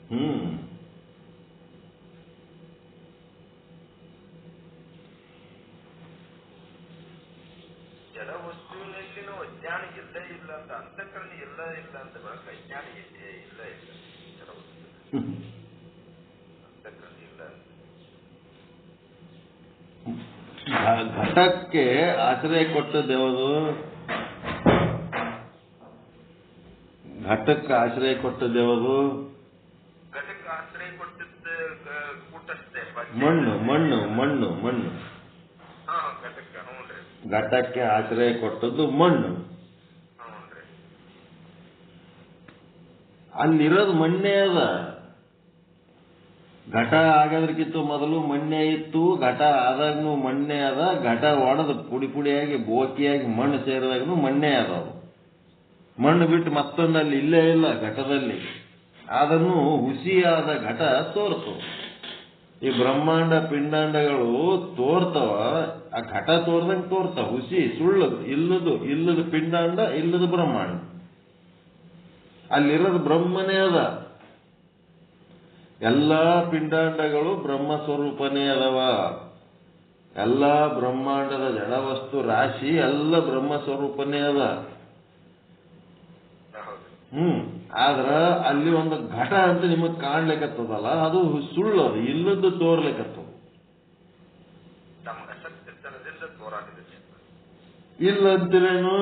ಜಡ ವಸ್ತುವಿನಲ್ಲಿನೂ ಅಜ್ಞಾನ ಇಲ್ಲೇ ಇಲ್ಲ ಅಂತ, ಅಂತಃಕರಣ ಇಲ್ಲ ಅಂತ ಬರಕ್ಕೆ ಅಜ್ಞಾನ ಇಲ್ಲ ಜಡ ವಸ್ತು ಅಂತಃಕರಣ ಇಲ್ಲ. ಘಟಕ್ಕೆ ಆಶ್ರಯ ಕೊಟ್ಟದ್ದು ಯಾವುದು? ಘಟಕ್ಕೆ ಆಶ್ರಯ ಕೊಟ್ಟದ್ದು ಯಾವುದು? ಘಟಕ್ಕೆ ಆಶ್ರಯ ಕೊಟ್ಟದ್ದು ಕೂಟಸ್ಥೆ ಮಣ್ಣು. ಘಟಕ್ಕೆ ಆಶ್ರಯ ಕೊಟ್ಟದ್ದು ಮಣ್ಣು. ಅಲ್ಲಿರೋದು ಮಣ್ಣೇ ಅದ. ಘಟ ಆಗೋದಕ್ಕಿಂತ ಮೊದಲು ಮಣ್ಣೆ ಇತ್ತು, ಘಟ ಆದಾಗ್ನು ಮಣ್ಣೆ ಅದ. ಘಟ ಒಡೆದು ಪುಡಿ ಪುಡಿಯಾಗಿ ಬೋಕಿಯಾಗಿ ಮಣ್ಣು ಸೇರಿದಾಗ್ನು ಮಣ್ಣೆ ಅದಾವು. ಮಣ್ಣು ಬಿಟ್ಟು ಮತ್ತೊಂದಲ್ಲಿ ಇಲ್ಲೇ ಇಲ್ಲ ಘಟದಲ್ಲಿ. ಅದನ್ನು ಹುಸಿಯಾದ ಘಟ ತೋರ್ತು. ಈ ಬ್ರಹ್ಮಾಂಡ ಪಿಂಡಾಂಡಗಳು ತೋರ್ತವ, ಆ ಘಟ ತೋರ್ದಂಗೆ ತೋರ್ತಾವ. ಹುಸಿ ಸುಳ್ಳದು, ಇಲ್ಲದ ಪಿಂಡಾಂಡ, ಇಲ್ಲದ ಬ್ರಹ್ಮಾಂಡ. ಅಲ್ಲಿರೋದು ಬ್ರಹ್ಮನೇ ಅದ. ಎಲ್ಲಾ ಪಿಂಡಾಂಡಗಳು ಬ್ರಹ್ಮ ಸ್ವರೂಪನೇ ಅದಾವ. ಎಲ್ಲಾ ಬ್ರಹ್ಮಾಂಡದ ಜಡವಸ್ತು ರಾಶಿ ಎಲ್ಲ ಬ್ರಹ್ಮ ಸ್ವರೂಪನೇ ಅದ. ಆದ್ರ ಅಲ್ಲಿ ಒಂದು ಘಟ ಅಂತ ನಿಮಗ್ ಕಾಣ್ಲಿಕ್ಕತ್ತದಲ್ಲ, ಅದು ಸುಳ್ಳು. ಅದು ಇಲ್ಲದ್ದು ತೋರ್ಲಿಕ್ಕತ್ತದ. ಇಲ್ಲಂತಿರೇನು?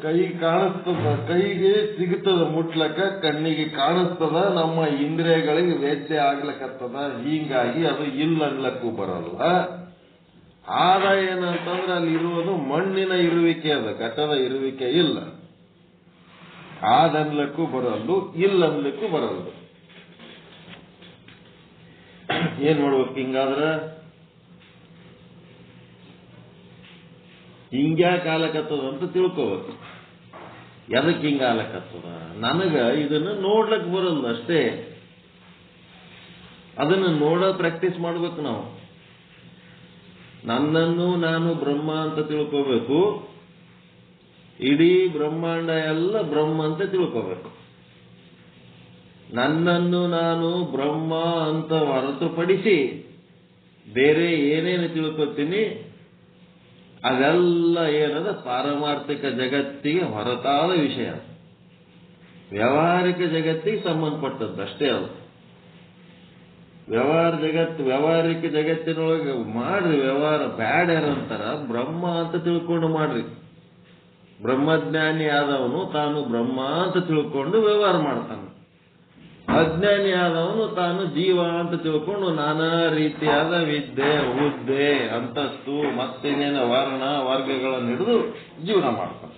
ಕೈ ಕಾಣಿಸ್ತದ, ಕೈಗೆ ಸಿಗುತ್ತದ ಮುಟ್ಲಕ್ಕ, ಕಣ್ಣಿಗೆ ಕಾಣಿಸ್ತದ, ನಮ್ಮ ಇಂದ್ರಿಯಗಳಿಗೆ ವೇದ್ಯ ಆಗ್ಲಕ್ಕತ್ತದ. ಹೀಗಾಗಿ ಅದು ಇಲ್ಲ ಅನ್ಲಕ್ಕೂ ಬರಲ್ಲ. ಆದ ಏನಂತಂದ್ರೆ ಅಲ್ಲಿ ಇರುವುದು ಮಣ್ಣಿನ ಇರುವಿಕೆ ಅದ, ಘಟದ ಇರುವಿಕೆ ಇಲ್ಲ. ಆದನ್ಲಕ್ಕೂ ಬರಲ್ಲು, ಇಲ್ಲನ್ಲಿಕ್ಕೂ ಬರಲ್ಲು. ಏನ್ ಮಾಡ್ಬೇಕು ಹಿಂಗಾದ್ರೆ? ಹಿಂಗ್ಯಾಕೆ ಆಲಕತ್ತದ ಅಂತ ತಿಳ್ಕೋಬೇಕು. ಎದಕ್ಕೆ ಹಿಂಗ ಆಲಕತ್ತದ? ನನಗ ಇದನ್ನ ನೋಡ್ಲಕ್ ಬರಲ್ಲ ಅಷ್ಟೇ. ಅದನ್ನ ನೋಡೋ ಪ್ರಾಕ್ಟೀಸ್ ಮಾಡ್ಬೇಕು ನಾವು. ನನ್ನನ್ನು ನಾನು ಬ್ರಹ್ಮ ಅಂತ ತಿಳ್ಕೋಬೇಕು. ಇಡೀ ಬ್ರಹ್ಮಾಂಡ ಎಲ್ಲ ಬ್ರಹ್ಮ ಅಂತ ತಿಳ್ಕೋಬೇಕು. ನನ್ನನ್ನು ನಾನು ಬ್ರಹ್ಮ ಅಂತ ಹೊರತುಪಡಿಸಿ ಬೇರೆ ಏನೇನು ತಿಳ್ಕೊತೀನಿ ಅದೆಲ್ಲ ಏನದ ಪಾರಮಾರ್ಥಿಕ ಜಗತ್ತಿಗೆ ಹೊರತಾದ ವಿಷಯ. ವ್ಯಾವಹಾರಿಕ ಜಗತ್ತಿಗೆ ಸಂಬಂಧಪಟ್ಟದ್ದು ಅಷ್ಟೇ ಅದು. ವ್ಯಾವಹಾರಿಕ ಜಗತ್ತಿನೊಳಗೆ ಮಾಡ್ರಿ ವ್ಯವಹಾರ. ಬ್ಯಾಡ್ ಯಾರಂತಾರ? ಬ್ರಹ್ಮ ಅಂತ ತಿಳ್ಕೊಂಡು ಮಾಡ್ರಿ. ಬ್ರಹ್ಮಜ್ಞಾನಿ ಆದವನು ತಾನು ಬ್ರಹ್ಮ ಅಂತ ತಿಳ್ಕೊಂಡು ವ್ಯವಹಾರ ಮಾಡ್ತಾನೆ. ಅಜ್ಞಾನಿ ಆದವನು ತಾನು ಜೀವ ಅಂತ ತಿಳ್ಕೊಂಡು ನಾನಾ ರೀತಿಯಾದ ವಿದ್ಯೆ, ಹುದ್ದೆ, ಅಂತಸ್ತು, ಮತ್ತಿನ್ನೇನ ವರ್ಣ ವರ್ಗಗಳನ್ನು ಹಿಡಿದು ಜೀವನ ಮಾಡ್ತಾನೆ.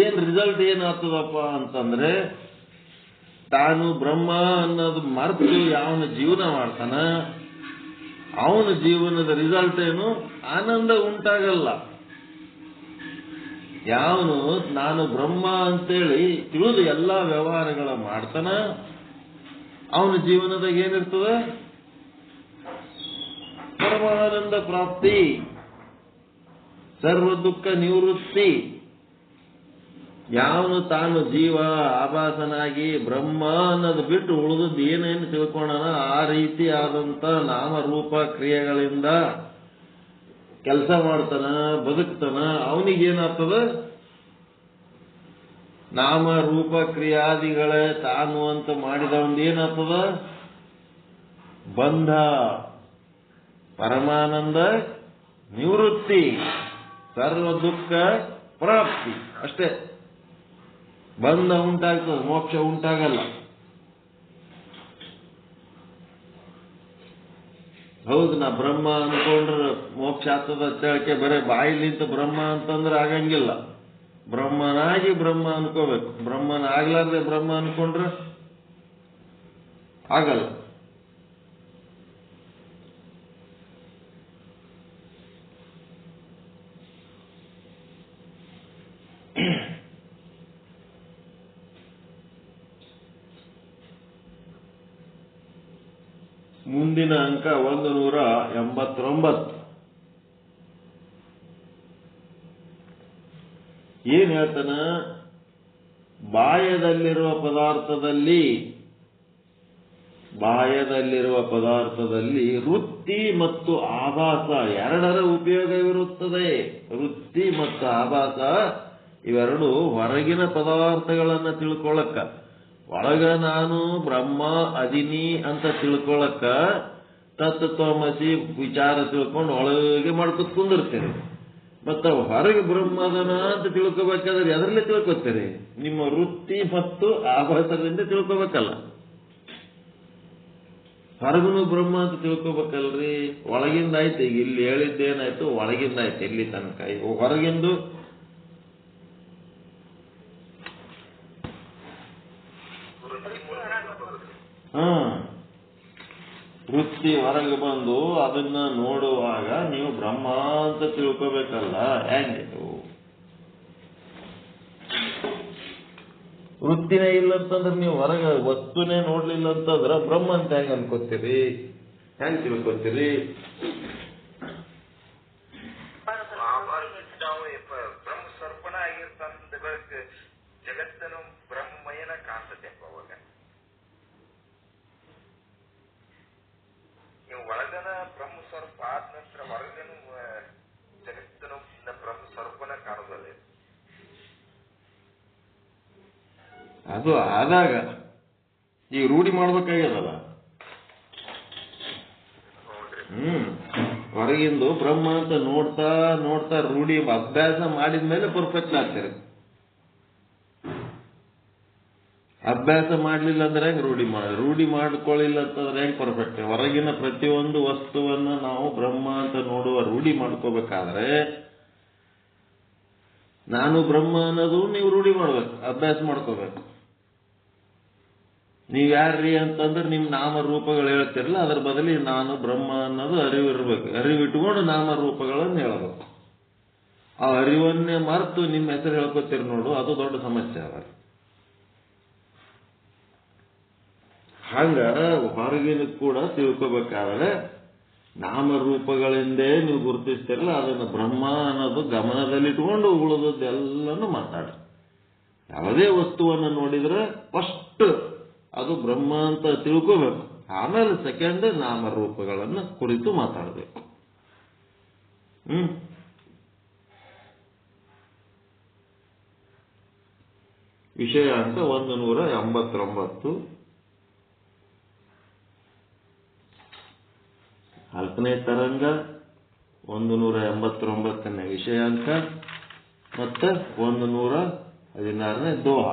ಏನ್ ರಿಸಲ್ಟ್ ಏನಾಗ್ತದಪ್ಪ ಅಂತಂದ್ರೆ, ತಾನು ಬ್ರಹ್ಮ ಅನ್ನೋದು ಮರೆತು ಯಾವನು ಜೀವನ ಮಾಡ್ತಾನ ಅವನ ಜೀವನದ ರಿಸಲ್ಟ್ ಏನು? ಆನಂದ ಉಂಟಾಗಲ್ಲ. ಯಾವನು ನಾನು ಬ್ರಹ್ಮ ಅಂತೇಳಿ ತಿಳಿದು ಎಲ್ಲಾ ವ್ಯವಹಾರಗಳ ಮಾಡ್ತಾನ ಅವನ ಜೀವನದಾಗ ಏನಿರ್ತದ? ಪರಮಾನಂದ ಪ್ರಾಪ್ತಿ, ಸರ್ವ ದುಃಖ ನಿವೃತ್ತಿ. ಯಾವನು ತಾನು ಜೀವ ಆಭಾಸನಾಗಿ ಬ್ರಹ್ಮ ಅನ್ನೋದು ಬಿಟ್ಟು ಉಳಿದದ್ದು ಏನೇನು ತಿಳ್ಕೊಳ್ಳೋಣ ಆ ರೀತಿ ಆದಂತ ನಾಮರೂಪ ಕ್ರಿಯೆಗಳಿಂದ ಕೆಲಸ ಮಾಡ್ತಾನ, ಬದುಕ್ತಾನ, ಅವನಿಗೇನಾಗ್ತದ? ನಾಮ ರೂಪ ಕ್ರಿಯಾದಿಗಳೇ ತಾನು ಅಂತ ಮಾಡಿದವನ್ ಏನಾಗ್ತದ? ಬಂಧ, ಪರಮಾನಂದ ನಿವೃತ್ತಿ, ಸರ್ವ ದುಃಖ ಪ್ರಾಪ್ತಿ. ಅಷ್ಟೇ. ಬಂಧ ಉಂಟಾಗ್ತದೆ, ಮೋಕ್ಷ ಉಂಟಾಗಲ್ಲ. ಹೌದು, ನಾ ಬ್ರಹ್ಮ ಅನ್ಕೊಂಡ್ರೆ ಮೋಕ್ಷ ಆಗ್ತದ ಅಂತ ಹೇಳಕ್ಕೆ ಬರೀ ಬಾಯಿಲಿಂತ ಬ್ರಹ್ಮ ಅಂತಂದ್ರೆ ಆಗಂಗಿಲ್ಲ. ಬ್ರಹ್ಮನಾಗಿ ಬ್ರಹ್ಮ ಅನ್ಕೋಬೇಕು. ಬ್ರಹ್ಮನ ಆಗ್ಲಾರ್ದೆ ಬ್ರಹ್ಮ ಅನ್ಕೊಂಡ್ರೆ ಆಗಲ್ಲ. ಮುಂದಿನ ಅಂಕ 189. ಏನ್ ಹೇಳ್ತಾನ? ಬಾಯದಲ್ಲಿರುವ ಪದಾರ್ಥದಲ್ಲಿ ವೃತ್ತಿ ಮತ್ತು ಆಭಾಸ ಎರಡರ ಉಪಯೋಗವಿರುತ್ತದೆ. ವೃತ್ತಿ ಮತ್ತು ಆಭಾಸ ಇವೆರಡು ಹೊರಗಿನ ಪದಾರ್ಥಗಳನ್ನ ತಿಳ್ಕೊಳ್ಳಕ್ಕ, ಒಳಗ ನಾನು ಬ್ರಹ್ಮ ಅದಿನಿ ಅಂತ ತಿಳ್ಕೊಳಕ್ಕ ತತ್ವಮಸಿ ವಿಚಾರ ತಿಳ್ಕೊಂಡು ಒಳಗೆ ಮಾಡ್ಕೊತ ಕುಂದಿರ್ತೇನೆ. ಮತ್ತ ಹೊರಗೆ ಬ್ರಹ್ಮದನ ಅಂತ ತಿಳ್ಕೊಬೇಕಾದ್ರೆ ಅದರಲ್ಲೇ ತಿಳ್ಕೊತೀರಿ. ನಿಮ್ಮ ವೃತ್ತಿ ಮತ್ತು ಆಭಾಸದಿಂದ ತಿಳ್ಕೊಬೇಕಲ್ಲ. ಹೊರಗನು ಬ್ರಹ್ಮ ಅಂತ ತಿಳ್ಕೊಬೇಕಲ್ರಿ. ಒಳಗಿಂದ ಆಯ್ತು. ಈಗ ಇಲ್ಲಿ ಹೇಳಿದ್ದೇನಾಯ್ತು, ಒಳಗಿಂದ ಆಯ್ತು ಇಲ್ಲಿ ತನಕ. ಹೊರಗಿಂದು ವೃತ್ತಿ ಹೊರಗೆ ಬಂದು ಅದನ್ನ ನೋಡುವಾಗ ನೀವು ಬ್ರಹ್ಮ ಅಂತ ತಿಳ್ಕೋಬೇಕಲ್ಲ. ಹೆಂಗಿದು? ವೃತ್ತಿನೇ ಇಲ್ಲ ಅಂತಂದ್ರೆ ನೀವು ಹೊರಗೆ ವಸ್ತುನೇ ನೋಡ್ಲಿಲ್ಲ ಅಂತಂದ್ರೆ ಬ್ರಹ್ಮ ಅಂತ ಹೆಂಗ್ ಅನ್ಕೋತೀರಿ? ಹೆಂಗ್ ತಿಳ್ಕೊತೀರಿ? ಬ್ರಹ್ಮ ಸ್ವರ್ಪಣ ಆಗಿರ್ತಂದ ಬೆಳಕು ಜಗತ್ತನು ಬ್ರಹ್ಮಮಯನ ಕಾಣ್ತದೆ. ಅವಾಗ ನೀವು ಒಳಗನ ಬ್ರಹ್ಮ ಸ್ವರೂಪ ಆದ ನಂತರ ಹೊರಗನು ಜಗತ್ತನು ಬ್ರಹ್ಮ ಸ್ವರೂಪನ ಕಾಣೋದಲ್ಲ. ಅದು ಆದಾಗ ಈಗ ರೂಢಿ ಮಾಡ್ಬೇಕಾಗ್ಯದಲ್ಲ. ಹೊರಗಿಂದು ಬ್ರಹ್ಮ ಅಂತ ನೋಡ್ತಾ ನೋಡ್ತಾ ರೂಢಿ ಅಭ್ಯಾಸ ಮಾಡಿದ್ಮೇಲೆ ಪರ್ಫೆಕ್ಟ್ ಆಗ್ತಾರೆ. ಅಭ್ಯಾಸ ಮಾಡ್ಲಿಲ್ಲ ಅಂದ್ರೆ ಹೆಂಗ್ ರೂಢಿ ಮಾಡ್ಕೊಳ್ಳಿಲ್ಲ ಅಂತಂದ್ರೆ ಹೆಂಗ್ ಪರ್ಫೆಕ್ಟ್? ಹೊರಗಿನ ಪ್ರತಿಯೊಂದು ವಸ್ತುವನ್ನ ನಾವು ಬ್ರಹ್ಮ ಅಂತ ನೋಡುವ ರೂಢಿ ಮಾಡ್ಕೋಬೇಕಾದ್ರೆ ನಾನು ಬ್ರಹ್ಮ ಅನ್ನೋದು ನೀವು ರೂಢಿ ಮಾಡ್ಬೇಕು, ಅಭ್ಯಾಸ ಮಾಡ್ಕೋಬೇಕು. ನೀವ್ ಯಾರ್ರಿ ಅಂತಂದ್ರೆ ನಿಮ್ ನಾಮ ರೂಪಗಳು ಹೇಳ್ತಿರಲ್ಲ, ಅದ್ರ ಬದಲಿ ನಾನು ಬ್ರಹ್ಮ ಅನ್ನೋದು ಅರಿವು ಇರ್ಬೇಕು. ಅರಿವಿಟ್ಕೊಂಡು ನಾಮ ರೂಪಗಳನ್ನು ಹೇಳಬೇಕು. ಆ ಅರಿವನ್ನೇ ಮರೆತು ನಿಮ್ಮ ಹೆಸರು ಹೇಳ್ಕೊತೀರಿ ನೋಡು, ಅದು ದೊಡ್ಡ ಸಮಸ್ಯೆ ಅದ. ಹಂಗ ಹೊರಗಿನ ಕೂಡ ತಿಳ್ಕೋಬೇಕಾದ್ರೆ ನಾಮರೂಪಗಳಿಂದೇ ನೀವು ಗುರುತಿಸ್ತಿರಲ್ಲ, ಅದನ್ನು ಬ್ರಹ್ಮ ಅನ್ನೋದು ಗಮನದಲ್ಲಿಟ್ಕೊಂಡು ಉಳಿದದ್ದೆಲ್ಲನೂ ಮಾತಾಡ್ರಿ. ಯಾವುದೇ ವಸ್ತುವನ್ನು ನೋಡಿದ್ರೆ ಫಸ್ಟ್ ಅದು ಬ್ರಹ್ಮ ಅಂತ ತಿಳ್ಕೋಬೇಕು, ಆಮೇಲೆ ಸೆಕೆಂಡ್ ನಾಮರೂಪಗಳನ್ನು ಕುರಿತು ಮಾತಾಡಬೇಕು. ವಿಷಯ ಅಂತ 189. 4ನೇ ತರಂಗ, 189ನೇ ವಿಷಯಾಂಕ ಮತ್ತೆ 116ನೇ ದೋಹ.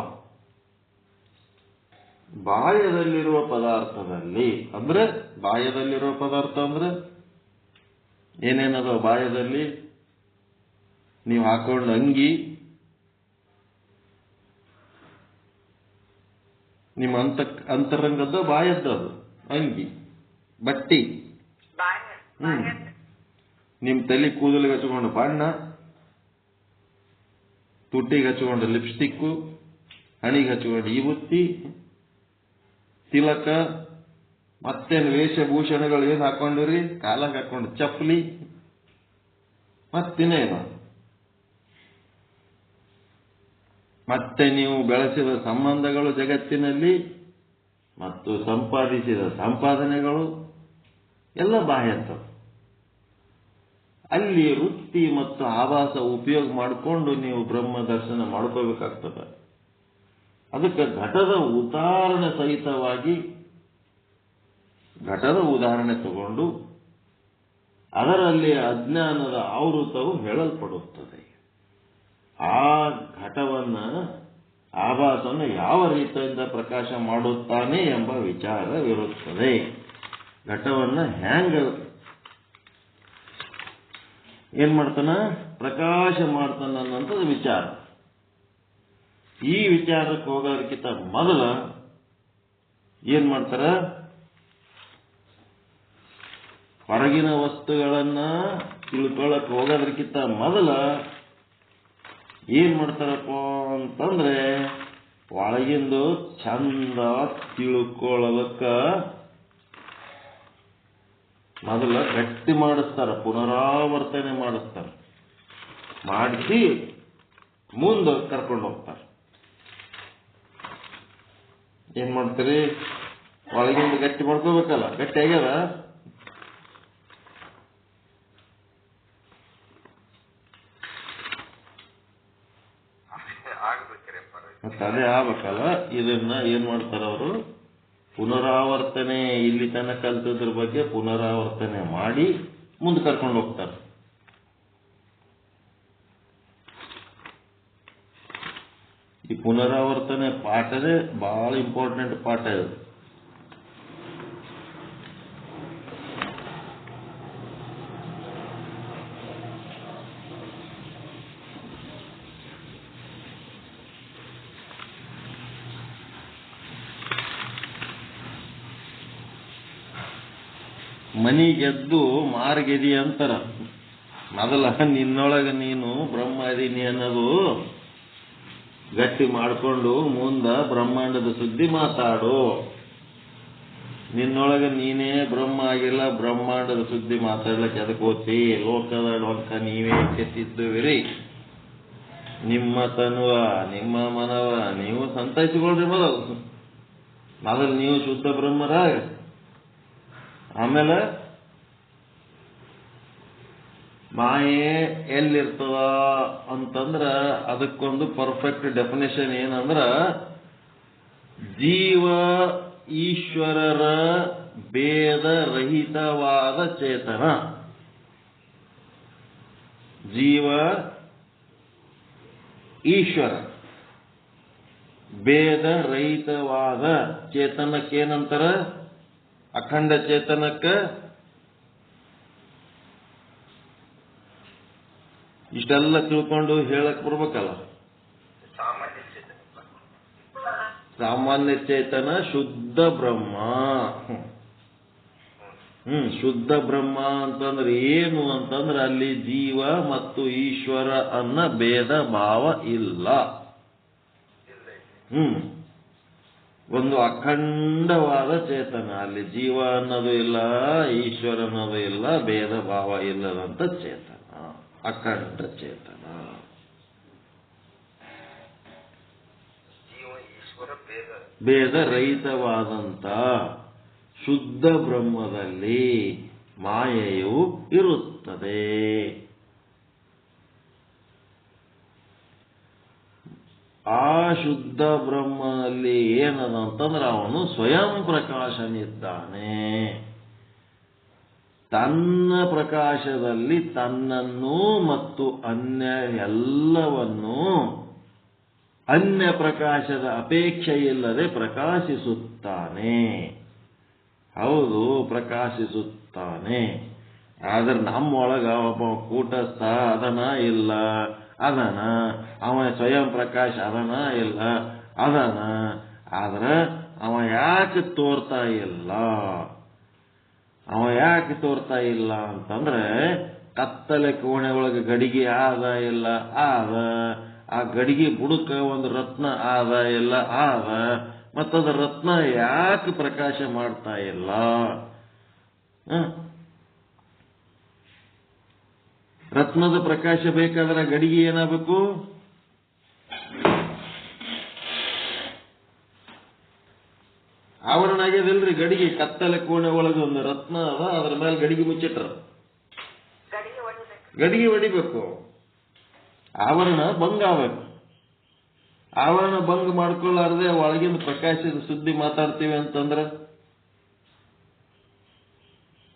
ಬಾಯದಲ್ಲಿರುವ ಪದಾರ್ಥದಲ್ಲಿ ಅಂದ್ರೆ ಬಾಯದಲ್ಲಿರುವ ಪದಾರ್ಥ ಅಂದ್ರೆ ಏನೇನದ ಬಾಯದಲ್ಲಿ? ನೀವು ಹಾಕೊಂಡ ಅಂಗಿ, ನಿಮ್ಮ ಅಂತರಂಗದ ಬಾಯದ್ದದು ಅಂಗಿ, ಬಟ್ಟಿ, ನಿಮ್ ತಲೆ ಕೂದಲಿಗೆ ಹಚ್ಕೊಂಡು ಬಣ್ಣ, ತುಟ್ಟಿಗೆ ಹಚ್ಕೊಂಡು ಲಿಪ್ಸ್ಟಿಕ್ಕು, ಹಣಿಗೆ ಹಚ್ಕೊಂಡು ವಿಭೂತಿ, ತಿಲಕ, ಮತ್ತೇನು ವೇಷಭೂಷಣಗಳು ಏನು ಹಾಕೊಂಡಿರಿ? ಕಾಲಕ್ಕೆ ಹಾಕೊಂಡು ಚಪ್ಪಲಿ, ಮತ್ತಿನ್ನೇನು? ಮತ್ತೆ ನೀವು ಬೆಳೆಸಿದ ಸಂಬಂಧಗಳು ಜಗತ್ತಿನಲ್ಲಿ ಮತ್ತು ಸಂಪಾದಿಸಿದ ಸಂಪಾದನೆಗಳು ಎಲ್ಲ ಬಾಹ್ಯಂತ. ಅಲ್ಲಿ ವೃತ್ತಿ ಮತ್ತು ಆಭಾಸ ಉಪಯೋಗ ಮಾಡಿಕೊಂಡು ನೀವು ಬ್ರಹ್ಮ ದರ್ಶನ ಮಾಡ್ಕೋಬೇಕಾಗ್ತದೆ. ಅದಕ್ಕೆ ಘಟದ ಉದಾಹರಣೆ ಸಹಿತವಾಗಿ ಘಟದ ಉದಾಹರಣೆ ತಗೊಂಡು ಅದರಲ್ಲಿ ಅಜ್ಞಾನದ ಆವೃತವು ಹೇಳಲ್ಪಡುತ್ತದೆ. ಆ ಘಟವನ್ನ ಆಭಾಸವನ್ನು ಯಾವ ರೀತಿಯಿಂದ ಪ್ರಕಾಶ ಮಾಡುತ್ತಾನೆ ಎಂಬ ವಿಚಾರವಿರುತ್ತದೆ. ಘಟವನ್ನ ಹ್ಯಾಂಗ ಏನ್ ಮಾಡ್ತಾನ? ಪ್ರಕಾಶ ಮಾಡ್ತಾನ ಅನ್ನೋಂಥದ್ದು ವಿಚಾರ. ಈ ವಿಚಾರಕ್ಕೆ ಹೋಗೋದಕ್ಕಿಂತ ಮೊದಲ ಏನ್ ಮಾಡ್ತಾರ? ಹೊರಗಿನ ವಸ್ತುಗಳನ್ನ ತಿಳ್ಕೊಳ್ಳಕ್ ಹೋಗೋದಕ್ಕಿಂತ ಮೊದಲ ಏನ್ ಮಾಡ್ತಾರಪ್ಪ ಅಂತಂದ್ರೆ ಒಳಗಿಂದು ಚಂದ ತಿಳ್ಕೊಳ್ಳೋದಕ್ಕ ಮೊದಲ ಗಟ್ಟಿ ಮಾಡಿಸ್ತಾರ, ಪುನರಾವರ್ತನೆ ಮಾಡಿಸ್ತಾರ, ಮಾಡಿಸಿ ಮುಂದೆ ಕರ್ಕೊಂಡು ಹೋಗ್ತಾರ. ಏನ್ ಮಾಡ್ತೀರಿ? ಒಳಗಿಂದ ಗಟ್ಟಿ ಮಾಡ್ಕೋಬೇಕಲ್ಲ, ಗಟ್ಟಿ ಆಗ್ಯದ. ಮತ್ತೆ ಅದೇ ಆಗ್ಬೇಕಲ್ಲ. ಇದನ್ನ ಏನ್ ಮಾಡ್ತಾರ ಅವರು? ಪುನರಾವರ್ತನೆ, ಇಲ್ಲಿ ತನಕ ಕಲ್ತದ್ರ ಬಗ್ಗೆ ಪುನರಾವರ್ತನೆ ಮಾಡಿ ಮುಂದೆ ಕರ್ಕೊಂಡು ಹೋಗ್ತಾರೆ. ಈ ಪುನರಾವರ್ತನೆ ಪಾಠನೇ ಬಹಳ ಇಂಪಾರ್ಟೆಂಟ್ ಪಾಠ ಇದು. ಮನಿಗೆದ್ದು ಮಾರ್ಗೆದಿ ಅಂತಾರ. ಮೊದಲ ನಿನ್ನೊಳಗೆ ನೀನು ಬ್ರಹ್ಮ ಅದೀನಿ ಅನ್ನೋದು ಗಟ್ಟಿ ಮಾಡಿಕೊಂಡು ಮುಂದ ಬ್ರಹ್ಮಾಂಡದ ಸುದ್ದಿ ಮಾತಾಡು. ನಿನ್ನೊಳಗೆ ನೀನೇ ಬ್ರಹ್ಮ ಆಗಿಲ್ಲ, ಬ್ರಹ್ಮಾಂಡದ ಸುದ್ದಿ ಮಾತಾಡ್ಲಿಕ್ಕೆ ಅದಕ್ಕೆ ಹೋಗ್ತಿ? ಲೋಕದ ಲೋಕ ನೀವೇ ಕೆತ್ತಿದ್ದುವಿರಿ. ನಿಮ್ಮ ತನುವ, ನಿಮ್ಮ ಮನವ ನೀವು ಸಂತೈಸಿಕೊಳ್ರಿ. ಮೊದಲು ನೀವು ಶುದ್ಧ ಬ್ರಹ್ಮರ. ಆಮೇಲೆ ಮಾಯೆ ಎಲ್ಲಿರ್ತದ ಅಂತಂದ್ರ ಅದಕ್ಕೊಂದು ಪರ್ಫೆಕ್ಟ್ ಡೆಫಿನೇಷನ್ ಏನಂದ್ರ ಜೀವ ಈಶ್ವರರ ಭೇದ ರಹಿತವಾದ ಚೇತನ. ಜೀವ ಈಶ್ವರ ಭೇದ ರಹಿತವಾದ ಚೇತನಕ್ಕೇನಂತಾರ? ಅಖಂಡ ಚೇತನಕ್ಕ ಇಷ್ಟೆಲ್ಲ ತಿಳ್ಕೊಂಡು ಹೇಳಕ್ ಬರ್ಬೇಕಲ್ಲ. ಸಾಮಾನ್ಯ ಚೇತನ ಶುದ್ಧ ಬ್ರಹ್ಮ. ಶುದ್ಧ ಬ್ರಹ್ಮ ಅಂತಂದ್ರೆ ಏನು ಅಂತಂದ್ರೆ ಅಲ್ಲಿ ಜೀವ ಮತ್ತು ಈಶ್ವರ ಅನ್ನ ಭೇದ ಭಾವ ಇಲ್ಲ. ಒಂದು ಅಖಂಡವಾದ ಚೇತನ, ಅಲ್ಲಿ ಜೀವ ಅನ್ನೋದು ಇಲ್ಲ, ಈಶ್ವರ ಅನ್ನೋದು ಇಲ್ಲ, ಭೇದ ಭಾವ ಇಲ್ಲದಂತ ಚೇತನ, ಅಖಂಡ ಚೇತನ. ಭೇದ ರಹಿತವಾದಂತ ಶುದ್ಧ ಬ್ರಹ್ಮದಲ್ಲಿ ಮಾಯೆಯು ಇರುತ್ತದೆ. ಆ ಶುದ್ಧ ಬ್ರಹ್ಮನಲ್ಲಿ ಏನದ ಅಂತಂದ್ರೆ ಅವನು ಸ್ವಯಂ ಪ್ರಕಾಶನಿದ್ದಾನೆ. ತನ್ನ ಪ್ರಕಾಶದಲ್ಲಿ ತನ್ನನ್ನು ಮತ್ತು ಅನ್ಯ ಎಲ್ಲವನ್ನೂ ಅನ್ಯ ಪ್ರಕಾಶದ ಅಪೇಕ್ಷೆ ಇಲ್ಲದೆ ಪ್ರಕಾಶಿಸುತ್ತಾನೆ. ಹೌದು, ಪ್ರಕಾಶಿಸುತ್ತಾನೆ. ಆದ್ರೆ ನಮ್ಮೊಳಗ ಒಬ್ಬ ಕೂಟಸ್ಥ ಅದನ ಇಲ್ಲ, ಅದನ ಅವ ಸ್ವಯಂ ಪ್ರಕಾಶ ಅದನ ಇಲ್ಲ, ಅದನ ಆದ್ರೆ ಅವ ಯಾಕೆ ತೋರ್ತಾ ಇಲ್ಲ? ಅವ ಯಾಕೆ ತೋರ್ತಾ ಇಲ್ಲ ಅಂತಂದ್ರೆ ಕತ್ತಲೆ ಕೋಣೆ ಒಳಗೆ ಗಡಿಗೆ ಆದ ಇಲ್ಲ, ಆದ ಆ ಗಡಿಗೆ ಬುಡಕ ಒಂದು ರತ್ನ ಆದ ಇಲ್ಲ, ಆದ ಮತ್ತದ ರತ್ನ ಯಾಕೆ ಪ್ರಕಾಶ ಮಾಡ್ತಾ ಇಲ್ಲ? ರತ್ನದ ಪ್ರಕಾಶ ಬೇಕಾದ್ರೆ ಗಡಿಗೆ ಏನಾಗಬೇಕು? ಆವರಣ ಆಗ್ಯದಿಲ್ರಿ ಗಡಿಗೆ. ಕತ್ತಲೆ ಕೋಣೆ ಒಳಗೆ ಒಂದು ರತ್ನ ಅದ, ಅದ್ರ ಮೇಲೆ ಗಡಿಗೆ ಮುಚ್ಚಿಟ್ರ. ಗಡಿಗೆ ಹೊಡಿಬೇಕು, ಆವರಣ ಭಂಗ ಆಗ್ಬೇಕು. ಆವರಣ ಭಂಗ ಮಾಡ್ಕೊಳ್ಳಾರ್ದೆ ಒಳಗಿಂದ ಪ್ರಕಾಶದ ಸುದ್ದಿ ಮಾತಾಡ್ತೀವಿ ಅಂತಂದ್ರೆ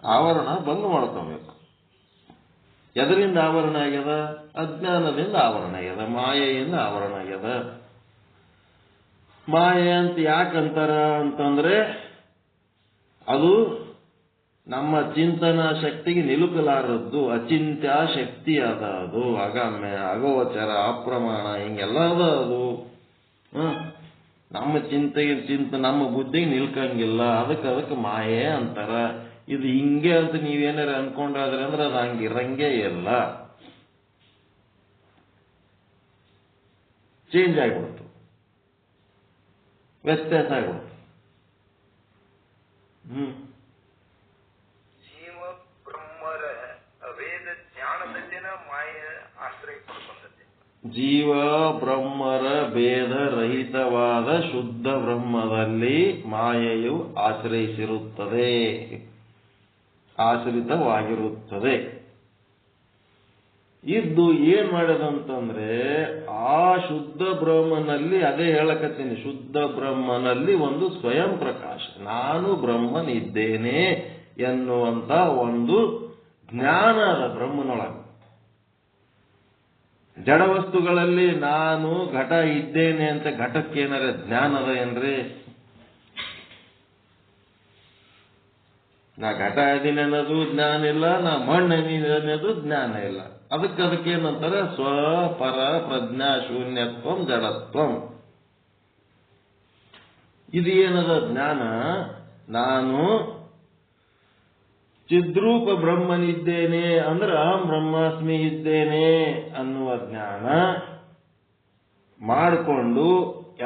ಆವರಣ ಭಂಗ ಮಾಡ್ಕೋಬೇಕು. ಎದರಿಂದ ಆವರಣ ಆಗ್ಯದ? ಅಜ್ಞಾನದಿಂದ ಆವರಣ ಆಗ್ಯದ, ಮಾಯೆಯಿಂದ ಆವರಣ ಆಗ್ಯದ. ಮಾಯೆ ಅಂತ ಯಾಕಂತಾರ ಅಂತಂದ್ರೆ ಅದು ನಮ್ಮ ಚಿಂತನಾ ಶಕ್ತಿಗೆ ನಿಲುಕಲಾರದ್ದು, ಅಚಿಂತ್ಯ ಶಕ್ತಿ ಅದ. ಅದು ಅಗಮ್ಯ, ಅಗೋಚರ, ಅಪ್ರಮಾಣ, ಹಿಂಗೆಲ್ಲ ಅದ. ಅದು ನಮ್ಮ ನಮ್ಮ ಬುದ್ಧಿಗೆ ನಿಲ್ಕಂಗಿಲ್ಲ. ಅದಕ್ಕೆ ಮಾಯೆ ಅಂತಾರ. ಇದು ಹಿಂಗೆ ಅಂತ ನೀವೇನಾರ ಅನ್ಕೊಂಡ್ರಾದ್ರೆ ಅಂದ್ರೆ ಅದು ಹಂಗಿರಂಗೇ ಇಲ್ಲ, ಚೇಂಜ್ ಆಗ್ಬಿಡ್ತು, ವ್ಯತ್ಯಾಸ ಆಗ್ಬಿಡ್ತು. ಜೀವ ಬ್ರಹ್ಮರ ವೇದ ಜ್ಞಾನದಲ್ಲಿನ ಮಾಯ ಆಶ್ರಯ ಪಡ್ಕೊಂಡತೆ. ಜೀವ ಬ್ರಹ್ಮರ ಭೇದ ರಹಿತವಾದ ಶುದ್ಧ ಬ್ರಹ್ಮದಲ್ಲಿ ಮಾಯೆಯು ಆಶ್ರಿತವಾಗಿರುತ್ತದೆ. ಇದ್ದು ಏನ್ ಮಾಡದಂತಂದ್ರೆ ಆ ಶುದ್ಧ ಬ್ರಹ್ಮನಲ್ಲಿ, ಅದೇ ಹೇಳಕತ್ತೀನಿ, ಶುದ್ಧ ಬ್ರಹ್ಮನಲ್ಲಿ ಒಂದು ಸ್ವಯಂ ಪ್ರಕಾಶ, ನಾನು ಬ್ರಹ್ಮನಿದ್ದೇನೆ ಎನ್ನುವಂತ ಒಂದು ಜ್ಞಾನ ಅದ ಬ್ರಹ್ಮನೊಳಗೆ. ಜಡ ವಸ್ತುಗಳಲ್ಲಿ ನಾನು ಘಟ ಇದ್ದೇನೆ ಅಂತ ಘಟಕ್ಕೇನಾರ ಜ್ಞಾನ ಅದ ಏನ್ರಿ? ನಾ ಘಟ ಇದೀನಿ ಅನ್ನೋದು ಜ್ಞಾನ ಇಲ್ಲ, ನಾ ಮಣ್ಣು ಅನ್ನೋದು ಜ್ಞಾನ ಇಲ್ಲ. ಅದಕ್ಕೇನಂತಾರೆ? ಸ್ವಪರ ಪ್ರಜ್ಞಾ ಶೂನ್ಯತ್ವಂ ಜಡತ್ವಂ. ಇದು ಏನದ ಜ್ಞಾನ? ನಾನು ಚಿದ್ರೂಪ ಬ್ರಹ್ಮನಿದ್ದೇನೆ ಅಂದ್ರೆ ಅಹಂ ಬ್ರಹ್ಮಾಸ್ಮಿ ಇದ್ದೇನೆ ಅನ್ನುವ ಜ್ಞಾನ ಮಾಡಿಕೊಂಡು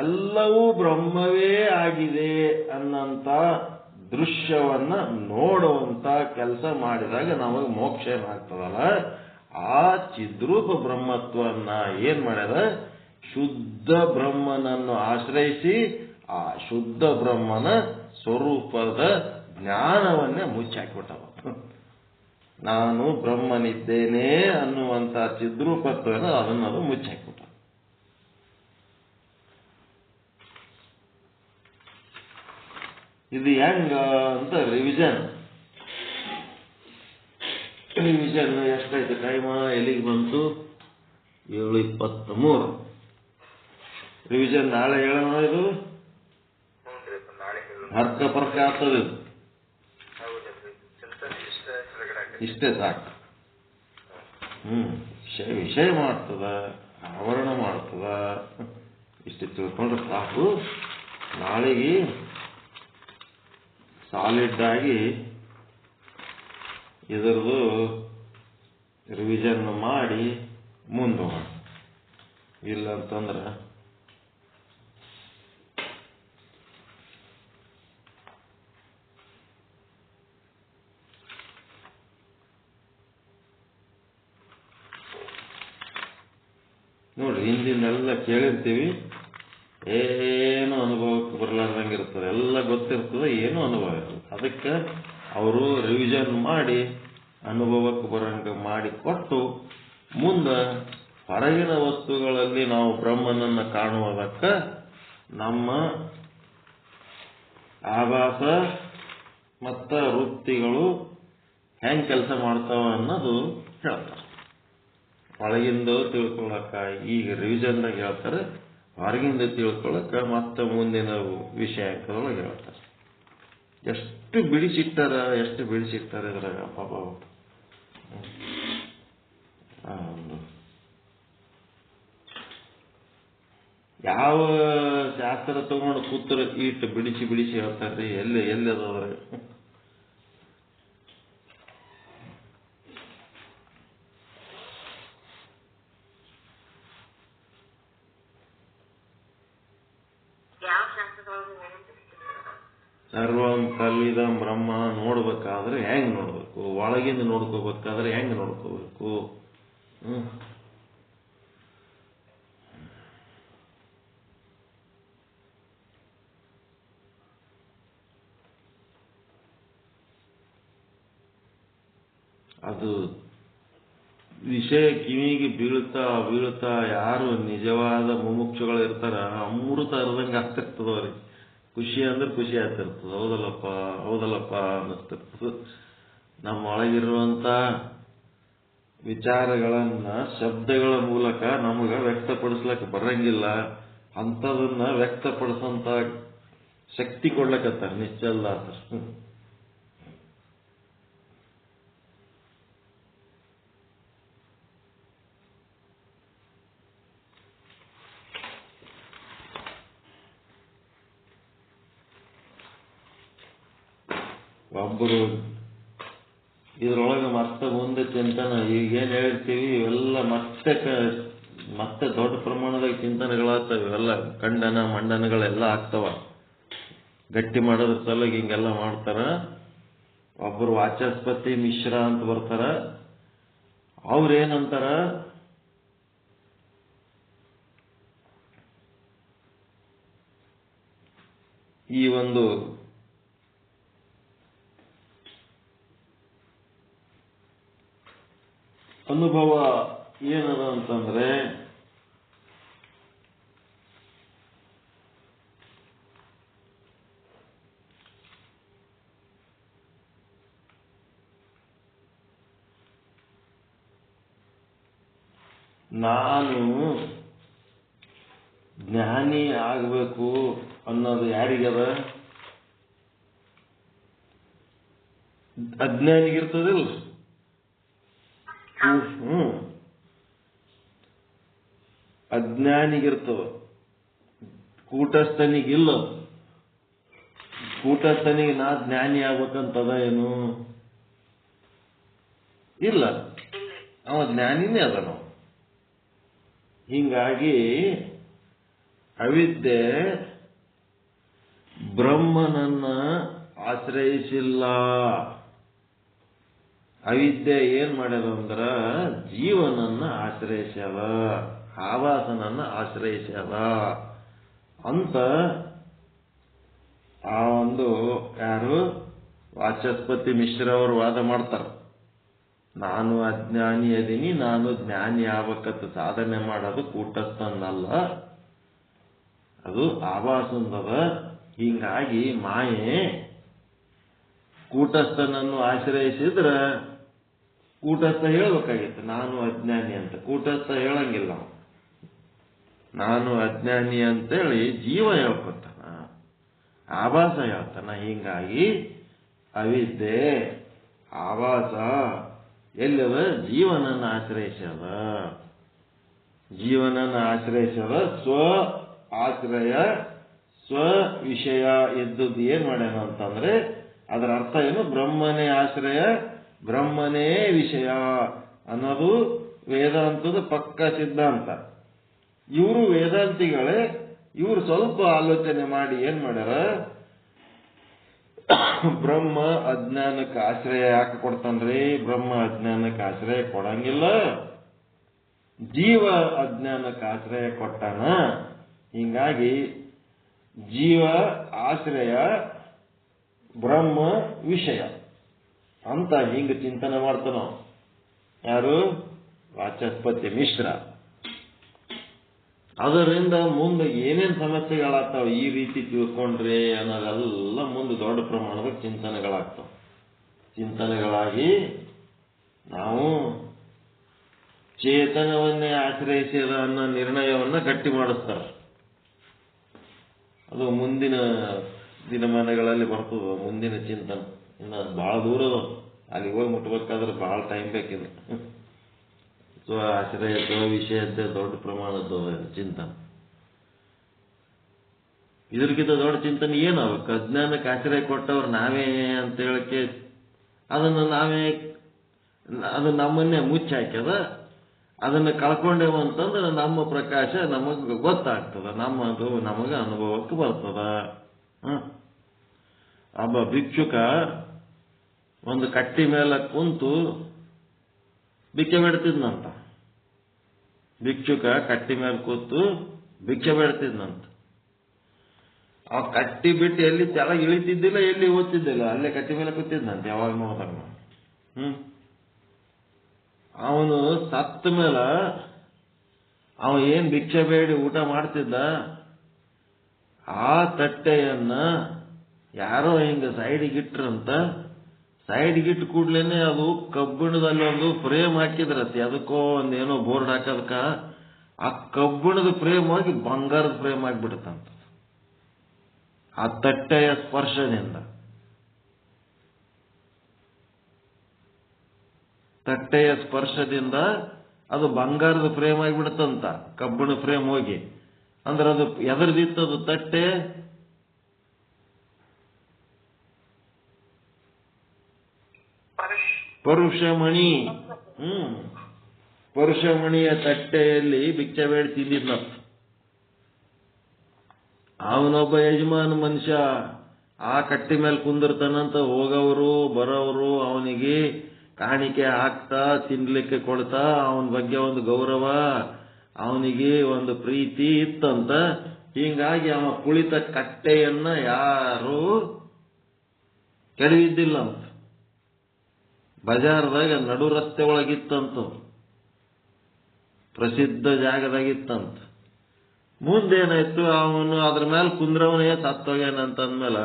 ಎಲ್ಲವೂ ಬ್ರಹ್ಮವೇ ಆಗಿದೆ ಅನ್ನಂತ ದೃಶ್ಯವನ್ನ ನೋಡುವಂತ ಕೆಲಸ ಮಾಡಿದಾಗ ನಮಗೆ ಮೋಕ್ಷ ಏನಾಗ್ತದಲ್ಲ, ಆ ಚಿದ್ರೂಪ ಬ್ರಹ್ಮತ್ವನ್ನ ಏನ್ ಮಾಡ್ಯದ? ಶುದ್ಧ ಬ್ರಹ್ಮನನ್ನು ಆಶ್ರಯಿಸಿ ಆ ಶುದ್ಧ ಬ್ರಹ್ಮನ ಸ್ವರೂಪದ ಜ್ಞಾನವನ್ನೇ ಮುಚ್ಚಾಕಿಬಿಟ್ಟವ. ನಾನು ಬ್ರಹ್ಮನಿದ್ದೇನೆ ಅನ್ನುವಂತ ಚಿದ್ರೂಪತ್ವನ ಅದನ್ನದು ಮುಚ್ಚಾಕಿಬಿಟ್ಟ. ಇದು ಹೆಂಗ ಅಂತ ರಿವಿಷನ್ ಎಷ್ಟೈತೆ ಟೈಮ? ಎಲ್ಲಿಗೆ ಬಂತು? 7:23. ರಿವಿಷನ್ ನಾಳೆ ಹೇಳೋಣ. ಇದು ಅರ್ಕ ಪರ್ಕ ಆಗ್ತದೆ. ಇಷ್ಟೇ ಸಾಕು. ವಿಷಯ ಮಾಡ್ತದ, ಆವರಣ ಮಾಡ್ತದ, ಇಷ್ಟು ತಿಳ್ಕೊಂಡ್ರೆ ಸಾಕು. ನಾಳೆಗೆ ಸಾಲಿಡ್ ಆಗಿ ಇದರದು ರಿವಿಷನ್ ಮಾಡಿ ಮುಂದೋಗ. ಇಲ್ಲಂತಂದ್ರೆ ನೋಡ್ರಿ, ಹಿಂದಿನೆಲ್ಲ ಕೇಳಿರ್ತೀವಿ, ಏನು ಅನುಭವಕ್ಕೆ ಬರಲಾರ್ದಂಗಿರ್ತದೆ. ಎಲ್ಲ ಗೊತ್ತಿರ್ತದೆ, ಏನು ಅನುಭವ ಇರ್ತದೆ. ಅದಕ್ಕೆ ಅವರು ರಿವಿಷನ್ ಮಾಡಿ ಅನುಭವಕ್ಕೆ ಬರಂಗ ಮಾಡಿ ಕೊಟ್ಟು ಮುಂದೆ ಹೊರಗಿನ ವಸ್ತುಗಳಲ್ಲಿ ನಾವು ಬ್ರಹ್ಮನನ್ನು ಕಾಣುವುದಕ್ಕೆ ನಮ್ಮ ಆಭಾಸ ಮತ್ತು ವೃತ್ತಿಗಳು ಹೆಂಗೆ ಕೆಲಸ ಮಾಡ್ತಾವ ಅನ್ನೋದು ಹೇಳ್ತಾರೆ. ಒಳಗಿಂದ ತಿಳ್ಕೊಳಕ ಈಗ ರಿವಿಷನ್ದಾಗ ಹೇಳ್ತಾರೆ, ಹೊರಗಿಂದ ತಿಳ್ಕೊಳಕ ಮತ್ತೆ ಮುಂದಿನ ವಿಷಯದೊಳಗೆ ಹೇಳ್ತಾರೆ. ಎಷ್ಟು ಬಿಡಿಸಿಟ್ಟಾರ ಇದ್ರಾಗ ಪಾಪ. ಯಾವ ಶಾಸ್ತ್ರ ತಗೊಂಡು ಕೂತರ ಇಟ್ಟು ಬಿಡಿಸಿ ಹೇಳ್ತಾರ್ರಿ. ಎಲ್ಲಿ ಅದ್ರಾಗ ಯಾವ ಶಾಸ್ತ್ರದೊಳಗೆ ಸರ್ವಂ ಕಲ್ವಿದಂ ಬ್ರಹ್ಮ ನೋಡ್ಬೇಕಾದ್ರೆ ಹೆಂಗ್ ನೋಡ್ಬೇಕು, ಒಳಗಿಂದ ನೋಡ್ಕೋಬೇಕಾದ್ರೆ ಹೆಂಗ್ ನೋಡ್ಕೋಬೇಕು. ಅದು ವಿಷಯ ಕಿವಿಗೆ ಬೀಳ್ತಾ ಬೀಳ್ತಾ ಯಾರು ನಿಜವಾದ ಮುಮುಕ್ಷುಗಳು ಇರ್ತಾರ ಅಮೃತ ಅರ್ಧಂಗೆ ಆಗ್ತಿರ್ತದ ಅವ್ರಿಗೆ. ಖುಷಿ ಅಂದ್ರೆ ಖುಷಿ ಆಗ್ತಿರ್ತದ. ಹೌದಲ್ಲಪ್ಪ ಹೌದಲ್ಲಪ್ಪ ಅನ್ನಿಸ್ತಿರ್ತದ. ನಮ್ಮ ಒಳಗಿರುವಂತ ವಿಚಾರಗಳನ್ನ ಶಬ್ದಗಳ ಮೂಲಕ ನಮಗ ವ್ಯಕ್ತಪಡಿಸ್ಲಕ್ಕೆ ಬರಂಗಿಲ್ಲ. ಅಂಥದನ್ನ ವ್ಯಕ್ತಪಡಿಸಂತ ಶಕ್ತಿ ಕೊಡ್ಲಕತ್ತಾರ ನಿಶ್ಚಲ್ದಾಸರು. ಒಬ್ಬರು ಇದ್ರೊಳಗೆ ಮತ್ತೆ ಮುಂದೆ ಚಿಂತನೆ ಈಗೇನು ಹೇಳ್ತೀವಿ ಇವೆಲ್ಲ ಮತ್ತೆ ದೊಡ್ಡ ಪ್ರಮಾಣದಾಗ ಚಿಂತನೆಗಳಾಗ್ತವೆ. ಇವೆಲ್ಲ ಖಂಡನ ಮಂಡನಗಳೆಲ್ಲ ಆಗ್ತಾವ. ಗಟ್ಟಿ ಮಾಡೋದ್ರ ಸಲುವಾಗಿ ಹಿಂಗೆಲ್ಲ ಮಾಡ್ತಾರ. ಒಬ್ಬರು ವಾಚಸ್ಪತಿ ಮಿಶ್ರ ಅಂತ ಬರ್ತಾರ. ಅವ್ರೇನಂತಾರ, ಈ ಒಂದು ಅನುಭವ ಏನದ ಅಂತಂದ್ರೆ ನಾನು ಜ್ಞಾನಿ ಆಗಬೇಕು ಅನ್ನೋದು ಯಾರಿಗದ? ಅಜ್ಞಾನಿಗಿರ್ತದಿಲ್ಲ. ಅಜ್ಞಾನಿಗಿರ್ತವ, ಕೂಟಸ್ಥನಿಗಿಲ್ಲ. ಕೂಟಸ್ಥನಿಗೆ ನಾ ಜ್ಞಾನಿ ಆಗ್ಬೇಕಂತದ ಏನು? ಇಲ್ಲ, ಅವ ಜ್ಞಾನಿನೇ ಅದ. ನಾವು ಹಿಂಗಾಗಿ ಅವಿದ್ಯೆ ಬ್ರಹ್ಮನನ್ನ ಆಶ್ರಯಿಸಿಲ್ಲ. ಅವಿದ್ಯೆ ಏನ್ ಮಾಡ್ಯದ ಅಂದ್ರ ಜೀವನನ್ನ ಆಶ್ರಯಿಸ್ಯದ, ಆವಾಸನನ್ನ ಆಶ್ರಯಿಸ್ಯದ ಅಂತ ಆ ಒಂದು ಯಾರು ವಾಚಸ್ಪತಿ ಮಿಶ್ರ ಅವರು ವಾದ ಮಾಡ್ತಾರ. ನಾನು ಅಜ್ಞಾನಿ ಅದೀನಿ, ನಾನು ಜ್ಞಾನಿ ಆಗ್ಬೇಕಂತ ಸಾಧನೆ ಮಾಡೋದು ಕೂಟಸ್ಥನಲ್ಲ, ಅದು ಆವಾಸಂದದ. ಹೀಗಾಗಿ ಮಾಯೆ ಕೂಟಸ್ಥನನ್ನು ಆಶ್ರಯಿಸಿದ್ರ ಕೂಟಸ್ಥ ಹೇಳ್ಬೇಕಾಗಿತ್ತು ನಾನು ಅಜ್ಞಾನಿ ಅಂತ. ಕೂಟಸ್ಥ ಹೇಳಂಗಿಲ್ಲ. ನಾನು ಅಜ್ಞಾನಿ ಅಂತೇಳಿ ಜೀವ ಹೇಳ್ಕೊತಾನ, ಆವಾಸ ಹೇಳ್ತಾನ. ಹೀಗಾಗಿ ಅವಿದ್ಯೆ ಆವಾಸ ಎಲ್ಲದ ಜೀವನನ್ನ ಆಶ್ರಯಿಸದ. ಜೀವನನ್ನ ಆಶ್ರಯಿಸದ ಸ್ವ ಆಶ್ರಯ ಸ್ವ ವಿಷಯ ಎದ್ದುದು ಏನ್ ಮಾಡ್ಯಾನ ಅಂತಂದ್ರೆ ಅದರ ಅರ್ಥ ಏನು? ಬ್ರಹ್ಮನೇ ಆಶ್ರಯ ಬ್ರಹ್ಮನೇ ವಿಷಯ ಅನ್ನೋದು ವೇದಾಂತದ ಪಕ್ಕ ಸಿದ್ಧಾಂತ. ಇವರು ವೇದಾಂತಿಗಳೇ. ಇವರು ಸ್ವಲ್ಪ ಆಲೋಚನೆ ಮಾಡಿ ಏನ್ ಮಾಡ್ಯಾರ, ಬ್ರಹ್ಮ ಅಜ್ಞಾನಕ್ಕೆ ಆಶ್ರಯ ಯಾಕೆ ಕೊಡ್ತಾನ್ರಿ? ಬ್ರಹ್ಮ ಅಜ್ಞಾನಕ್ಕೆ ಆಶ್ರಯ ಕೊಡಂಗಿಲ್ಲ, ಜೀವ ಅಜ್ಞಾನಕ್ಕೆ ಆಶ್ರಯ ಕೊಟ್ಟಾನ. ಹಿಂಗಾಗಿ ಜೀವ ಆಶ್ರಯ ಬ್ರಹ್ಮ ವಿಷಯ ಅಂತ ಹಿಂಗ ಚಿಂತನೆ ಮಾಡ್ತಾನ. ಯಾರು? ವಾಚಸ್ಪತಿ ಮಿಶ್ರ. ಅದರಿಂದ ಮುಂದೆ ಏನೇನು ಸಮಸ್ಯೆಗಳಾಗ್ತಾವ ಈ ರೀತಿ ತಿಳ್ಕೊಂಡ್ರೆ ಅನ್ನೋದೆಲ್ಲ ಮುಂದೆ ದೊಡ್ಡ ಪ್ರಮಾಣದ ಚಿಂತನೆಗಳಾಗ್ತಾವ. ಚಿಂತನೆಗಳಾಗಿ ನಾವು ಚೇತನವನ್ನೇ ಆಶ್ರಯಿಸಿದ ಅನ್ನೋ ನಿರ್ಣಯವನ್ನ ಗಟ್ಟಿ ಮಾಡಿಸ್ತಾರೆ. ಅದು ಮುಂದಿನ ದಿನಮಾನಗಳಲ್ಲಿ ಬರ್ತದ. ಮುಂದಿನ ಚಿಂತನೆ ಇನ್ನು ಬಹಳ ದೂರ ಅದ. ಅಲ್ಲಿಗೆ ಹೋಗಿ ಮುಟ್ಬೇಕಾದ್ರೆ ಬಹಳ ಟೈಮ್ ಬೇಕಿದೆ. ಸ್ವ ಆಶ್ರಯ ಸ್ವ ವಿಷಯದ್ದೇ ದೊಡ್ಡ ಪ್ರಮಾಣದ ಚಿಂತನೆ. ಇದಕ್ಕಿಂತ ದೊಡ್ಡ ಚಿಂತನೆ ಏನಾಗಬೇಕು? ಅಜ್ಞಾನಕ್ಕೆ ಆಶ್ರಯ ಕೊಟ್ಟವ್ರು ನಾವೇ ಅಂತ ಹೇಳಕ್ಕೆ ಅದು ನಮ್ಮನ್ನೇ ಮುಚ್ಚಾಕ್ಯದ. ಅದನ್ನು ಕಳ್ಕೊಂಡೇವು ಅಂತಂದ್ರೆ ನಮ್ಮ ಪ್ರಕಾಶ ನಮಗೆ ಗೊತ್ತಾಗ್ತದ, ನಮಗೆ ಅನುಭವಕ್ಕೆ ಬರ್ತದ. ಒಬ್ಬ ಭಿಕ್ಷುಕ ಒಂದು ಕಟ್ಟಿ ಮೇಲೆ ಕುಂತು ಭಿಕ್ಷೆ ಬೇಡ್ತಿದ್ನಂತ. ಭಿಕ್ಷುಕ ಕಟ್ಟಿ ಮೇಲೆ ಕೂತು ಭಿಕ್ಷೆ ಬೇಡ್ತಿದ್ನಂತ. ಆ ಕಟ್ಟಿ ಬಿಟ್ಟು ಎಲ್ಲಿ ಕೆಳಗೆ ಇಳಿತಿದ್ದಿಲ್ಲ, ಎಲ್ಲಿ ಓದ್ತಿದ್ದಿಲ್ಲ, ಅಲ್ಲೇ ಕಟ್ಟಿ ಮೇಲೆ ಕೂತಿದ್ನಂತ ಯಾವಾಗ ನೋಡಿದಾಗ. ಅವನು ಸತ್ತ ಮೇಲೆ ಅವ ಏನ್ ಭಿಕ್ಷೆ ಬೇಡಿ ಊಟ ಮಾಡ್ತಿದ್ದ, ಆ ತಟ್ಟೆಯನ್ನ ಯಾರೋ ಹಿಂಗ ಸೈಡಿಗಿಟ್ರಂತ. ಸೈಡ್ಗಿಟ್ಟು ಕೂಡ್ಲೇನೆ ಅದು ಕಬ್ಬಿಣದಲ್ಲಿ ಒಂದು ಫ್ರೇಮ್ ಹಾಕಿದ್ರತಿ. ಅದಕ್ಕೋ ಒಂದೇನೋ ಬೋರ್ಡ್ ಹಾಕೋದಕ್ಕ ಆ ಕಬ್ಬಿಣದ ಫ್ರೇಮ್ ಹೋಗಿ ಬಂಗಾರದ ಫ್ರೇಮ್ ಆಗಿಬಿಡುತ್ತಂತ. ಆ ತಟ್ಟೆಯ ಸ್ಪರ್ಶದಿಂದ ಅದು ಬಂಗಾರದ ಫ್ರೇಮ್ ಆಗಿಬಿಡುತ್ತಂತ, ಕಬ್ಬಿಣ ಫ್ರೇಮ್ ಹೋಗಿ. ಅಂದ್ರೆ ಅದು ಎದರದಿತ್ತದು ತಟ್ಟೆ? ಪರುಷಮಣಿ. ಪರುಷಮಣಿಯ ತಟ್ಟೆಯಲ್ಲಿ ಭಿಕ್ಷೆ ಬೇಡಿ ತಿಂದಿದ್ನಂತ. ಅವನೊಬ್ಬ ಯಜಮಾನ ಮನುಷ್ಯ ಆ ಕಟ್ಟಿ ಮೇಲೆ ಕುಂದಿರ್ತಾನಂತ. ಹೋಗವರು ಬರೋವರು ಅವನಿಗೆ ಕಾಣಿಕೆ ಹಾಕ್ತಾ ತಿನ್ಲಿಕ್ಕೆ ಕೊಡ್ತಾ ಅವನ ಬಗ್ಗೆ ಒಂದು ಗೌರವ, ಅವನಿಗೆ ಒಂದು ಪ್ರೀತಿ ಇತ್ತಂತ. ಹೀಗಾಗಿ ಅವ ಕುಳಿತ ಕಟ್ಟೆಯನ್ನ ಯಾರು ಕೆಡವಿದ್ದಿಲ್ಲ ಅಂತ. ಬಜಾರ್ದಾಗ ನಡು ರಸ್ತೆ ಒಳಗಿತ್ತಂತ, ಪ್ರಸಿದ್ಧ ಜಾಗದಾಗಿತ್ತಂತ. ಮುಂದೇನಾಯ್ತು, ಅವನು ಅದ್ರ ಮೇಲೆ ಕುಂದ್ರವನೇ ಸತ್ತೋಗ್ಯಾನಂತಂದ್ಮೇಲೆ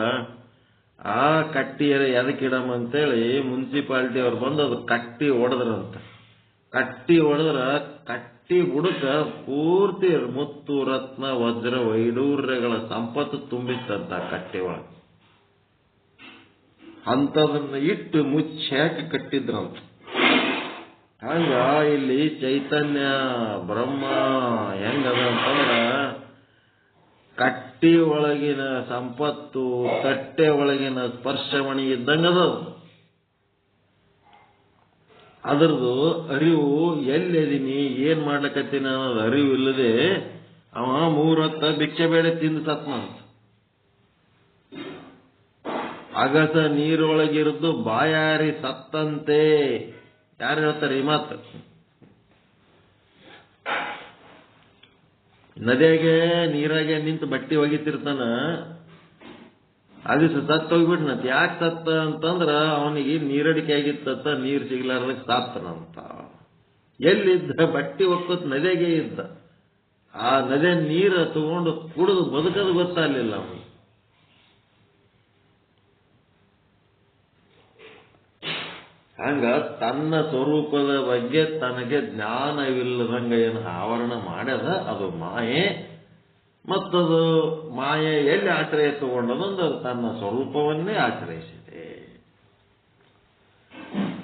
ಆ ಕಟ್ಟಿ ಎದಕ್ಕಿಡಮ್ ಅಂತೇಳಿ ಮುನ್ಸಿಪಾಲಿಟಿ ಅವ್ರು ಬಂದು ಅದು ಕಟ್ಟಿ ಹೊಡೆದ್ರಂತ. ಕಟ್ಟಿ ಹೊಡೆದ್ರ ಕಟ್ಟಿ ಬುಡಕ ಪೂರ್ತಿ ಮುತ್ತು ರತ್ನ ವಜ್ರ ವೈಡೂರ್ಯಗಳ ಸಂಪತ್ತು ತುಂಬಿತ್ತಂತ ಕಟ್ಟಿ ಒಳಗೆ. ಅಂತದನ್ನ ಇಟ್ಟು ಮುಚ್ಚಾಕಿ ಕಟ್ಟಿದ್ರಂತ. ಹಂಗ ಇಲ್ಲಿ ಚೈತನ್ಯ ಬ್ರಹ್ಮ ಹೆಂಗದ ಅಂತಂದ್ರ ಕಟ್ಟಿ ಒಳಗಿನ ಸಂಪತ್ತು ತಟ್ಟೆ ಒಳಗಿನ ಸ್ಪರ್ಶಮಣಿ ಇದ್ದಂಗದ. ಅದರದು ಅರಿವು ಎಲ್ಲೆದೀನಿ, ಏನ್ ಮಾಡ್ಲಕತ್ತೀನಿ ಅನ್ನೋದು ಅರಿವು ಇಲ್ಲದೆ ಅವ 3 ಹೊತ್ತ ಭಿಕ್ಷೆ ಬೇಳೆ ತಿಂದು ಸತ್ನಂತ. ಅಗಸ ನೀರೊಳಗಿರುದ್ದು ಬಾಯಾರಿ ಸತ್ತಂತೆ. ಯಾರು ಹೇಳ್ತಾರೆ ಈ ಮಾತು? ನದಿಯಾಗೆ ನೀರಾಗೆ ನಿಂತು ಬಟ್ಟೆ ಒಗಿತಿರ್ತಾನ, ಅದು ಸತ್ತ ಹೋಗ್ಬಿಟ್ನಂತ. ಯಾಕೆ ಸತ್ತ ಅಂತಂದ್ರ ಅವನಿಗೆ ನೀರಡಿಕೆ ಆಗಿತ್ತ, ನೀರು ಸಿಗ್ಲಾರ್ದಕ್ಕೆ ಸತ್ತನಂತ. ಎಲ್ಲಿದ್ದ? ಬಟ್ಟೆ ಒಕ್ಕೋತ್ ನದಿಯಾಗೆ ಇದ್ದ. ಆ ನದಿಯ ನೀರು ತಗೊಂಡು ಕುಡಿದು ಬದುಕದು ಗೊತ್ತಾಗಲಿಲ್ಲ ಅವನಿಗೆ. ಹಂಗ ತನ್ನ ಸ್ವರೂಪದ ಬಗ್ಗೆ ತನಗೆ ಜ್ಞಾನವಿಲ್ಲದಂಗ ಏನು ಆವರಣ ಮಾಡ್ಯದ ಅದು ಮಾಯೆ. ಮತ್ತದು ಮಾಯೆ ಎಲ್ಲಿ ಆಶ್ರಯ ತಗೊಂಡದಂದ್ರೆ ತನ್ನ ಸ್ವರೂಪವನ್ನೇ ಆಶ್ರಯಿಸಿದೆ.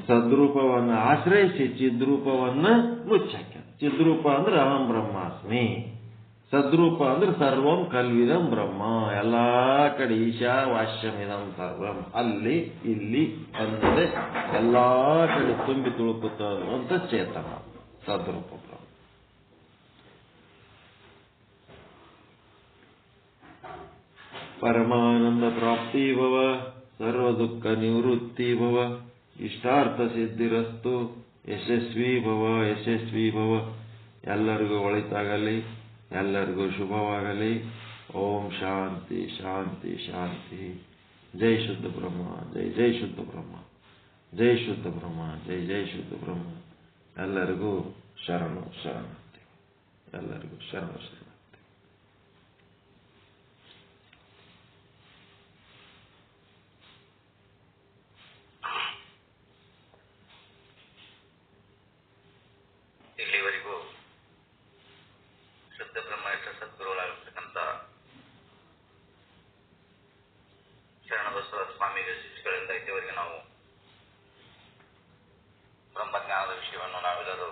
ಸದ್ರೂಪವನ್ನು ಆಶ್ರಯಿಸಿ ಚಿದ್ರೂಪವನ್ನು ಮುಚ್ಚಾಕ. ಚಿದ್ರೂಪ ಅಂದ್ರೆ ಅಹಂ ಬ್ರಹ್ಮಾಸ್ಮಿ, ಸದ್ರೂಪ ಅಂದ್ರೆ ಸರ್ವಂ ಕಲ್ವಿದಂ ಬ್ರಹ್ಮ. ಎಲ್ಲಾ ಕಡೆ ಈಶಾವಾಸ್ಯಮಿದಂ ಸರ್ವಂ, ಅಲ್ಲಿ ಇಲ್ಲಿ ಅಂದರೆ ಎಲ್ಲಾ ಕಡೆ ತುಂಬಿ ತುಳುಕುತ್ತ ಚೇತನ ಸದ್ರೂಪ ಬ್ರಹ್ಮ. ಪರಮಾನಂದ ಪ್ರಾಪ್ತಿ ಭವ, ಸರ್ವ ದುಃಖ ನಿವೃತ್ತಿ ಭವ, ಇಷ್ಟಾರ್ಥ ಸಿದ್ಧಿರಸ್ತು, ಯಶಸ್ವಿ ಭವ ಯಶಸ್ವಿ ಭವ. ಎಲ್ಲರಿಗೂ ಒಳಿತಾಗಲಿ, ಎಲ್ಲರಿಗೂ ಶುಭವಾಗಲಿ. ಓಂ ಶಾಂತಿ ಶಾಂತಿ ಶಾಂತಿ. ಜೈ ಶುದ್ಧ ಬ್ರಹ್ಮ, ಜೈ ಜೈ ಶುದ್ಧ ಬ್ರಹ್ಮ, ಜೈ ಶುದ್ಧ ಬ್ರಹ್ಮ, ಜೈ ಜೈ ಶುದ್ಧ ಬ್ರಹ್ಮ. ಎಲ್ಲರಿಗೂ ಶರಣು ಶರಣಾರ್ಥಿ, ಎಲ್ಲರಿಗೂ ಶರಣು ಶರಣಾರ್ಥಿ. ಇಲ್ಲಿವರೆಗೂ ಶುದ್ಧ ಬ್ರಹ್ಮೇಶ್ವರ ಸದ್ಗುರುಗಳಾಗಿರ್ತಕ್ಕಂಥ ಶರಣಬಸವ ಸ್ವಾಮಿಗಳ ಶಿಷ್ಯಗಳಿಂದ ಇಲ್ಲಿವರೆಗೆ ನಾವು ಬ್ರಹ್ಮಜ್ಞಾನದ ವಿಷಯವನ್ನು ನಾವೆಲ್ಲರೂ